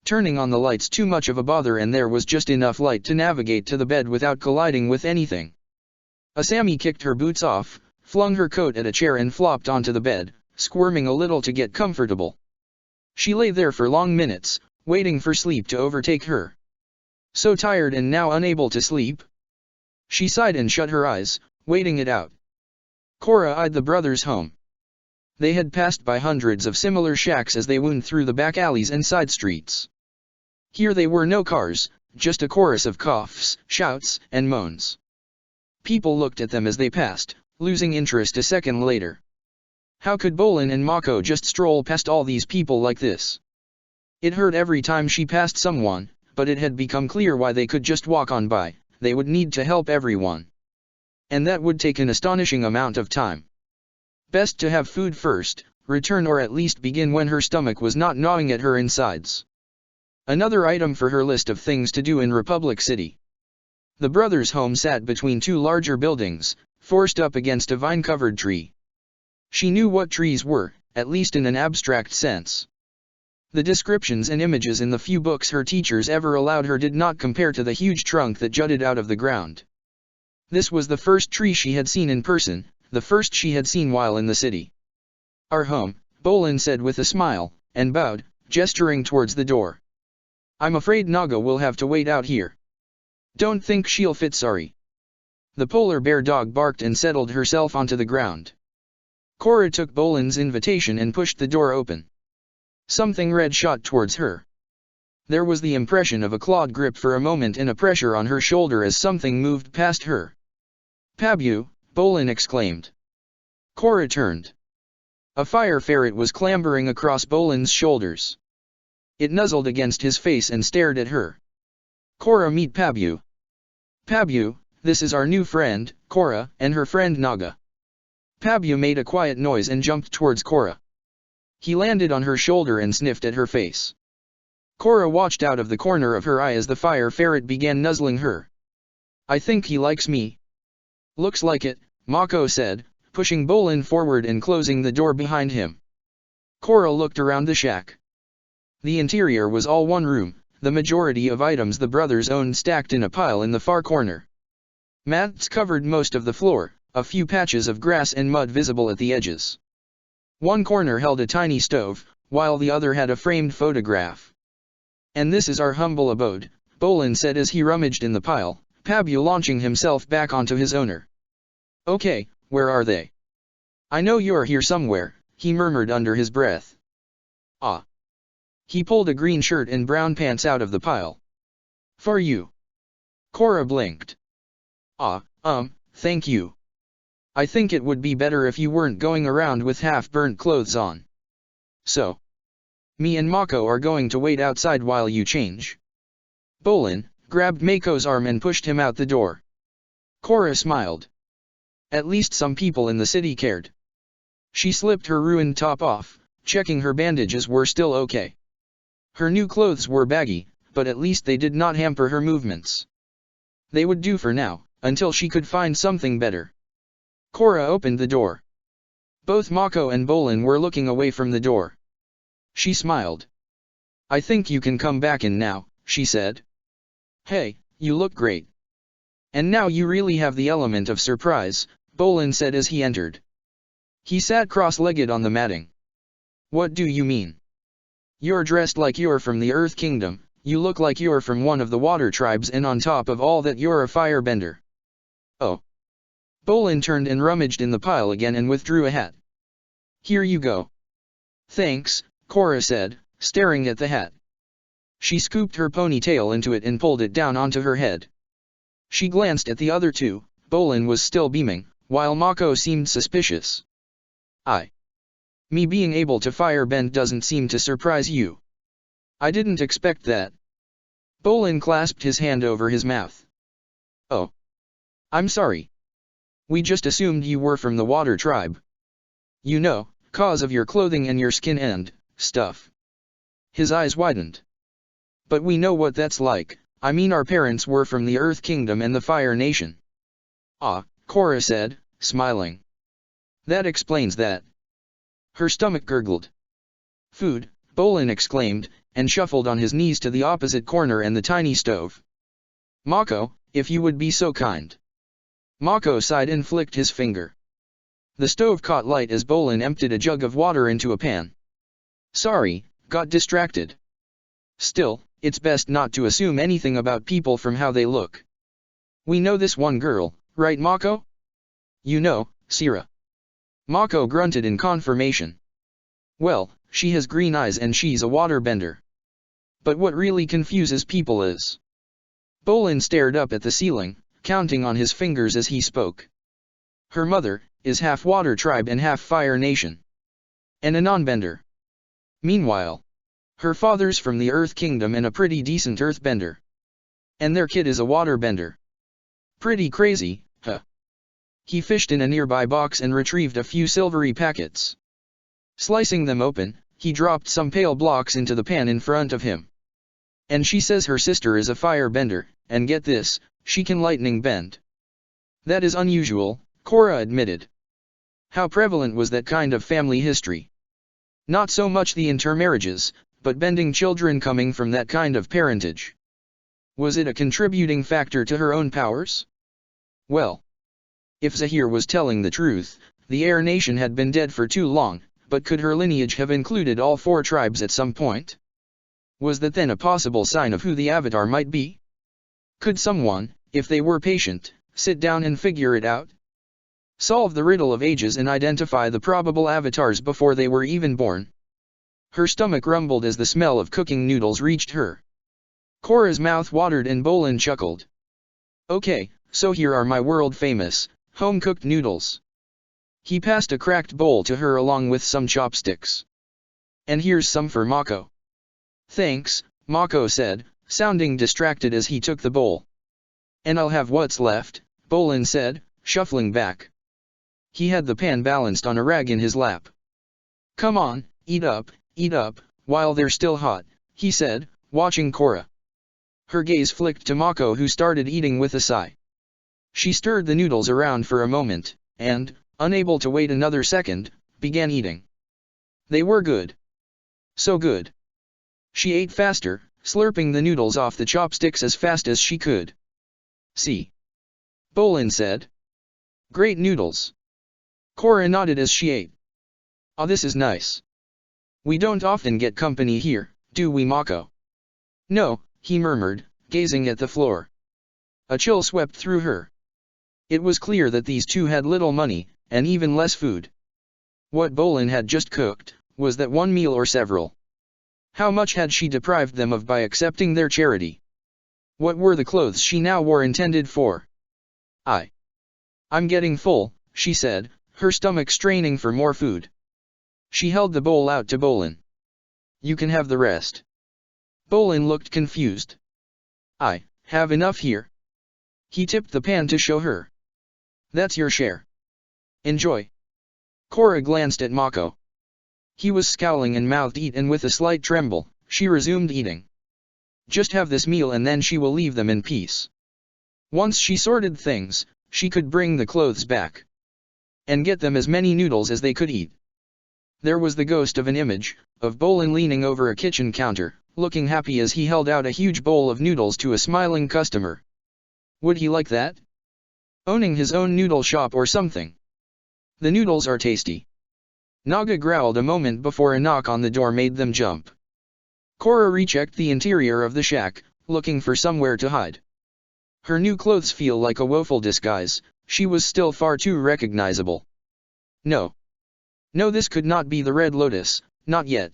Turning on the lights too much of a bother and there was just enough light to navigate to the bed without colliding with anything. Asami kicked her boots off, flung her coat at a chair and flopped onto the bed, squirming a little to get comfortable. She lay there for long minutes, waiting for sleep to overtake her. So tired and now unable to sleep. She sighed and shut her eyes, waiting it out. Korra eyed the brothers' home. They had passed by hundreds of similar shacks as they wound through the back alleys and side streets. Here they were no cars, just a chorus of coughs, shouts, and moans. People looked at them as they passed, losing interest a second later. How could Bolin and Mako just stroll past all these people like this? It hurt every time she passed someone, but it had become clear why they could just walk on by. They would need to help everyone. And that would take an astonishing amount of time. Best to have food first, return or at least begin when her stomach was not gnawing at her insides. Another item for her list of things to do in Republic City. The brothers' home sat between two larger buildings, forced up against a vine-covered tree. She knew what trees were, at least in an abstract sense. The descriptions and images in the few books her teachers ever allowed her did not compare to the huge trunk that jutted out of the ground. This was the first tree she had seen in person, the first she had seen while in the city. "Our home," Bolin said with a smile, and bowed, gesturing towards the door. "I'm afraid Naga will have to wait out here. Don't think she'll fit, sorry." The polar bear dog barked and settled herself onto the ground. Korra took Bolin's invitation and pushed the door open. Something red shot towards her. There was the impression of a clawed grip for a moment and a pressure on her shoulder as something moved past her. "Pabu," Bolin exclaimed. Korra turned. A fire ferret was clambering across Bolin's shoulders. It nuzzled against his face and stared at her. "Korra, meet Pabu." "Pabu, this is our new friend, Korra, and her friend Naga." Pabu made a quiet noise and jumped towards Korra. He landed on her shoulder and sniffed at her face. Korra watched out of the corner of her eye as the fire ferret began nuzzling her. "I think he likes me." "Looks like it," Mako said, pushing Bolin forward and closing the door behind him. Korra looked around the shack. The interior was all one room, the majority of items the brothers owned stacked in a pile in the far corner. Mats covered most of the floor, a few patches of grass and mud visible at the edges. One corner held a tiny stove, while the other had a framed photograph. "And this is our humble abode," Bolin said as he rummaged in the pile, Pabu launching himself back onto his owner. "Okay, where are they?" "I know you're here somewhere," he murmured under his breath. "Ah." He pulled a green shirt and brown pants out of the pile. "For you." Korra blinked. "Ah, thank you. I think it would be better if you weren't going around with half-burnt clothes on. So, me and Mako are going to wait outside while you change." Bolin grabbed Mako's arm and pushed him out the door. Korra smiled. At least some people in the city cared. She slipped her ruined top off, checking her bandages were still okay. Her new clothes were baggy, but at least they did not hamper her movements. They would do for now, until she could find something better. Korra opened the door. Both Mako and Bolin were looking away from the door. She smiled. "I think you can come back in now," she said. "Hey, you look great. And now you really have the element of surprise," Bolin said as he entered. He sat cross-legged on the matting. "What do you mean? You're dressed like you're from the Earth Kingdom, you look like you're from one of the water tribes, and on top of all that you're a firebender." "Oh." Bolin turned and rummaged in the pile again and withdrew a hat. "Here you go." "Thanks," Korra said, staring at the hat. She scooped her ponytail into it and pulled it down onto her head. She glanced at the other two. Bolin was still beaming, while Mako seemed suspicious. Me being able to firebend doesn't seem to surprise you." "I didn't expect that." Bolin clasped his hand over his mouth. "Oh. I'm sorry. We just assumed you were from the water tribe. You know, 'cause of your clothing and your skin and stuff." His eyes widened. "But we know what that's like. I mean, our parents were from the Earth Kingdom and the Fire Nation." "Ah," Korra said, smiling. "That explains that." Her stomach gurgled. "Food," Bolin exclaimed, and shuffled on his knees to the opposite corner and the tiny stove. "Mako, if you would be so kind." Mako sighed and flicked his finger. The stove caught light as Bolin emptied a jug of water into a pan. "Sorry, got distracted. Still, it's best not to assume anything about people from how they look. We know this one girl, right Mako?" "You know, Sira." Mako grunted in confirmation. "Well, she has green eyes and she's a waterbender. But what really confuses people is..." Bolin stared up at the ceiling, counting on his fingers as he spoke. "Her mother is half water tribe and half fire nation. And a non-bender. Meanwhile, her father's from the Earth Kingdom and a pretty decent earthbender. And their kid is a waterbender. Pretty crazy, huh?" He fished in a nearby box and retrieved a few silvery packets. Slicing them open, he dropped some pale blocks into the pan in front of him. And she says her sister is a firebender, and get this, she can lightning bend. That is unusual, Korra admitted. How prevalent was that kind of family history? Not so much the intermarriages, but bending children coming from that kind of parentage. Was it a contributing factor to her own powers? Well, if Zahir was telling the truth, the Air Nation had been dead for too long, but could her lineage have included all 4 tribes at some point? Was that then a possible sign of who the Avatar might be? Could someone, if they were patient, sit down and figure it out? Solve the riddle of ages and identify the probable avatars before they were even born? Her stomach rumbled as the smell of cooking noodles reached her. Korra's mouth watered and Bolin chuckled. Okay, so here are my world-famous, home-cooked noodles. He passed a cracked bowl to her along with some chopsticks. And here's some for Mako. Thanks, Mako said, sounding distracted as he took the bowl. And I'll have what's left, Bolin said, shuffling back. He had the pan balanced on a rag in his lap. Come on, eat up, while they're still hot, he said, watching Korra. Her gaze flicked to Mako, who started eating with a sigh. She stirred the noodles around for a moment, and, unable to wait another second, began eating. They were good. So good. She ate faster, slurping the noodles off the chopsticks as fast as she could. See? Bolin said. Great noodles. Korra nodded as she ate. Ah, this is nice. We don't often get company here, do we, Mako? No, he murmured, gazing at the floor. A chill swept through her. It was clear that these two had little money, and even less food. What Bolin had just cooked, was that one meal or several? How much had she deprived them of by accepting their charity? What were the clothes she now wore intended for? I'm getting full, she said, her stomach straining for more food. She held the bowl out to Bolin. You can have the rest. Bolin looked confused. I have enough here. He tipped the pan to show her. That's your share. Enjoy. Korra glanced at Mako. He was scowling and mouthed eat, and with a slight tremble, she resumed eating. Just have this meal and then she will leave them in peace. Once she sorted things, she could bring the clothes back. And get them as many noodles as they could eat. There was the ghost of an image, of Bolin leaning over a kitchen counter, looking happy as he held out a huge bowl of noodles to a smiling customer. Would he like that? Owning his own noodle shop or something. The noodles are tasty. Naga growled a moment before a knock on the door made them jump. Korra rechecked the interior of the shack, looking for somewhere to hide. Her new clothes feel like a woeful disguise, she was still far too recognizable. No, this could not be the Red Lotus, not yet.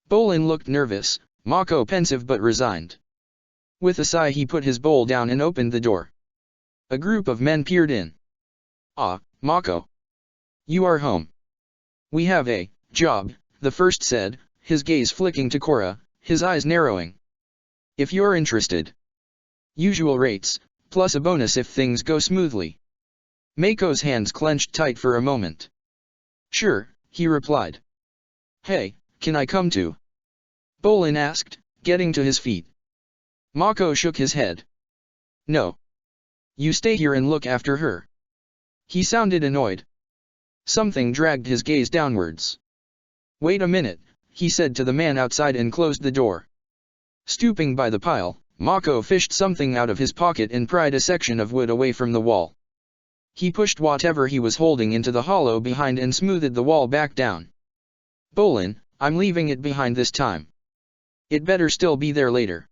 Bolin looked nervous, Mako pensive but resigned. With a sigh he put his bowl down and opened the door. A group of men peered in. Ah, Mako. You are home. We have a job, the first said, his gaze flicking to Korra, his eyes narrowing. If you're interested. Usual rates, plus a bonus if things go smoothly. Mako's hands clenched tight for a moment. Sure, he replied. Hey, can I come too? Bolin asked, getting to his feet. Mako shook his head. No. You stay here and look after her. He sounded annoyed. Something dragged his gaze downwards. Wait a minute, he said to the man outside and closed the door. Stooping by the pile, Mako fished something out of his pocket and pried a section of wood away from the wall. He pushed whatever he was holding into the hollow behind and smoothed the wall back down. Bolin, I'm leaving it behind this time. It better still be there later.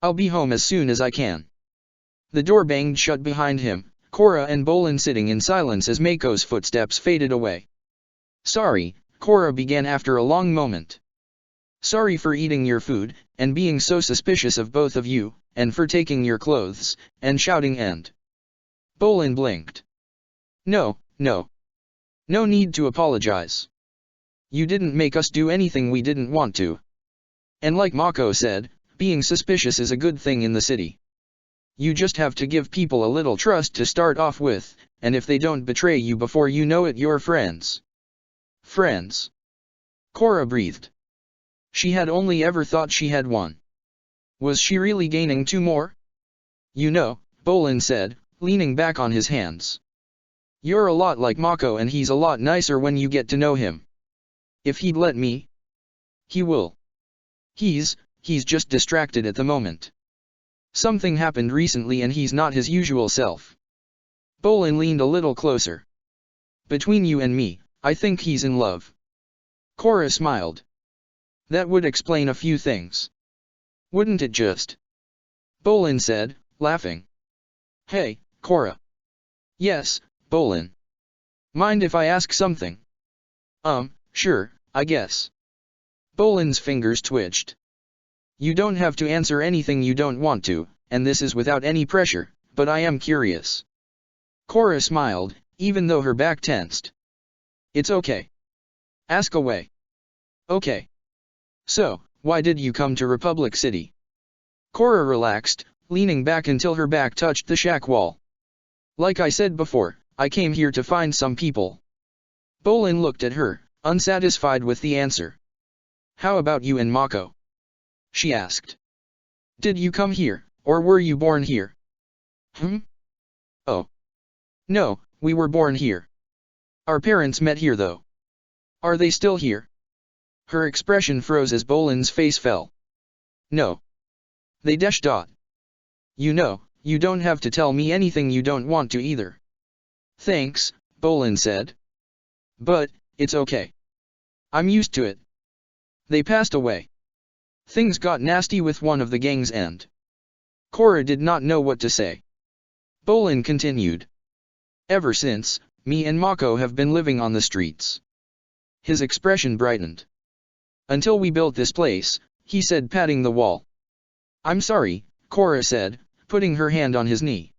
I'll be home as soon as I can. The door banged shut behind him, Korra and Bolin sitting in silence as Mako's footsteps faded away. Sorry, Korra began after a long moment. Sorry for eating your food, and being so suspicious of both of you, and for taking your clothes, and shouting and. Bolin blinked. No need to apologize. You didn't make us do anything we didn't want to. And like Mako said, being suspicious is a good thing in the city. You just have to give people a little trust to start off with, and if they don't betray you before you know it, you're friends. Friends. Korra breathed. She had only ever thought she had one. Was she really gaining two more? You know, Bolin said, leaning back on his hands. You're a lot like Mako, and he's a lot nicer when you get to know him. If he'd let me. He will. He's just distracted at the moment. Something happened recently and he's not his usual self. Bolin leaned a little closer. Between you and me, I think he's in love. Korra smiled. That would explain a few things. Wouldn't it just? Bolin said, laughing. Hey, Korra. Yes, Bolin. Mind if I ask something? Sure, I guess. Bolin's fingers twitched. You don't have to answer anything you don't want to, and this is without any pressure, but I am curious. Korra smiled, even though her back tensed. It's okay. Ask away. Okay. So, why did you come to Republic City? Korra relaxed, leaning back until her back touched the shack wall. Like I said before, I came here to find some people. Bolin looked at her, unsatisfied with the answer. How about you and Mako? She asked. Did you come here, or were you born here? Oh. No, we were born here. Our parents met here though. Are they still here? Her expression froze as Bolin's face fell. No. They dash dot. You know, you don't have to tell me anything you don't want to either. Thanks, Bolin said. But, it's okay. I'm used to it. They passed away. Things got nasty with one of the gangs and Korra did not know what to say. Bolin continued. Ever since, me and Mako have been living on the streets. His expression brightened. Until we built this place, he said, patting the wall. I'm sorry, Korra said, putting her hand on his knee.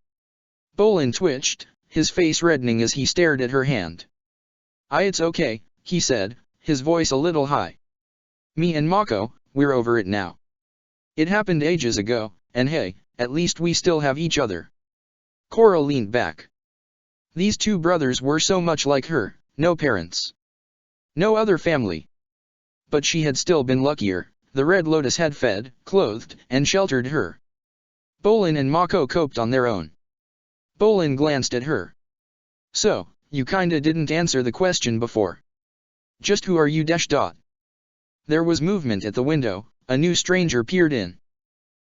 Bolin twitched, his face reddening as he stared at her hand. It's okay, he said, his voice a little high. Me and Mako, we're over it now. It happened ages ago, and hey, at least we still have each other. Korra leaned back. These two brothers were so much like her, no parents. No other family. But she had still been luckier, the Red Lotus had fed, clothed, and sheltered her. Bolin and Mako coped on their own. Bolin glanced at her. So, you kinda didn't answer the question before. Just who are you dash dot? There was movement at the window, a new stranger peered in.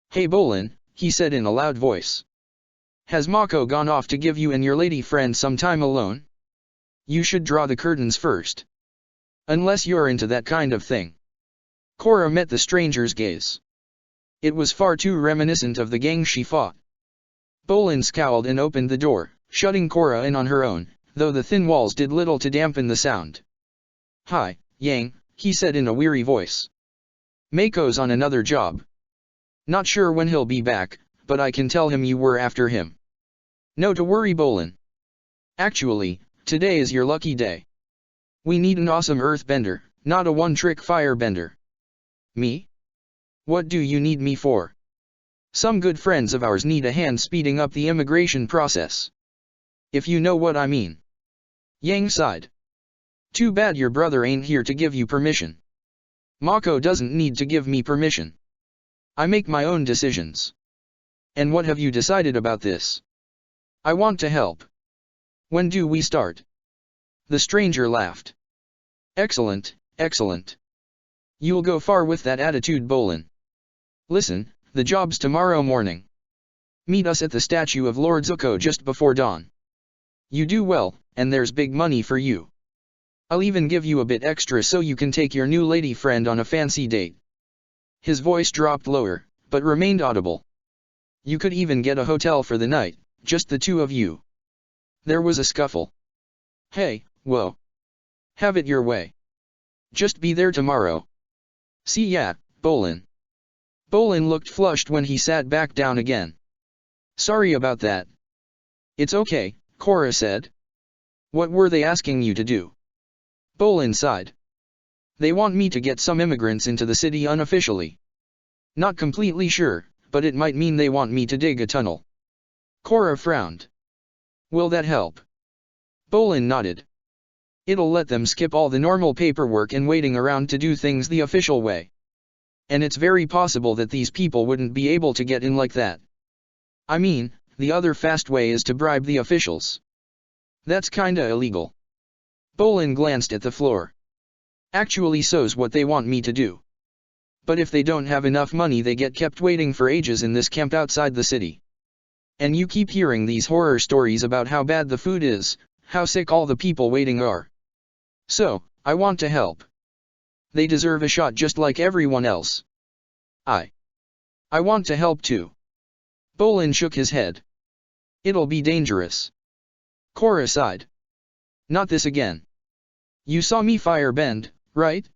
Hey Bolin, he said in a loud voice. Has Mako gone off to give you and your lady friend some time alone? You should draw the curtains first. Unless you're into that kind of thing. Korra met the stranger's gaze. It was far too reminiscent of the gang she fought. Bolin scowled and opened the door, shutting Korra in on her own, though the thin walls did little to dampen the sound. Hi, Yang, he said in a weary voice. Mako's on another job. Not sure when he'll be back, but I can tell him you were after him. No to worry Bolin. Actually, today is your lucky day. We need an awesome earthbender, not a one-trick firebender. Me? What do you need me for? Some good friends of ours need a hand speeding up the immigration process. If you know what I mean. Yang sighed. Too bad your brother ain't here to give you permission. Mako doesn't need to give me permission. I make my own decisions. And what have you decided about this? I want to help. When do we start? The stranger laughed. Excellent, excellent. You'll go far with that attitude Bolin. Listen, the job's tomorrow morning. Meet us at the statue of Lord Zuko just before dawn. You do well, and there's big money for you. I'll even give you a bit extra so you can take your new lady friend on a fancy date. His voice dropped lower, but remained audible. You could even get a hotel for the night, just the two of you. There was a scuffle. Hey, whoa. Have it your way. Just be there tomorrow. See ya, Bolin. Bolin looked flushed when he sat back down again. Sorry about that. It's okay, Korra said. What were they asking you to do? Bolin sighed. They want me to get some immigrants into the city unofficially. Not completely sure, but it might mean they want me to dig a tunnel. Korra frowned. Will that help? Bolin nodded. It'll let them skip all the normal paperwork and waiting around to do things the official way. And it's very possible that these people wouldn't be able to get in like that. I mean, the other fast way is to bribe the officials. That's kinda illegal. Bolin glanced at the floor. Actually so's what they want me to do. But if they don't have enough money they get kept waiting for ages in this camp outside the city. And you keep hearing these horror stories about how bad the food is, how sick all the people waiting are. So, I want to help. They deserve a shot just like everyone else. I want to help too. Bolin shook his head. It'll be dangerous. Korra sighed. Not this again. You saw me firebend, right?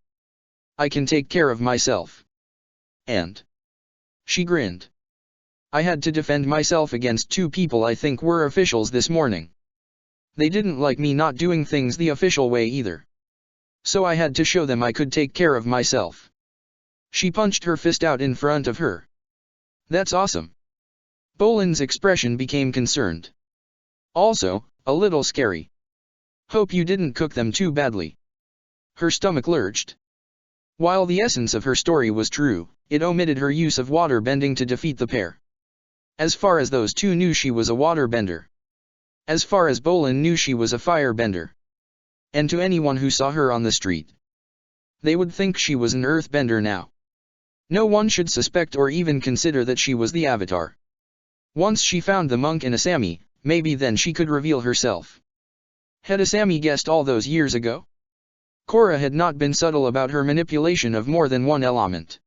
I can take care of myself. And she grinned. I had to defend myself against two people I think were officials this morning. They didn't like me not doing things the official way either. So I had to show them I could take care of myself. She punched her fist out in front of her. That's awesome. Bolin's expression became concerned. Also, a little scary. Hope you didn't cook them too badly. Her stomach lurched. While the essence of her story was true, it omitted her use of water bending to defeat the pair. As far as those two knew she was a waterbender. As far as Bolin knew she was a firebender. And to anyone who saw her on the street, they would think she was an earthbender now. No one should suspect or even consider that she was the Avatar. Once she found the monk in Asami, maybe then she could reveal herself. Had Asami guessed all those years ago? Korra had not been subtle about her manipulation of more than one element.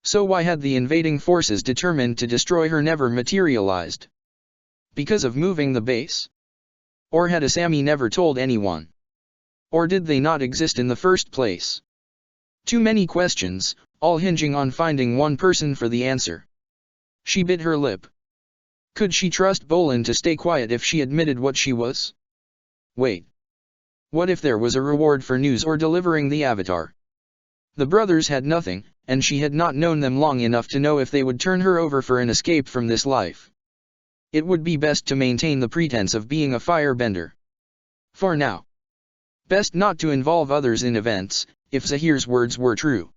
So why had the invading forces determined to destroy her never materialized? Because of moving the base? Or had Asami never told anyone? Or did they not exist in the first place? Too many questions, all hinging on finding one person for the answer. She bit her lip. Could she trust Bolin to stay quiet if she admitted what she was? Wait. What if there was a reward for news or delivering the Avatar? The brothers had nothing, and she had not known them long enough to know if they would turn her over for an escape from this life. It would be best to maintain the pretense of being a firebender. For now. Best not to involve others in events, if Zahir's words were true.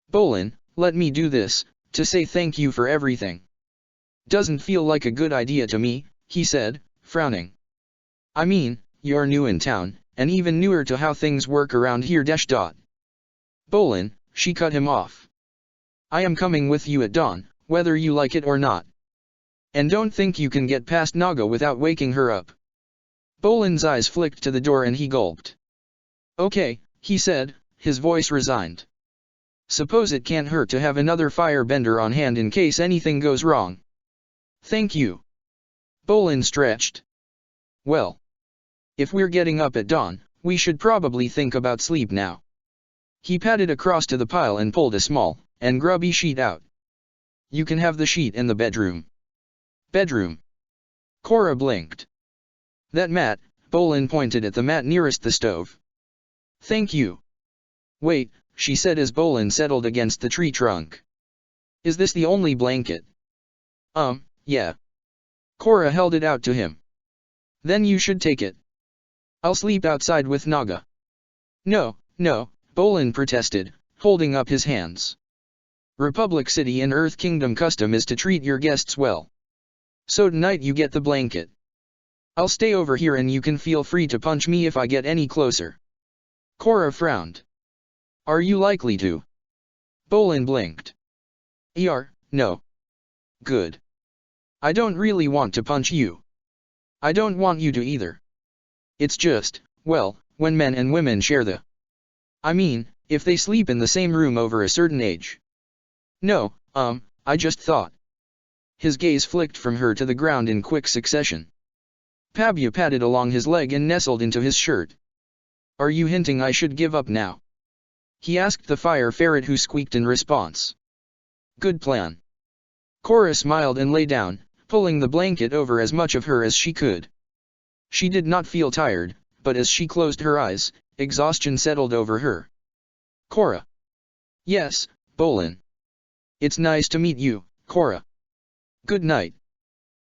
Bolin, let me do this, to say thank you for everything. Doesn't feel like a good idea to me, he said, frowning. I mean, you're new in town, and even newer to how things work around here. Bolin, she cut him off. I am coming with you at dawn, whether you like it or not. And don't think you can get past Naga without waking her up. Bolin's eyes flicked to the door and he gulped. Okay, he said, his voice resigned. Suppose it can't hurt to have another firebender on hand in case anything goes wrong. Thank you. Bolin stretched. Well. If we're getting up at dawn, we should probably think about sleep now. He padded across to the pile and pulled a small, and grubby sheet out. You can have the sheet in the bedroom. Bedroom. Korra blinked. That mat, Bolin pointed at the mat nearest the stove. Thank you. Wait, she said as Bolin settled against the tree trunk. Is this the only blanket? Yeah. Korra held it out to him. Then you should take it. I'll sleep outside with Naga. No, Bolin protested, holding up his hands. Republic City and Earth Kingdom custom is to treat your guests well. So tonight you get the blanket. I'll stay over here and you can feel free to punch me if I get any closer. Korra frowned. Are you likely to? Bolin blinked. No. Good. I don't really want to punch you. I don't want you to either. It's just, well, when men and women share the... I mean, if they sleep in the same room over a certain age. No, I just thought. His gaze flicked from her to the ground in quick succession. Pabya padded along his leg and nestled into his shirt. Are you hinting I should give up now? He asked the fire ferret who squeaked in response. Good plan. Korra smiled and lay down, pulling the blanket over as much of her as she could. She did not feel tired, but as she closed her eyes, exhaustion settled over her. Korra. Yes, Bolin. It's nice to meet you, Korra. Good night.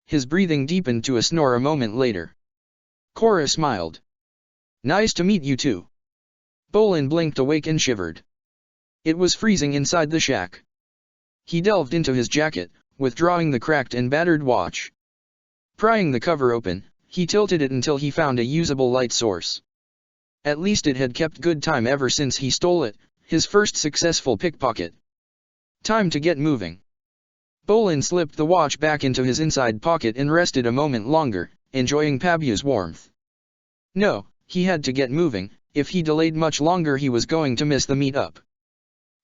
His breathing deepened to a snore a moment later. Korra smiled. Nice to meet you too. Bolin blinked awake and shivered. It was freezing inside the shack. He delved into his jacket, withdrawing the cracked and battered watch. Prying the cover open, he tilted it until he found a usable light source. At least it had kept good time ever since he stole it, his first successful pickpocket. Time to get moving. Bolin slipped the watch back into his inside pocket and rested a moment longer, enjoying Pabu's warmth. No, he had to get moving. If he delayed much longer he was going to miss the meet-up.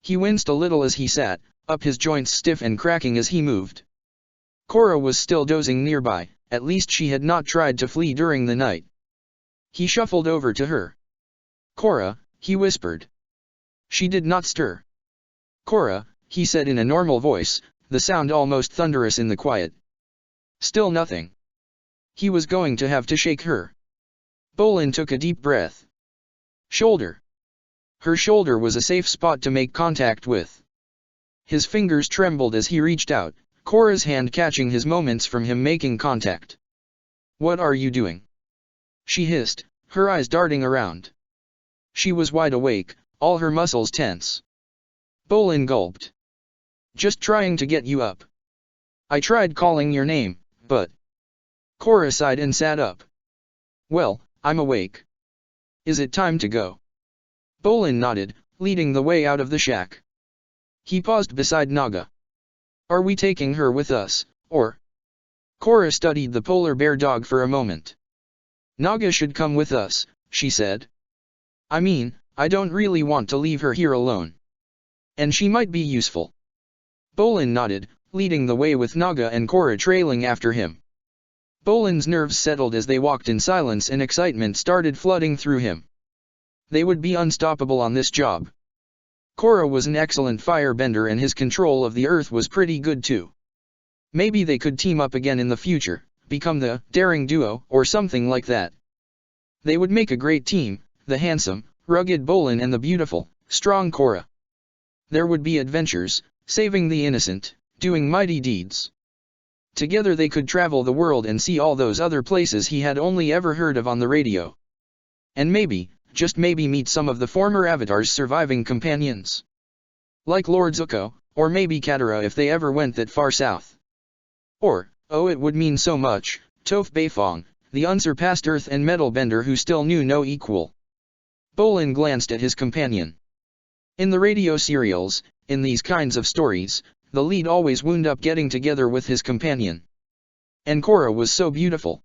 He winced a little as he sat, up his joints stiff and cracking as he moved. Korra was still dozing nearby, at least she had not tried to flee during the night. He shuffled over to her. Korra, he whispered. She did not stir. Korra, he said in a normal voice, the sound almost thunderous in the quiet. Still nothing. He was going to have to shake her. Bolin took a deep breath. Shoulder. Her shoulder was a safe spot to make contact with. His fingers trembled as he reached out, Korra's hand catching his moments from him making contact. What are you doing? She hissed, her eyes darting around. She was wide awake, all her muscles tense. Bolin gulped. Just trying to get you up. I tried calling your name, but... Korra sighed and sat up. Well, I'm awake. Is it time to go? Bolin nodded, leading the way out of the shack. He paused beside Naga. Are we taking her with us, or? Korra studied the polar bear dog for a moment. Naga should come with us, she said. I mean, I don't really want to leave her here alone. And she might be useful. Bolin nodded, leading the way with Naga and Korra trailing after him. Bolin's nerves settled as they walked in silence and excitement started flooding through him. They would be unstoppable on this job. Korra was an excellent firebender and his control of the earth was pretty good too. Maybe they could team up again in the future, become the daring duo or something like that. They would make a great team, the handsome, rugged Bolin and the beautiful, strong Korra. There would be adventures, saving the innocent, doing mighty deeds. Together they could travel the world and see all those other places he had only ever heard of on the radio. And maybe, just maybe meet some of the former Avatar's surviving companions. Like Lord Zuko, or maybe Katara if they ever went that far south. Or, oh it would mean so much, Toph Beifong, the unsurpassed earth and metal bender who still knew no equal. Bolin glanced at his companion. In the radio serials, in these kinds of stories, the lead always wound up getting together with his companion. And Korra was so beautiful.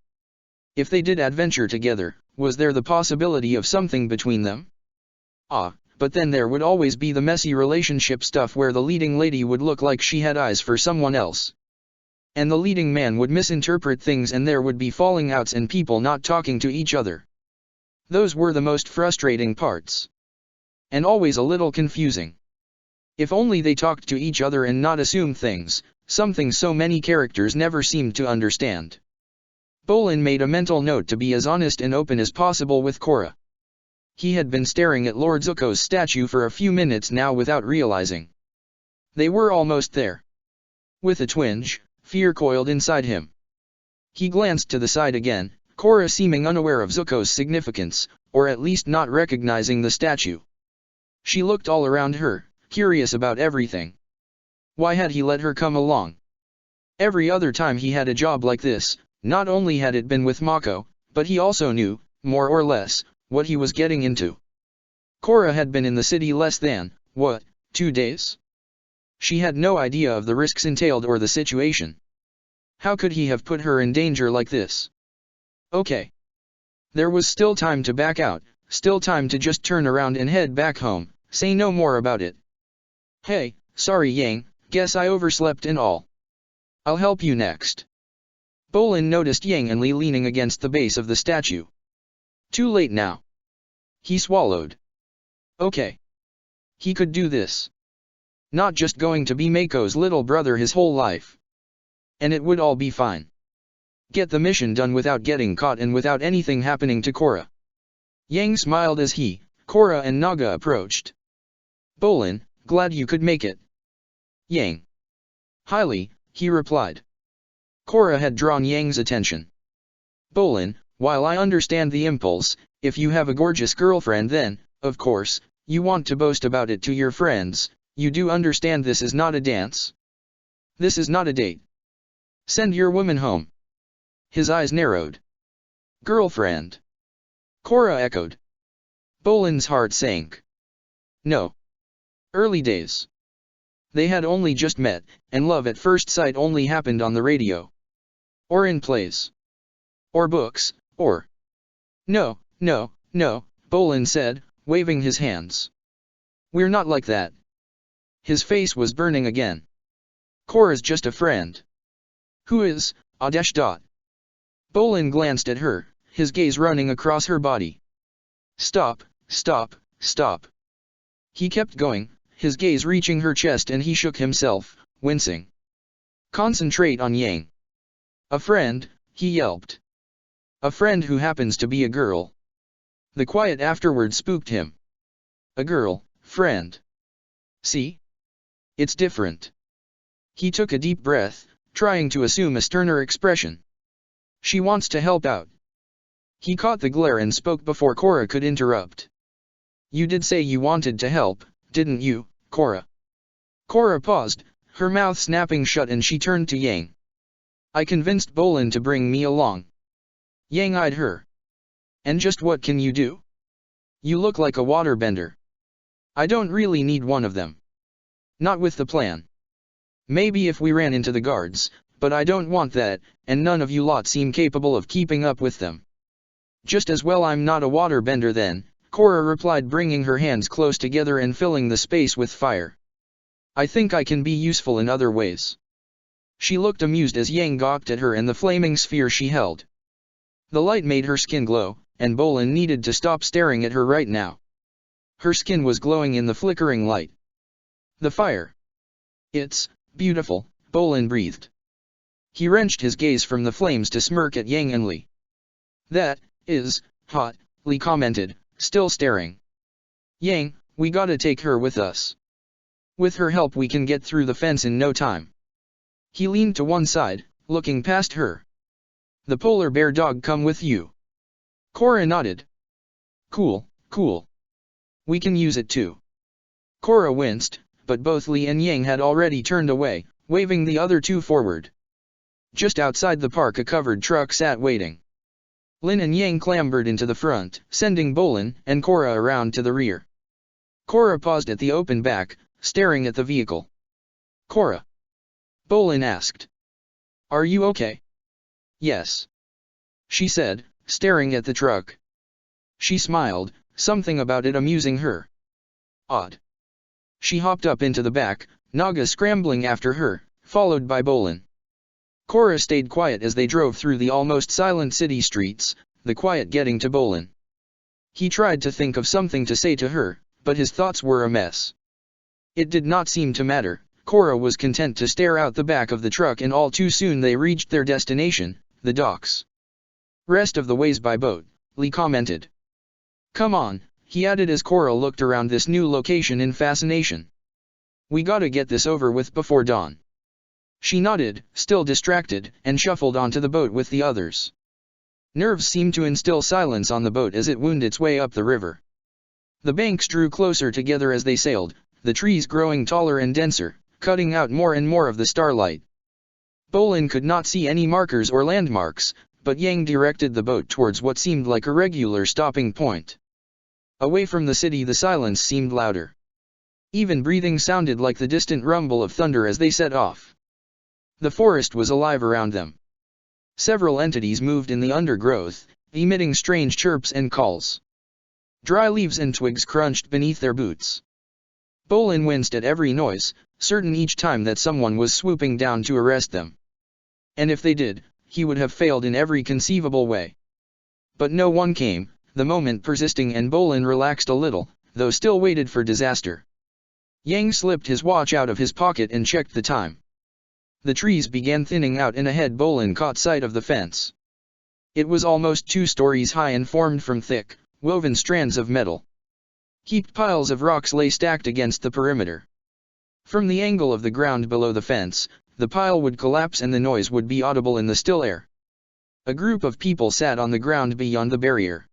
If they did adventure together, was there the possibility of something between them? Ah, but then there would always be the messy relationship stuff where the leading lady would look like she had eyes for someone else. And the leading man would misinterpret things and there would be falling outs and people not talking to each other. Those were the most frustrating parts. And always a little confusing. If only they talked to each other and not assumed things, something so many characters never seemed to understand. Bolin made a mental note to be as honest and open as possible with Korra. He had been staring at Lord Zuko's statue for a few minutes now without realizing. They were almost there. With a twinge, fear coiled inside him. He glanced to the side again, Korra seeming unaware of Zuko's significance, or at least not recognizing the statue. She looked all around her, curious about everything. Why had he let her come along? Every other time he had a job like this, not only had it been with Mako, but he also knew, more or less, what he was getting into. Korra had been in the city less than, 2 days? She had no idea of the risks entailed or the situation. How could he have put her in danger like this? Okay. There was still time to back out, still time to just turn around and head back home, say no more about it. Hey, sorry Yang, guess I overslept and all. I'll help you next. Bolin noticed Yang and Li leaning against the base of the statue. Too late now. He swallowed. Okay. He could do this. Not just going to be Mako's little brother his whole life. And it would all be fine. Get the mission done without getting caught and without anything happening to Korra. Yang smiled as he, Korra and Naga approached. Bolin, glad you could make it. Yang. Highly, he replied. Korra had drawn Yang's attention. Bolin, while I understand the impulse, if you have a gorgeous girlfriend then, of course, you want to boast about it to your friends, you do understand this is not a dance? This is not a date. Send your woman home. His eyes narrowed. Girlfriend. Korra echoed. Bolin's heart sank. No. Early days. They had only just met, and love at first sight only happened on the radio. Or in plays. Or books, or... No, no, no, Bolin said, waving his hands. We're not like that. His face was burning again. Korra's just a friend. Who is, Adesh. Bolin glanced at her, his gaze running across her body. Stop, stop, stop. He kept going, his gaze reaching her chest, and he shook himself, wincing. Concentrate on Yang. A friend, he yelped. A friend who happens to be a girl. The quiet afterward spooked him. A girl, friend. See? It's different. He took a deep breath, trying to assume a sterner expression. She wants to help out. He caught the glare and spoke before Korra could interrupt. You did say you wanted to help, didn't you, Korra? Korra paused, her mouth snapping shut, and she turned to Yang. I convinced Bolin to bring me along. Yang eyed her. And just what can you do? You look like a waterbender. I don't really need one of them. Not with the plan. Maybe if we ran into the guards, but I don't want that, and none of you lot seem capable of keeping up with them. Just as well I'm not a waterbender then, Korra replied, bringing her hands close together and filling the space with fire. I think I can be useful in other ways. She looked amused as Yang gawked at her and the flaming sphere she held. The light made her skin glow, and Bolin needed to stop staring at her right now. Her skin was glowing in the flickering light. The fire. It's beautiful, Bolin breathed. He wrenched his gaze from the flames to smirk at Yang and Li. That is hot, Li commented, still staring. Yang, we gotta take her with us. With her help we can get through the fence in no time. He leaned to one side, looking past her. The polar bear dog come with you? Korra nodded. Cool, cool. We can use it too. Korra winced, but both Li and Yang had already turned away, waving the other two forward. Just outside the park a covered truck sat waiting. Lin and Yang clambered into the front, sending Bolin and Korra around to the rear. Korra paused at the open back, staring at the vehicle. Korra. Bolin asked. Are you okay? Yes. She said, staring at the truck. She smiled, something about it amusing her. Odd. She hopped up into the back, Naga scrambling after her, followed by Bolin. Korra stayed quiet as they drove through the almost silent city streets, the quiet getting to Bolin. He tried to think of something to say to her, but his thoughts were a mess. It did not seem to matter, Korra was content to stare out the back of the truck, and all too soon they reached their destination, the docks. Rest of the ways by boat, Li commented. Come on, he added as Korra looked around this new location in fascination. We gotta get this over with before dawn. She nodded, still distracted, and shuffled onto the boat with the others. Nerves seemed to instill silence on the boat as it wound its way up the river. The banks drew closer together as they sailed, the trees growing taller and denser, cutting out more and more of the starlight. Bolin could not see any markers or landmarks, but Yang directed the boat towards what seemed like a regular stopping point. Away from the city the silence seemed louder. Even breathing sounded like the distant rumble of thunder as they set off. The forest was alive around them. Several entities moved in the undergrowth, emitting strange chirps and calls. Dry leaves and twigs crunched beneath their boots. Bolin winced at every noise, certain each time that someone was swooping down to arrest them. And if they did, he would have failed in every conceivable way. But no one came, the moment persisting, and Bolin relaxed a little, though still waited for disaster. Yang slipped his watch out of his pocket and checked the time. The trees began thinning out, and ahead Bolin caught sight of the fence. It was almost 2 stories high and formed from thick, woven strands of metal. Heaped piles of rocks lay stacked against the perimeter. From the angle of the ground below the fence, the pile would collapse and the noise would be audible in the still air. A group of people sat on the ground beyond the barrier.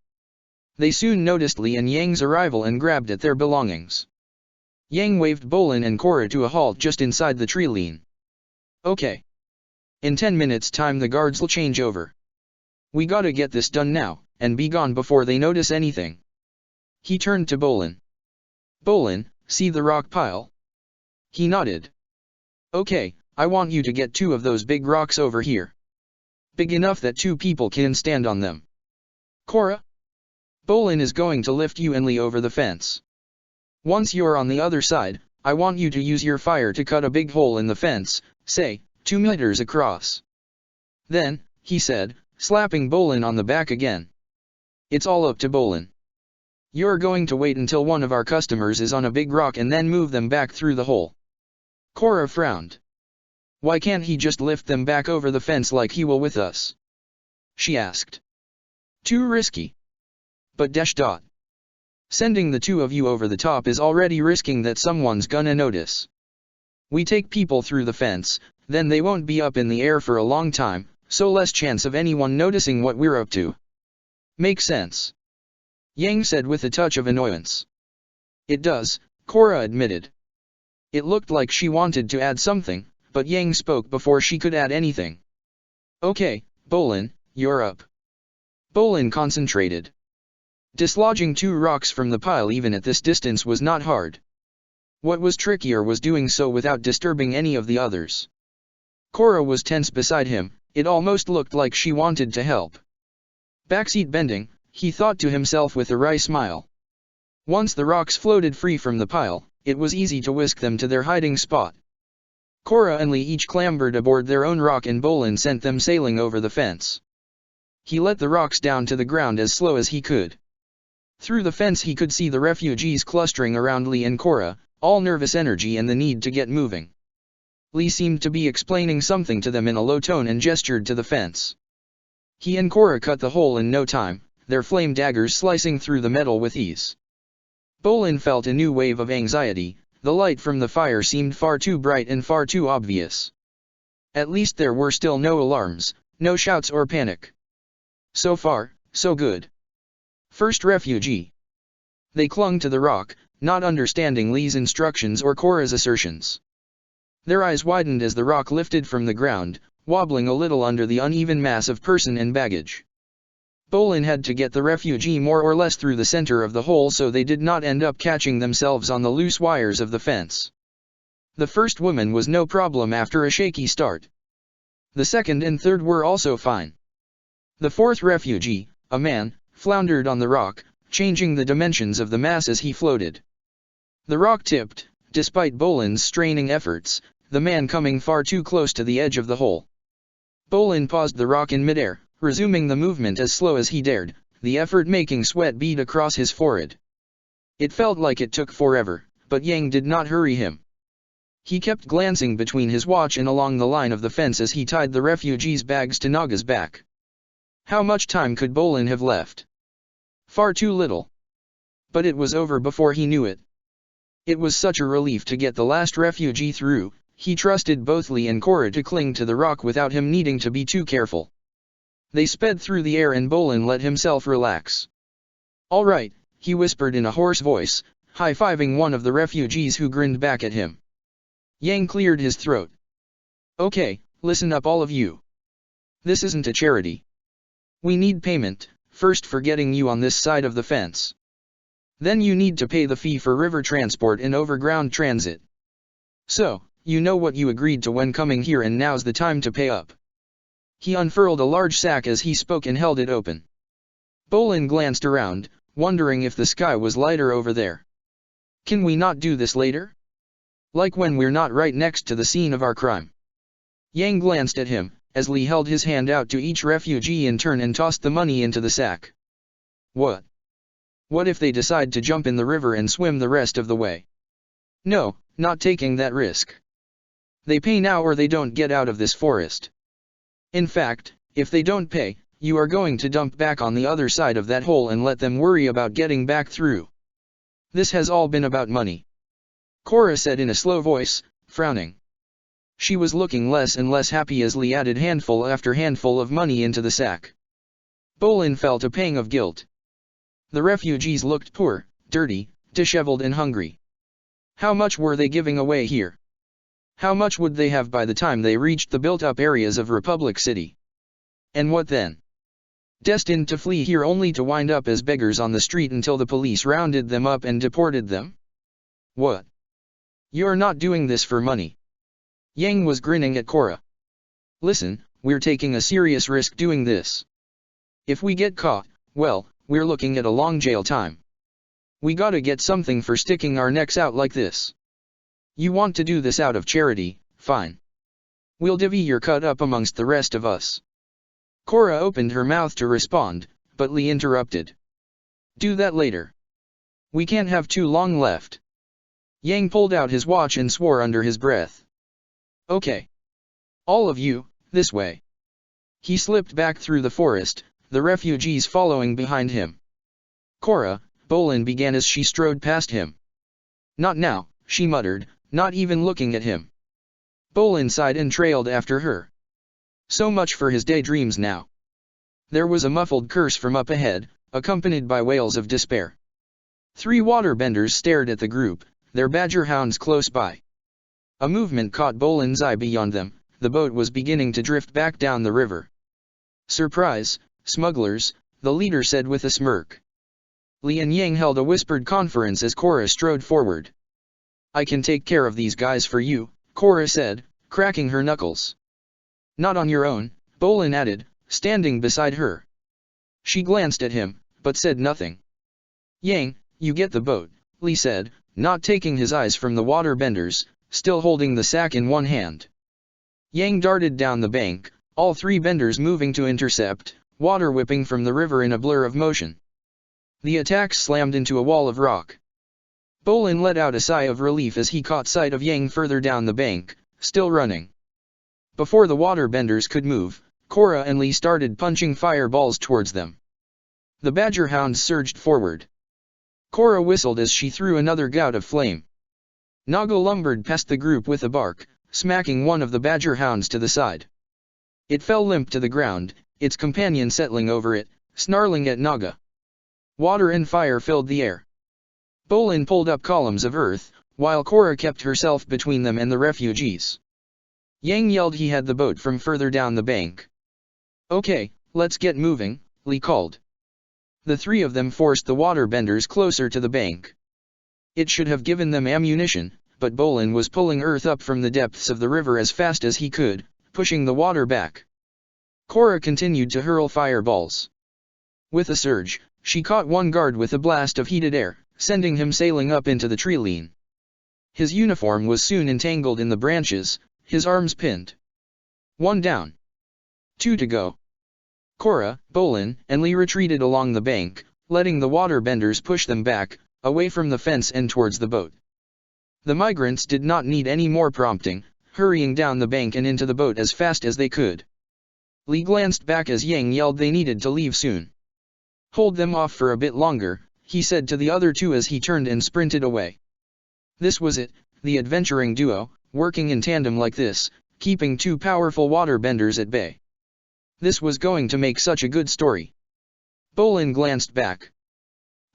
They soon noticed Li and Yang's arrival and grabbed at their belongings. Yang waved Bolin and Korra to a halt just inside the tree line. Okay. In 10 minutes time the guards'll change over. We gotta get this done now, and be gone before they notice anything. He turned to Bolin. Bolin, see the rock pile? He nodded. Okay, I want you to get 2 of those big rocks over here. Big enough that 2 people can stand on them. Korra? Bolin is going to lift you and Li over the fence. Once you're on the other side, I want you to use your fire to cut a big hole in the fence, say, 2 meters across. Then, he said, slapping Bolin on the back again. It's all up to Bolin. You're going to wait until one of our customers is on a big rock and then move them back through the hole. Korra frowned. Why can't he just lift them back over the fence like he will with us? She asked. Too risky. But dash dot. Sending the 2 of you over the top is already risking that someone's gonna notice. We take people through the fence, then they won't be up in the air for a long time, so less chance of anyone noticing what we're up to. Makes sense. Yang said with a touch of annoyance. It does, Korra admitted. It looked like she wanted to add something, but Yang spoke before she could add anything. Okay, Bolin, you're up. Bolin concentrated. Dislodging 2 rocks from the pile even at this distance was not hard. What was trickier was doing so without disturbing any of the others. Korra was tense beside him, it almost looked like she wanted to help. Backseat bending, he thought to himself with a wry smile. Once the rocks floated free from the pile, it was easy to whisk them to their hiding spot. Korra and Li each clambered aboard their own rock and Bolin sent them sailing over the fence. He let the rocks down to the ground as slow as he could. Through the fence he could see the refugees clustering around Li and Korra, all nervous energy and the need to get moving. Li seemed to be explaining something to them in a low tone and gestured to the fence. He and Korra cut the hole in no time, their flame daggers slicing through the metal with ease. Bolin felt a new wave of anxiety, the light from the fire seemed far too bright and far too obvious. At least there were still no alarms, no shouts or panic. So far, so good. First refugee. They clung to the rock, not understanding Li's instructions or Korra's assertions. Their eyes widened as the rock lifted from the ground, wobbling a little under the uneven mass of person and baggage. Bolin had to get the refugee more or less through the center of the hole so they did not end up catching themselves on the loose wires of the fence. The first woman was no problem after a shaky start. The second and third were also fine. The fourth refugee, a man, floundered on the rock, changing the dimensions of the mass as he floated. The rock tipped, despite Bolin's straining efforts, the man coming far too close to the edge of the hole. Bolin paused the rock in midair, resuming the movement as slow as he dared, the effort making sweat bead across his forehead. It felt like it took forever, but Yang did not hurry him. He kept glancing between his watch and along the line of the fence as he tied the refugees' bags to Naga's back. How much time could Bolin have left? Far too little. But it was over before he knew it. It was such a relief to get the last refugee through. He trusted both Li and Korra to cling to the rock without him needing to be too careful. They sped through the air and Bolin let himself relax. All right, he whispered in a hoarse voice, high-fiving one of the refugees who grinned back at him. Yang cleared his throat. Okay, listen up all of you. This isn't a charity. We need payment, first for getting you on this side of the fence. Then you need to pay the fee for river transport and overground transit. So, you know what you agreed to when coming here and now's the time to pay up. He unfurled a large sack as he spoke and held it open. Bolin glanced around, wondering if the sky was lighter over there. Can we not do this later? Like when we're not right next to the scene of our crime. Yang glanced at him, as Li held his hand out to each refugee in turn and tossed the money into the sack. What? What if they decide to jump in the river and swim the rest of the way? No, not taking that risk. They pay now or they don't get out of this forest. In fact, if they don't pay, you are going to dump back on the other side of that hole and let them worry about getting back through. This has all been about money. Korra said in a slow voice, frowning. She was looking less and less happy as Lee added handful after handful of money into the sack. Bolin felt a pang of guilt. The refugees looked poor, dirty, disheveled and hungry. How much were they giving away here? How much would they have by the time they reached the built-up areas of Republic City? And what then? Destined to flee here only to wind up as beggars on the street until the police rounded them up and deported them? What? You're not doing this for money. Yang was grinning at Korra. Listen, we're taking a serious risk doing this. If we get caught, well, we're looking at a long jail time. We gotta get something for sticking our necks out like this. You want to do this out of charity, fine. We'll divvy your cut up amongst the rest of us. Korra opened her mouth to respond, but Lee interrupted. Do that later. We can't have too long left. Yang pulled out his watch and swore under his breath. Okay. All of you, this way. He slipped back through the forest, the refugees following behind him. Korra, Bolin began as she strode past him. Not now, she muttered, not even looking at him. Bolin sighed and trailed after her. So much for his daydreams now. There was a muffled curse from up ahead, accompanied by wails of despair. 3 waterbenders stared at the group, their badger hounds close by. A movement caught Bolin's eye beyond them, the boat was beginning to drift back down the river. Surprise, smugglers, the leader said with a smirk. Li and Yang held a whispered conference as Korra strode forward. I can take care of these guys for you, Korra said, cracking her knuckles. Not on your own, Bolin added, standing beside her. She glanced at him, but said nothing. Yang, you get the boat, Li said, not taking his eyes from the waterbenders, still holding the sack in one hand. Yang darted down the bank, all 3 benders moving to intercept, water whipping from the river in a blur of motion. The attacks slammed into a wall of rock. Bolin let out a sigh of relief as he caught sight of Yang further down the bank, still running. Before the waterbenders could move, Korra and Lee started punching fireballs towards them. The badger hounds surged forward. Korra whistled as she threw another gout of flame. Naga lumbered past the group with a bark, smacking one of the badger hounds to the side. It fell limp to the ground, its companion settling over it, snarling at Naga. Water and fire filled the air. Bolin pulled up columns of earth, while Korra kept herself between them and the refugees. Yang yelled he had the boat from further down the bank. Okay, let's get moving, Lee called. The 3 of them forced the waterbenders closer to the bank. It should have given them ammunition, but Bolin was pulling earth up from the depths of the river as fast as he could, pushing the water back. Korra continued to hurl fireballs. With a surge, she caught one guard with a blast of heated air, sending him sailing up into the tree-line. His uniform was soon entangled in the branches, his arms pinned. 1 down. 2 to go. Korra, Bolin, and Lee retreated along the bank, letting the waterbenders push them back, away from the fence and towards the boat. The migrants did not need any more prompting, hurrying down the bank and into the boat as fast as they could. Lee glanced back as Yang yelled they needed to leave soon. Hold them off for a bit longer, he said to the other 2 as he turned and sprinted away. This was it, the adventuring duo, working in tandem like this, keeping 2 powerful waterbenders at bay. This was going to make such a good story. Bolin glanced back.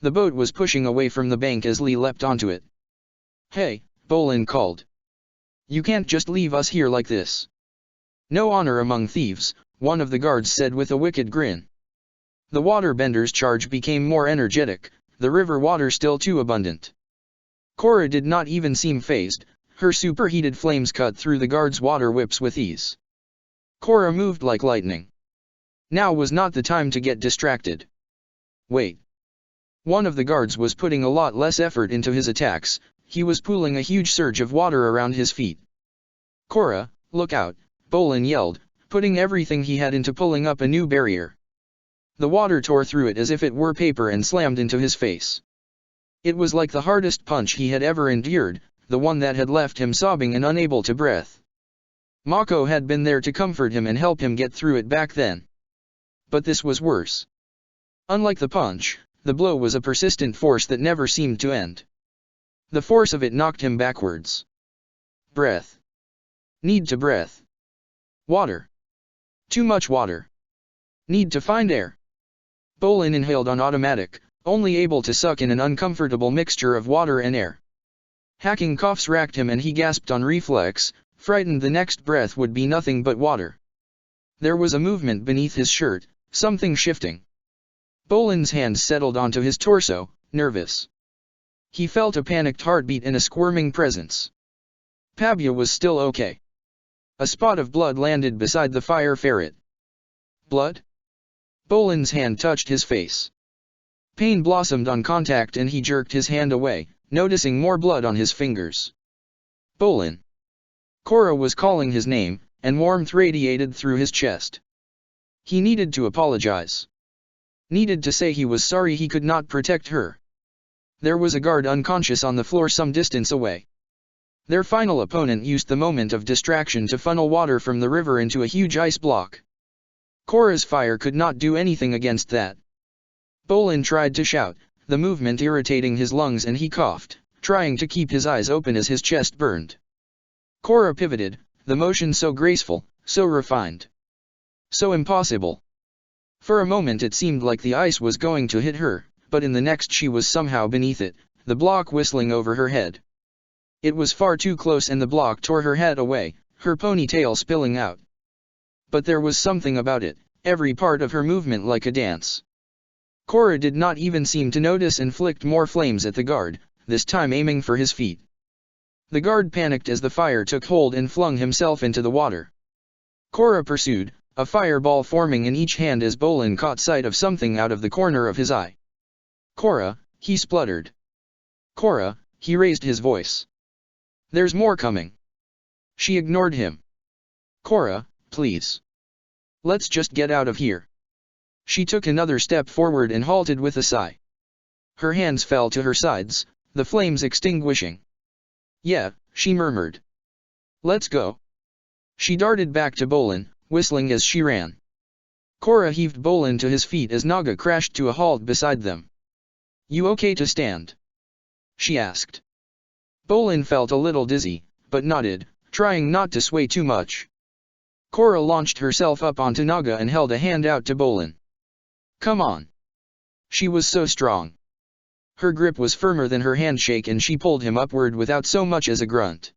The boat was pushing away from the bank as Lee leapt onto it. Hey, Bolin called. You can't just leave us here like this. No honor among thieves, one of the guards said with a wicked grin. The waterbenders' charge became more energetic, the river water still too abundant. Korra did not even seem fazed, her superheated flames cut through the guards' water whips with ease. Korra moved like lightning. Now was not the time to get distracted. Wait. One of the guards was putting a lot less effort into his attacks, he was pooling a huge surge of water around his feet. Korra, look out, Bolin yelled, putting everything he had into pulling up a new barrier. The water tore through it as if it were paper and slammed into his face. It was like the hardest punch he had ever endured, the one that had left him sobbing and unable to breathe. Mako had been there to comfort him and help him get through it back then. But this was worse. Unlike the punch, the blow was a persistent force that never seemed to end. The force of it knocked him backwards. Breath. Need to breath. Water. Too much water. Need to find air. Bolin inhaled on automatic, only able to suck in an uncomfortable mixture of water and air. Hacking coughs racked him and he gasped on reflex, frightened the next breath would be nothing but water. There was a movement beneath his shirt, something shifting. Bolin's hands settled onto his torso, nervous. He felt a panicked heartbeat and a squirming presence. Pabia was still okay. A spot of blood landed beside the fire ferret. Blood? Bolin's hand touched his face. Pain blossomed on contact and he jerked his hand away, noticing more blood on his fingers. Bolin. Korra was calling his name, and warmth radiated through his chest. He needed to apologize. Needed to say he was sorry he could not protect her. There was a guard unconscious on the floor some distance away. Their final opponent used the moment of distraction to funnel water from the river into a huge ice block. Korra's fire could not do anything against that. Bolin tried to shout, the movement irritating his lungs, and he coughed, trying to keep his eyes open as his chest burned. Korra pivoted, the motion so graceful, so refined. So impossible. For a moment it seemed like the ice was going to hit her, but in the next she was somehow beneath it, the block whistling over her head. It was far too close and the block tore her head away, her ponytail spilling out. But there was something about it, every part of her movement like a dance. Korra did not even seem to notice and flicked more flames at the guard, this time aiming for his feet. The guard panicked as the fire took hold and flung himself into the water. Korra pursued, a fireball forming in each hand as Bolin caught sight of something out of the corner of his eye. Korra, he spluttered. Korra, he raised his voice. There's more coming. She ignored him. Korra, please. Let's just get out of here. She took another step forward and halted with a sigh. Her hands fell to her sides, the flames extinguishing. Yeah, she murmured. Let's go. She darted back to Bolin, whistling as she ran. Korra heaved Bolin to his feet as Naga crashed to a halt beside them. You okay to stand? She asked. Bolin felt a little dizzy, but nodded, trying not to sway too much. Korra launched herself up onto Naga and held a hand out to Bolin. Come on. She was so strong. Her grip was firmer than her handshake and she pulled him upward without so much as a grunt.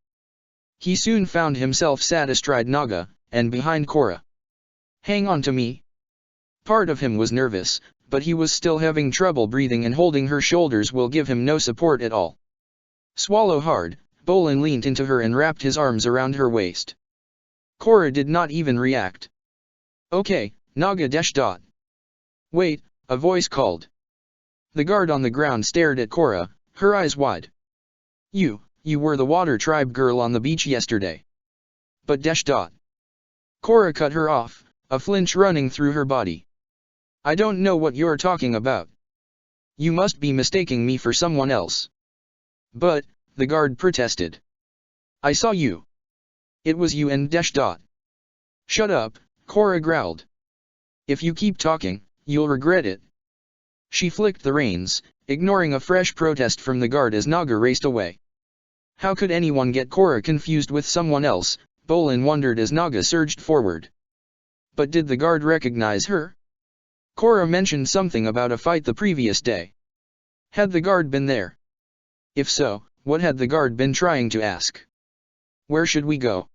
He soon found himself sat astride Naga, and behind Korra. Hang on to me. Part of him was nervous, but he was still having trouble breathing and holding her shoulders will give him no support at all. Swallow hard, Bolin leaned into her and wrapped his arms around her waist. Korra did not even react. Okay, Naga dash dot. Wait, a voice called. The guard on the ground stared at Korra, her eyes wide. You were the water tribe girl on the beach yesterday. But dash dot. Korra cut her off, a flinch running through her body. I don't know what you're talking about. You must be mistaking me for someone else. But, the guard protested. I saw you. It was you and dash dot. Shut up, Korra growled. If you keep talking, you'll regret it. She flicked the reins, ignoring a fresh protest from the guard as Naga raced away. How could anyone get Korra confused with someone else, Bolin wondered as Naga surged forward. But did the guard recognize her? Korra mentioned something about a fight the previous day. Had the guard been there? If so, what had the guard been trying to ask? Where should we go?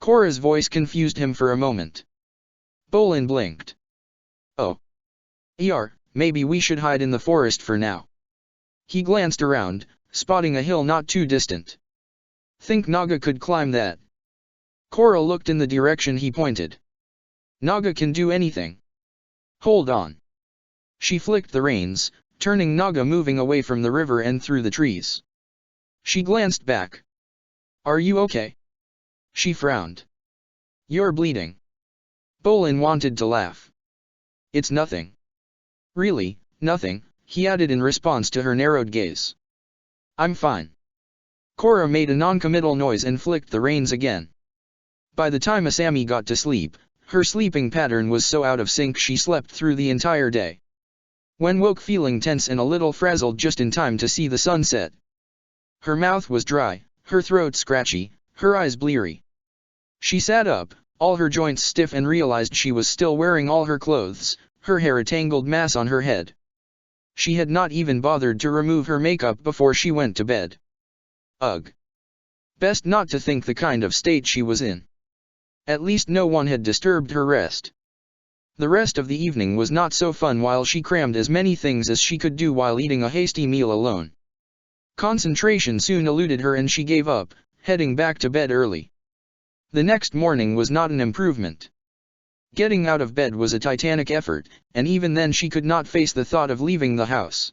Korra's voice confused him for a moment. Bolin blinked. Oh. Maybe we should hide in the forest for now. He glanced around, spotting a hill not too distant. Think Naga could climb that? Korra looked in the direction he pointed. Naga can do anything. Hold on. She flicked the reins, turning Naga moving away from the river and through the trees. She glanced back. Are you okay? She frowned. You're bleeding. Bolin wanted to laugh. It's nothing. Really, nothing, he added in response to her narrowed gaze. I'm fine. Korra made a non-committal noise and flicked the reins again. By the time Asami got to sleep, her sleeping pattern was so out of sync she slept through the entire day. When woke feeling tense and a little frazzled just in time to see the sunset. Her mouth was dry, her throat scratchy, her eyes bleary. She sat up, all her joints stiff, and realized she was still wearing all her clothes, her hair a tangled mass on her head. She had not even bothered to remove her makeup before she went to bed. Ugh. Best not to think the kind of state she was in. At least no one had disturbed her rest. The rest of the evening was not so fun while she crammed as many things as she could do while eating a hasty meal alone. Concentration soon eluded her and she gave up, heading back to bed early. The next morning was not an improvement. Getting out of bed was a titanic effort, and even then she could not face the thought of leaving the house.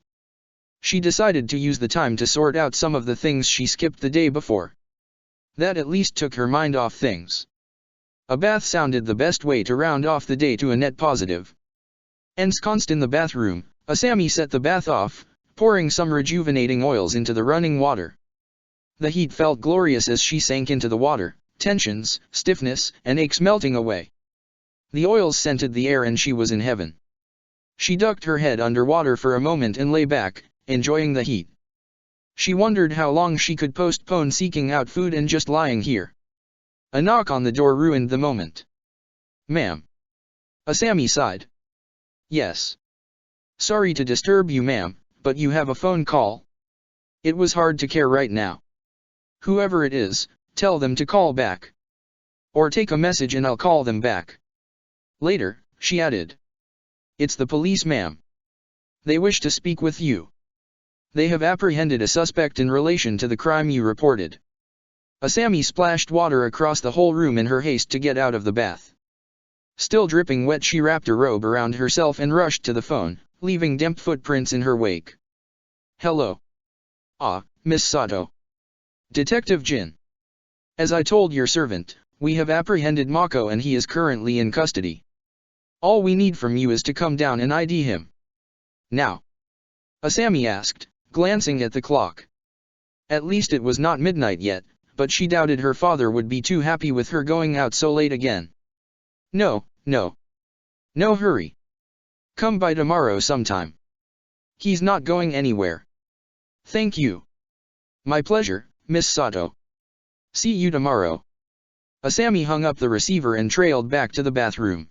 She decided to use the time to sort out some of the things she skipped the day before. That at least took her mind off things. A bath sounded the best way to round off the day to a net positive. Ensconced in the bathroom, Asami set the bath off, pouring some rejuvenating oils into the running water. The heat felt glorious as she sank into the water, tensions, stiffness, and aches melting away. The oils scented the air and she was in heaven. She ducked her head under water for a moment and lay back, enjoying the heat. She wondered how long she could postpone seeking out food and just lying here. A knock on the door ruined the moment. "Ma'am." Asami sighed. "Yes. Sorry to disturb you, ma'am, but you have a phone call?" It was hard to care right now. "Whoever it is, tell them to call back. Or take a message and I'll call them back. Later," she added. "It's the police, ma'am. They wish to speak with you. They have apprehended a suspect in relation to the crime you reported." Asami splashed water across the whole room in her haste to get out of the bath. Still dripping wet, she wrapped a robe around herself and rushed to the phone, leaving damp footprints in her wake. "Hello. Ah, Miss Sato. Detective Jin. As I told your servant, we have apprehended Mako and he is currently in custody. All we need from you is to come down and ID him. Now?" Asami asked, glancing at the clock. At least it was not midnight yet, but she doubted her father would be too happy with her going out so late again. No hurry. Come by tomorrow sometime. He's not going anywhere." "Thank you." "My pleasure, Miss Sato. See you tomorrow." Asami hung up the receiver and trailed back to the bathroom.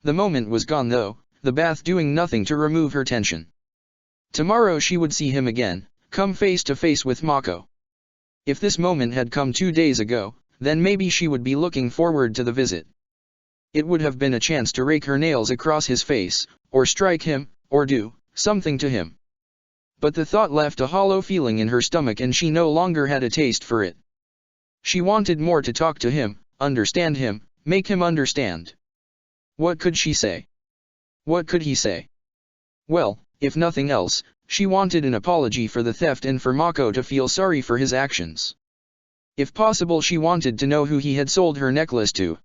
The moment was gone though, the bath doing nothing to remove her tension. Tomorrow she would see him again, come face to face with Mako. If this moment had come 2 days ago, then maybe she would be looking forward to the visit. It would have been a chance to rake her nails across his face, or strike him, or do something to him. But the thought left a hollow feeling in her stomach and she no longer had a taste for it. She wanted more, to talk to him, understand him, make him understand. What could she say? What could he say? Well, if nothing else, she wanted an apology for the theft and for Mako to feel sorry for his actions. If possible, she wanted to know who he had sold her necklace to.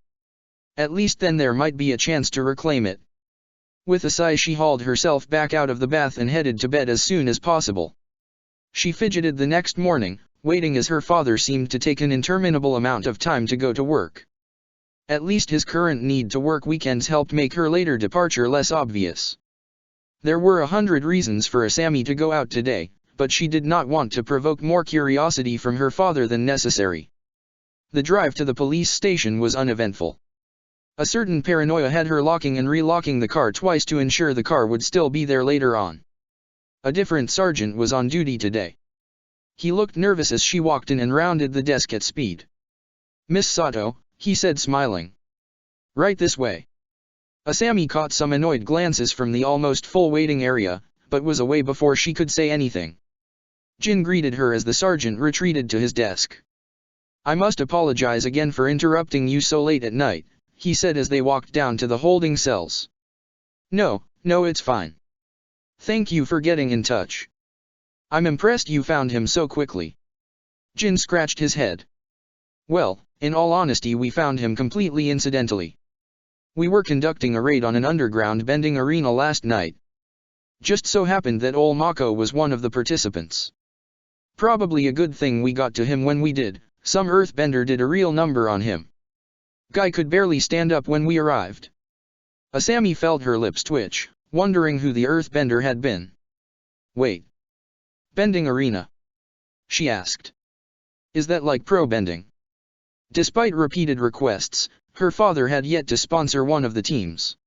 At least then there might be a chance to reclaim it. With a sigh she hauled herself back out of the bath and headed to bed as soon as possible. She fidgeted the next morning, waiting as her father seemed to take an interminable amount of time to go to work. At least his current need to work weekends helped make her later departure less obvious. There were 100 reasons for Asami to go out today, but she did not want to provoke more curiosity from her father than necessary. The drive to the police station was uneventful. A certain paranoia had her locking and relocking the car twice to ensure the car would still be there later on. A different sergeant was on duty today. He looked nervous as she walked in and rounded the desk at speed. "Miss Sato," he said, smiling. "Right this way." Asami caught some annoyed glances from the almost full waiting area, but was away before she could say anything. Jin greeted her as the sergeant retreated to his desk. "I must apologize again for interrupting you so late at night," he said as they walked down to the holding cells. No, it's fine. Thank you for getting in touch. I'm impressed you found him so quickly." Jin scratched his head. "Well, in all honesty, we found him completely incidentally. We were conducting a raid on an underground bending arena last night. Just so happened that old Mako was one of the participants. Probably a good thing we got to him when we did. Some earthbender did a real number on him. Guy could barely stand up when we arrived." Asami felt her lips twitch, wondering who the earthbender had been. "Wait. Bending arena?" she asked. "Is that like pro bending?" Despite repeated requests, her father had yet to sponsor one of the teams.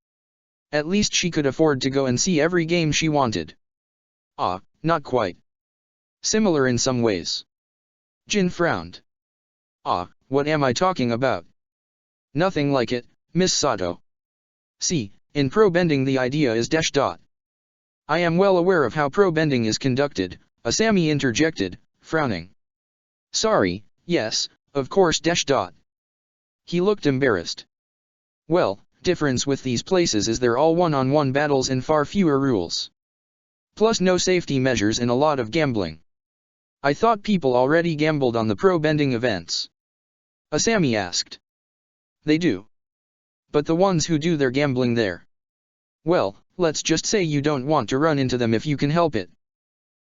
At least she could afford to go and see every game she wanted. Ah, not quite. Similar in some ways. Jin frowned. Ah, what am I talking about? Nothing like it, Miss Sato. See, in pro bending the idea is dash dot. I am well aware of how pro bending is conducted, Asami interjected, frowning. Sorry, yes, of course dash dot. He looked embarrassed. Well, difference with these places is they're all one-on-one battles and far fewer rules. Plus no safety measures and a lot of gambling. I thought people already gambled on the pro bending events. Asami asked. They do. But the ones who do their gambling there. Well, let's just say you don't want to run into them if you can help it.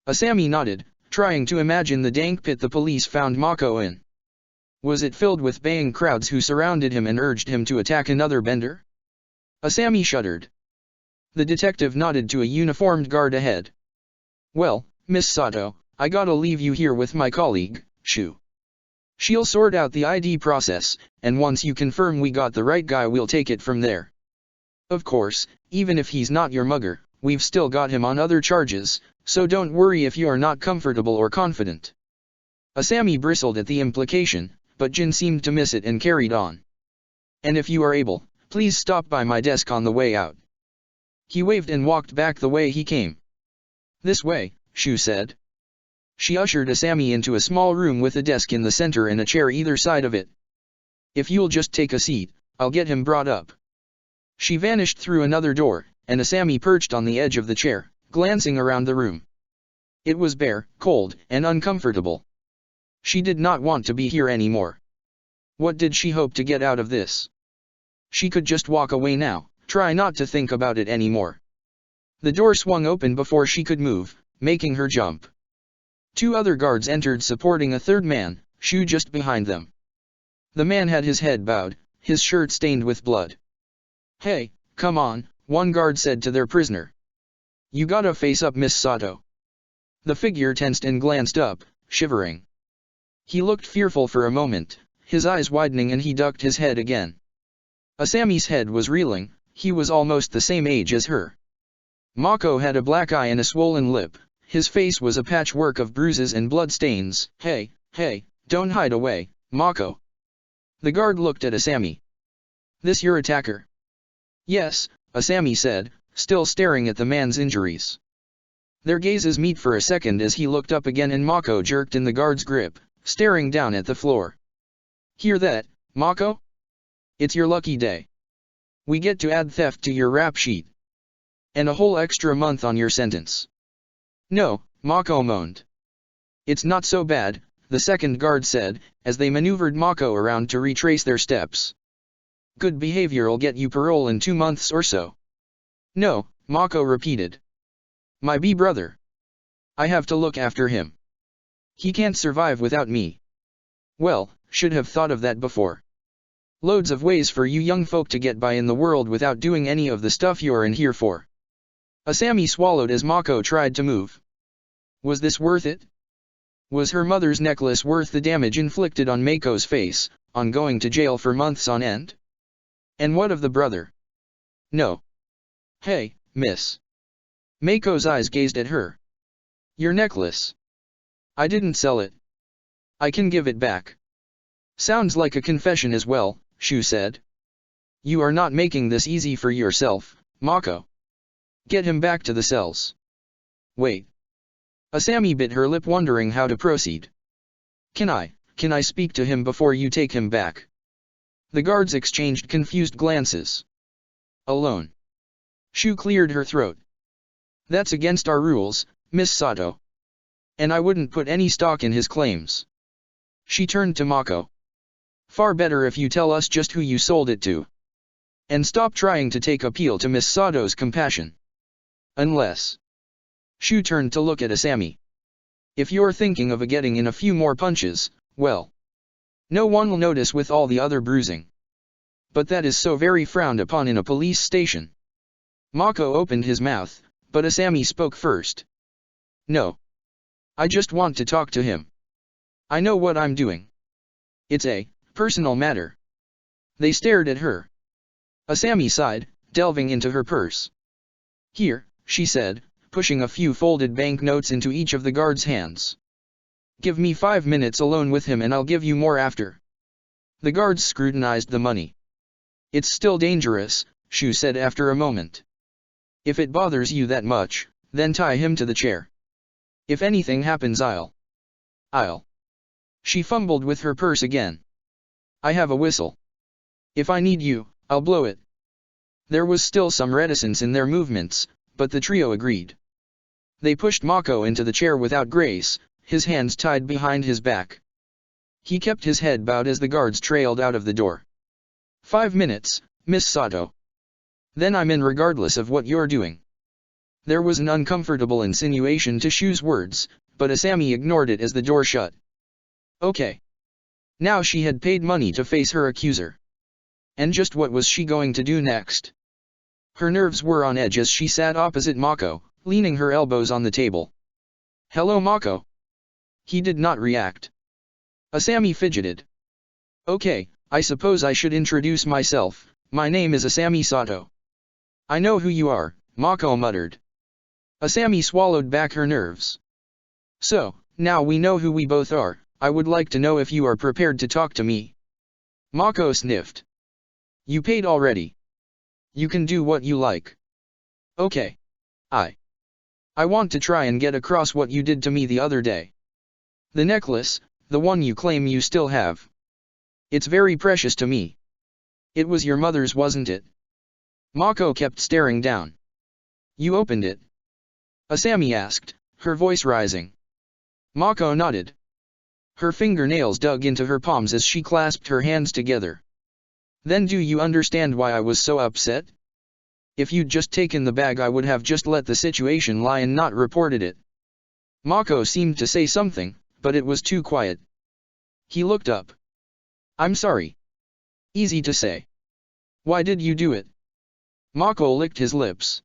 Asami nodded, trying to imagine the dank pit the police found Mako in. Was it filled with baying crowds who surrounded him and urged him to attack another bender? Asami shuddered. The detective nodded to a uniformed guard ahead. Well, Miss Sato, I gotta leave you here with my colleague, Shu. She'll sort out the ID process, and once you confirm we got the right guy we'll take it from there. Of course, even if he's not your mugger, we've still got him on other charges, so don't worry if you are not comfortable or confident. Asami bristled at the implication, but Jin seemed to miss it and carried on. And if you are able, please stop by my desk on the way out. He waved and walked back the way he came. This way, Shu said. She ushered Asami into a small room with a desk in the center and a chair either side of it. If you'll just take a seat, I'll get him brought up. She vanished through another door, and Asami perched on the edge of the chair, glancing around the room. It was bare, cold, and uncomfortable. She did not want to be here anymore. What did she hope to get out of this? She could just walk away now, try not to think about it anymore. The door swung open before she could move, making her jump. Two other guards entered supporting a third man, Shu just behind them. The man had his head bowed, his shirt stained with blood. Hey, come on, one guard said to their prisoner. You gotta face up Miss Sato. The figure tensed and glanced up, shivering. He looked fearful for a moment, his eyes widening and he ducked his head again. Asami's head was reeling, he was almost the same age as her. Mako had a black eye and a swollen lip, his face was a patchwork of bruises and blood stains. Hey, don't hide away, Mako. The guard looked at Asami. This your attacker? Yes, Asami said, still staring at the man's injuries. Their gazes meet for a second as he looked up again and Mako jerked in the guard's grip, staring down at the floor. Hear that, Mako? It's your lucky day. We get to add theft to your rap sheet. And a whole extra month on your sentence. No, Mako moaned. It's not so bad, the second guard said, as they maneuvered Mako around to retrace their steps. Good behavior'll get you parole in 2 months or so. No, Mako repeated. My brother. I have to look after him. He can't survive without me. Well, should have thought of that before. Loads of ways for you young folk to get by in the world without doing any of the stuff you're in here for. Asami swallowed as Mako tried to move. Was this worth it? Was her mother's necklace worth the damage inflicted on Mako's face, on going to jail for months on end? And what of the brother? No. Hey, miss. Mako's eyes gazed at her. Your necklace. I didn't sell it. I can give it back. Sounds like a confession as well, Shu said. You are not making this easy for yourself, Mako. Get him back to the cells. Wait. Asami bit her lip wondering how to proceed. Can I speak to him before you take him back? The guards exchanged confused glances. Alone. Shu cleared her throat. That's against our rules, Miss Sato. And I wouldn't put any stock in his claims. She turned to Mako. Far better if you tell us just who you sold it to. And stop trying to take appeal to Miss Sato's compassion. Unless. Shu turned to look at Asami. If you're thinking of getting in a few more punches, well. No one will notice with all the other bruising. But that is so very frowned upon in a police station. Mako opened his mouth, but Asami spoke first. No. I just want to talk to him. I know what I'm doing. It's a Personal matter. They stared at her. Asami sighed, delving into her purse. Here, she said, pushing a few folded banknotes into each of the guard's hands. Give me 5 minutes alone with him and I'll give you more after. The guards scrutinized the money. It's still dangerous, Shu said after a moment. If it bothers you that much, then tie him to the chair. If anything happens I'll. She fumbled with her purse again. I have a whistle. If I need you, I'll blow it. There was still some reticence in their movements, but the trio agreed. They pushed Mako into the chair without grace, his hands tied behind his back. He kept his head bowed as the guards trailed out of the door. 5 minutes, Miss Sato. Then I'm in regardless of what you're doing. There was an uncomfortable insinuation to Shu's words, but Asami ignored it as the door shut. Okay. Now she had paid money to face her accuser. And just what was she going to do next? Her nerves were on edge as she sat opposite Mako, leaning her elbows on the table. Hello Mako. He did not react. Asami fidgeted. Okay, I suppose I should introduce myself. My name is Asami Sato. I know who you are, Mako muttered. Asami swallowed back her nerves. So, now we know who we both are, I would like to know if you are prepared to talk to me. Mako sniffed. You paid already. You can do what you like. Okay. I want to try and get across what you did to me the other day. The necklace, the one you claim you still have. It's very precious to me. It was your mother's, wasn't it? Mako kept staring down. You opened it? Asami asked, her voice rising. Mako nodded. Her fingernails dug into her palms as she clasped her hands together. Then do you understand why I was so upset? If you'd just taken the bag I would have just let the situation lie and not reported it. Mako seemed to say something, but it was too quiet. He looked up. I'm sorry. Easy to say. Why did you do it? Mako licked his lips.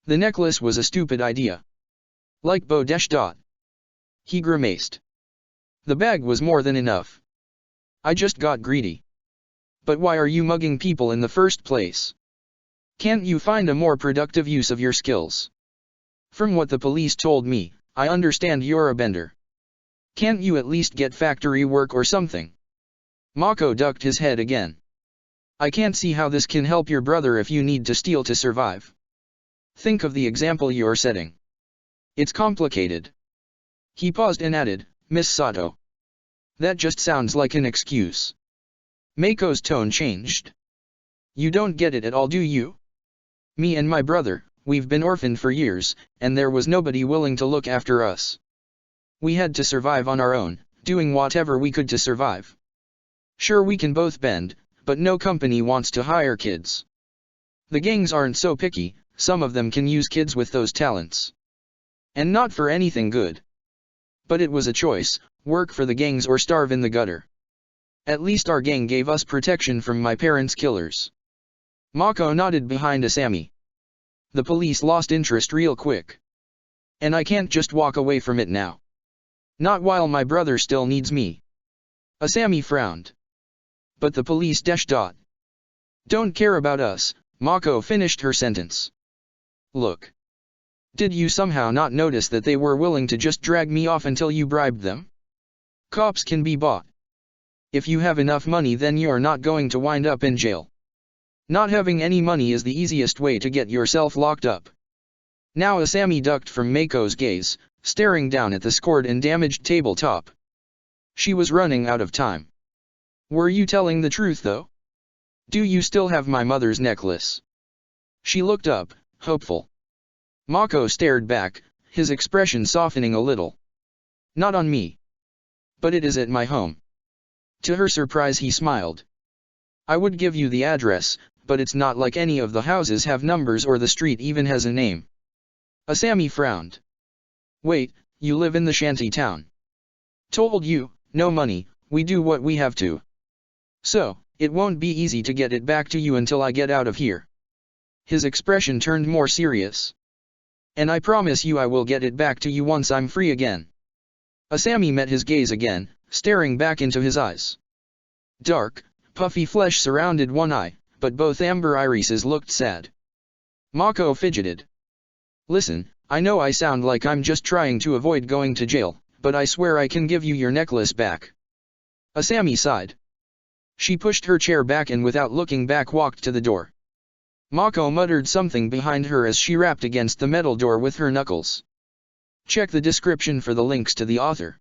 The necklace was a stupid idea. Like Bo Dash Dot. He grimaced. The bag was more than enough. I just got greedy. But why are you mugging people in the first place? Can't you find a more productive use of your skills? From what the police told me, I understand you're a bender. Can't you at least get factory work or something? Mako ducked his head again. I can't see how this can help your brother if you need to steal to survive. Think of the example you're setting. It's complicated. He paused and added, Miss Sato. That just sounds like an excuse. Mako's tone changed. You don't get it at all, do you? Me and my brother, we've been orphaned for years, and there was nobody willing to look after us. We had to survive on our own, doing whatever we could to survive. Sure, we can both bend, but no company wants to hire kids. The gangs aren't so picky, some of them can use kids with those talents. And not for anything good. But it was a choice, work for the gangs or starve in the gutter. At least our gang gave us protection from my parents' killers. Mako nodded behind Asami. The police lost interest real quick. And I can't just walk away from it now. Not while my brother still needs me. Asami frowned. But the police don't care about us, Mako finished her sentence. Look. Did you somehow not notice that they were willing to just drag me off until you bribed them? Cops can be bought. If you have enough money then you're not going to wind up in jail. Not having any money is the easiest way to get yourself locked up. Now Asami ducked from Mako's gaze, staring down at the scored and damaged tabletop. She was running out of time. Were you telling the truth though? Do you still have my mother's necklace? She looked up, hopeful. Mako stared back, his expression softening a little. Not on me. But it is at my home. To her surprise he smiled. I would give you the address, but it's not like any of the houses have numbers or the street even has a name. Asami frowned. Wait, you live in the shanty town. Told you, no money, we do what we have to. So, it won't be easy to get it back to you until I get out of here. His expression turned more serious. And I promise you I will get it back to you once I'm free again. Asami met his gaze again, staring back into his eyes. Dark, puffy flesh surrounded one eye, but both amber irises looked sad. Mako fidgeted. Listen, I know I sound like I'm just trying to avoid going to jail, but I swear I can give you your necklace back. Asami sighed. She pushed her chair back and without looking back walked to the door. Mako muttered something behind her as she rapped against the metal door with her knuckles. Check the description for the links to the author.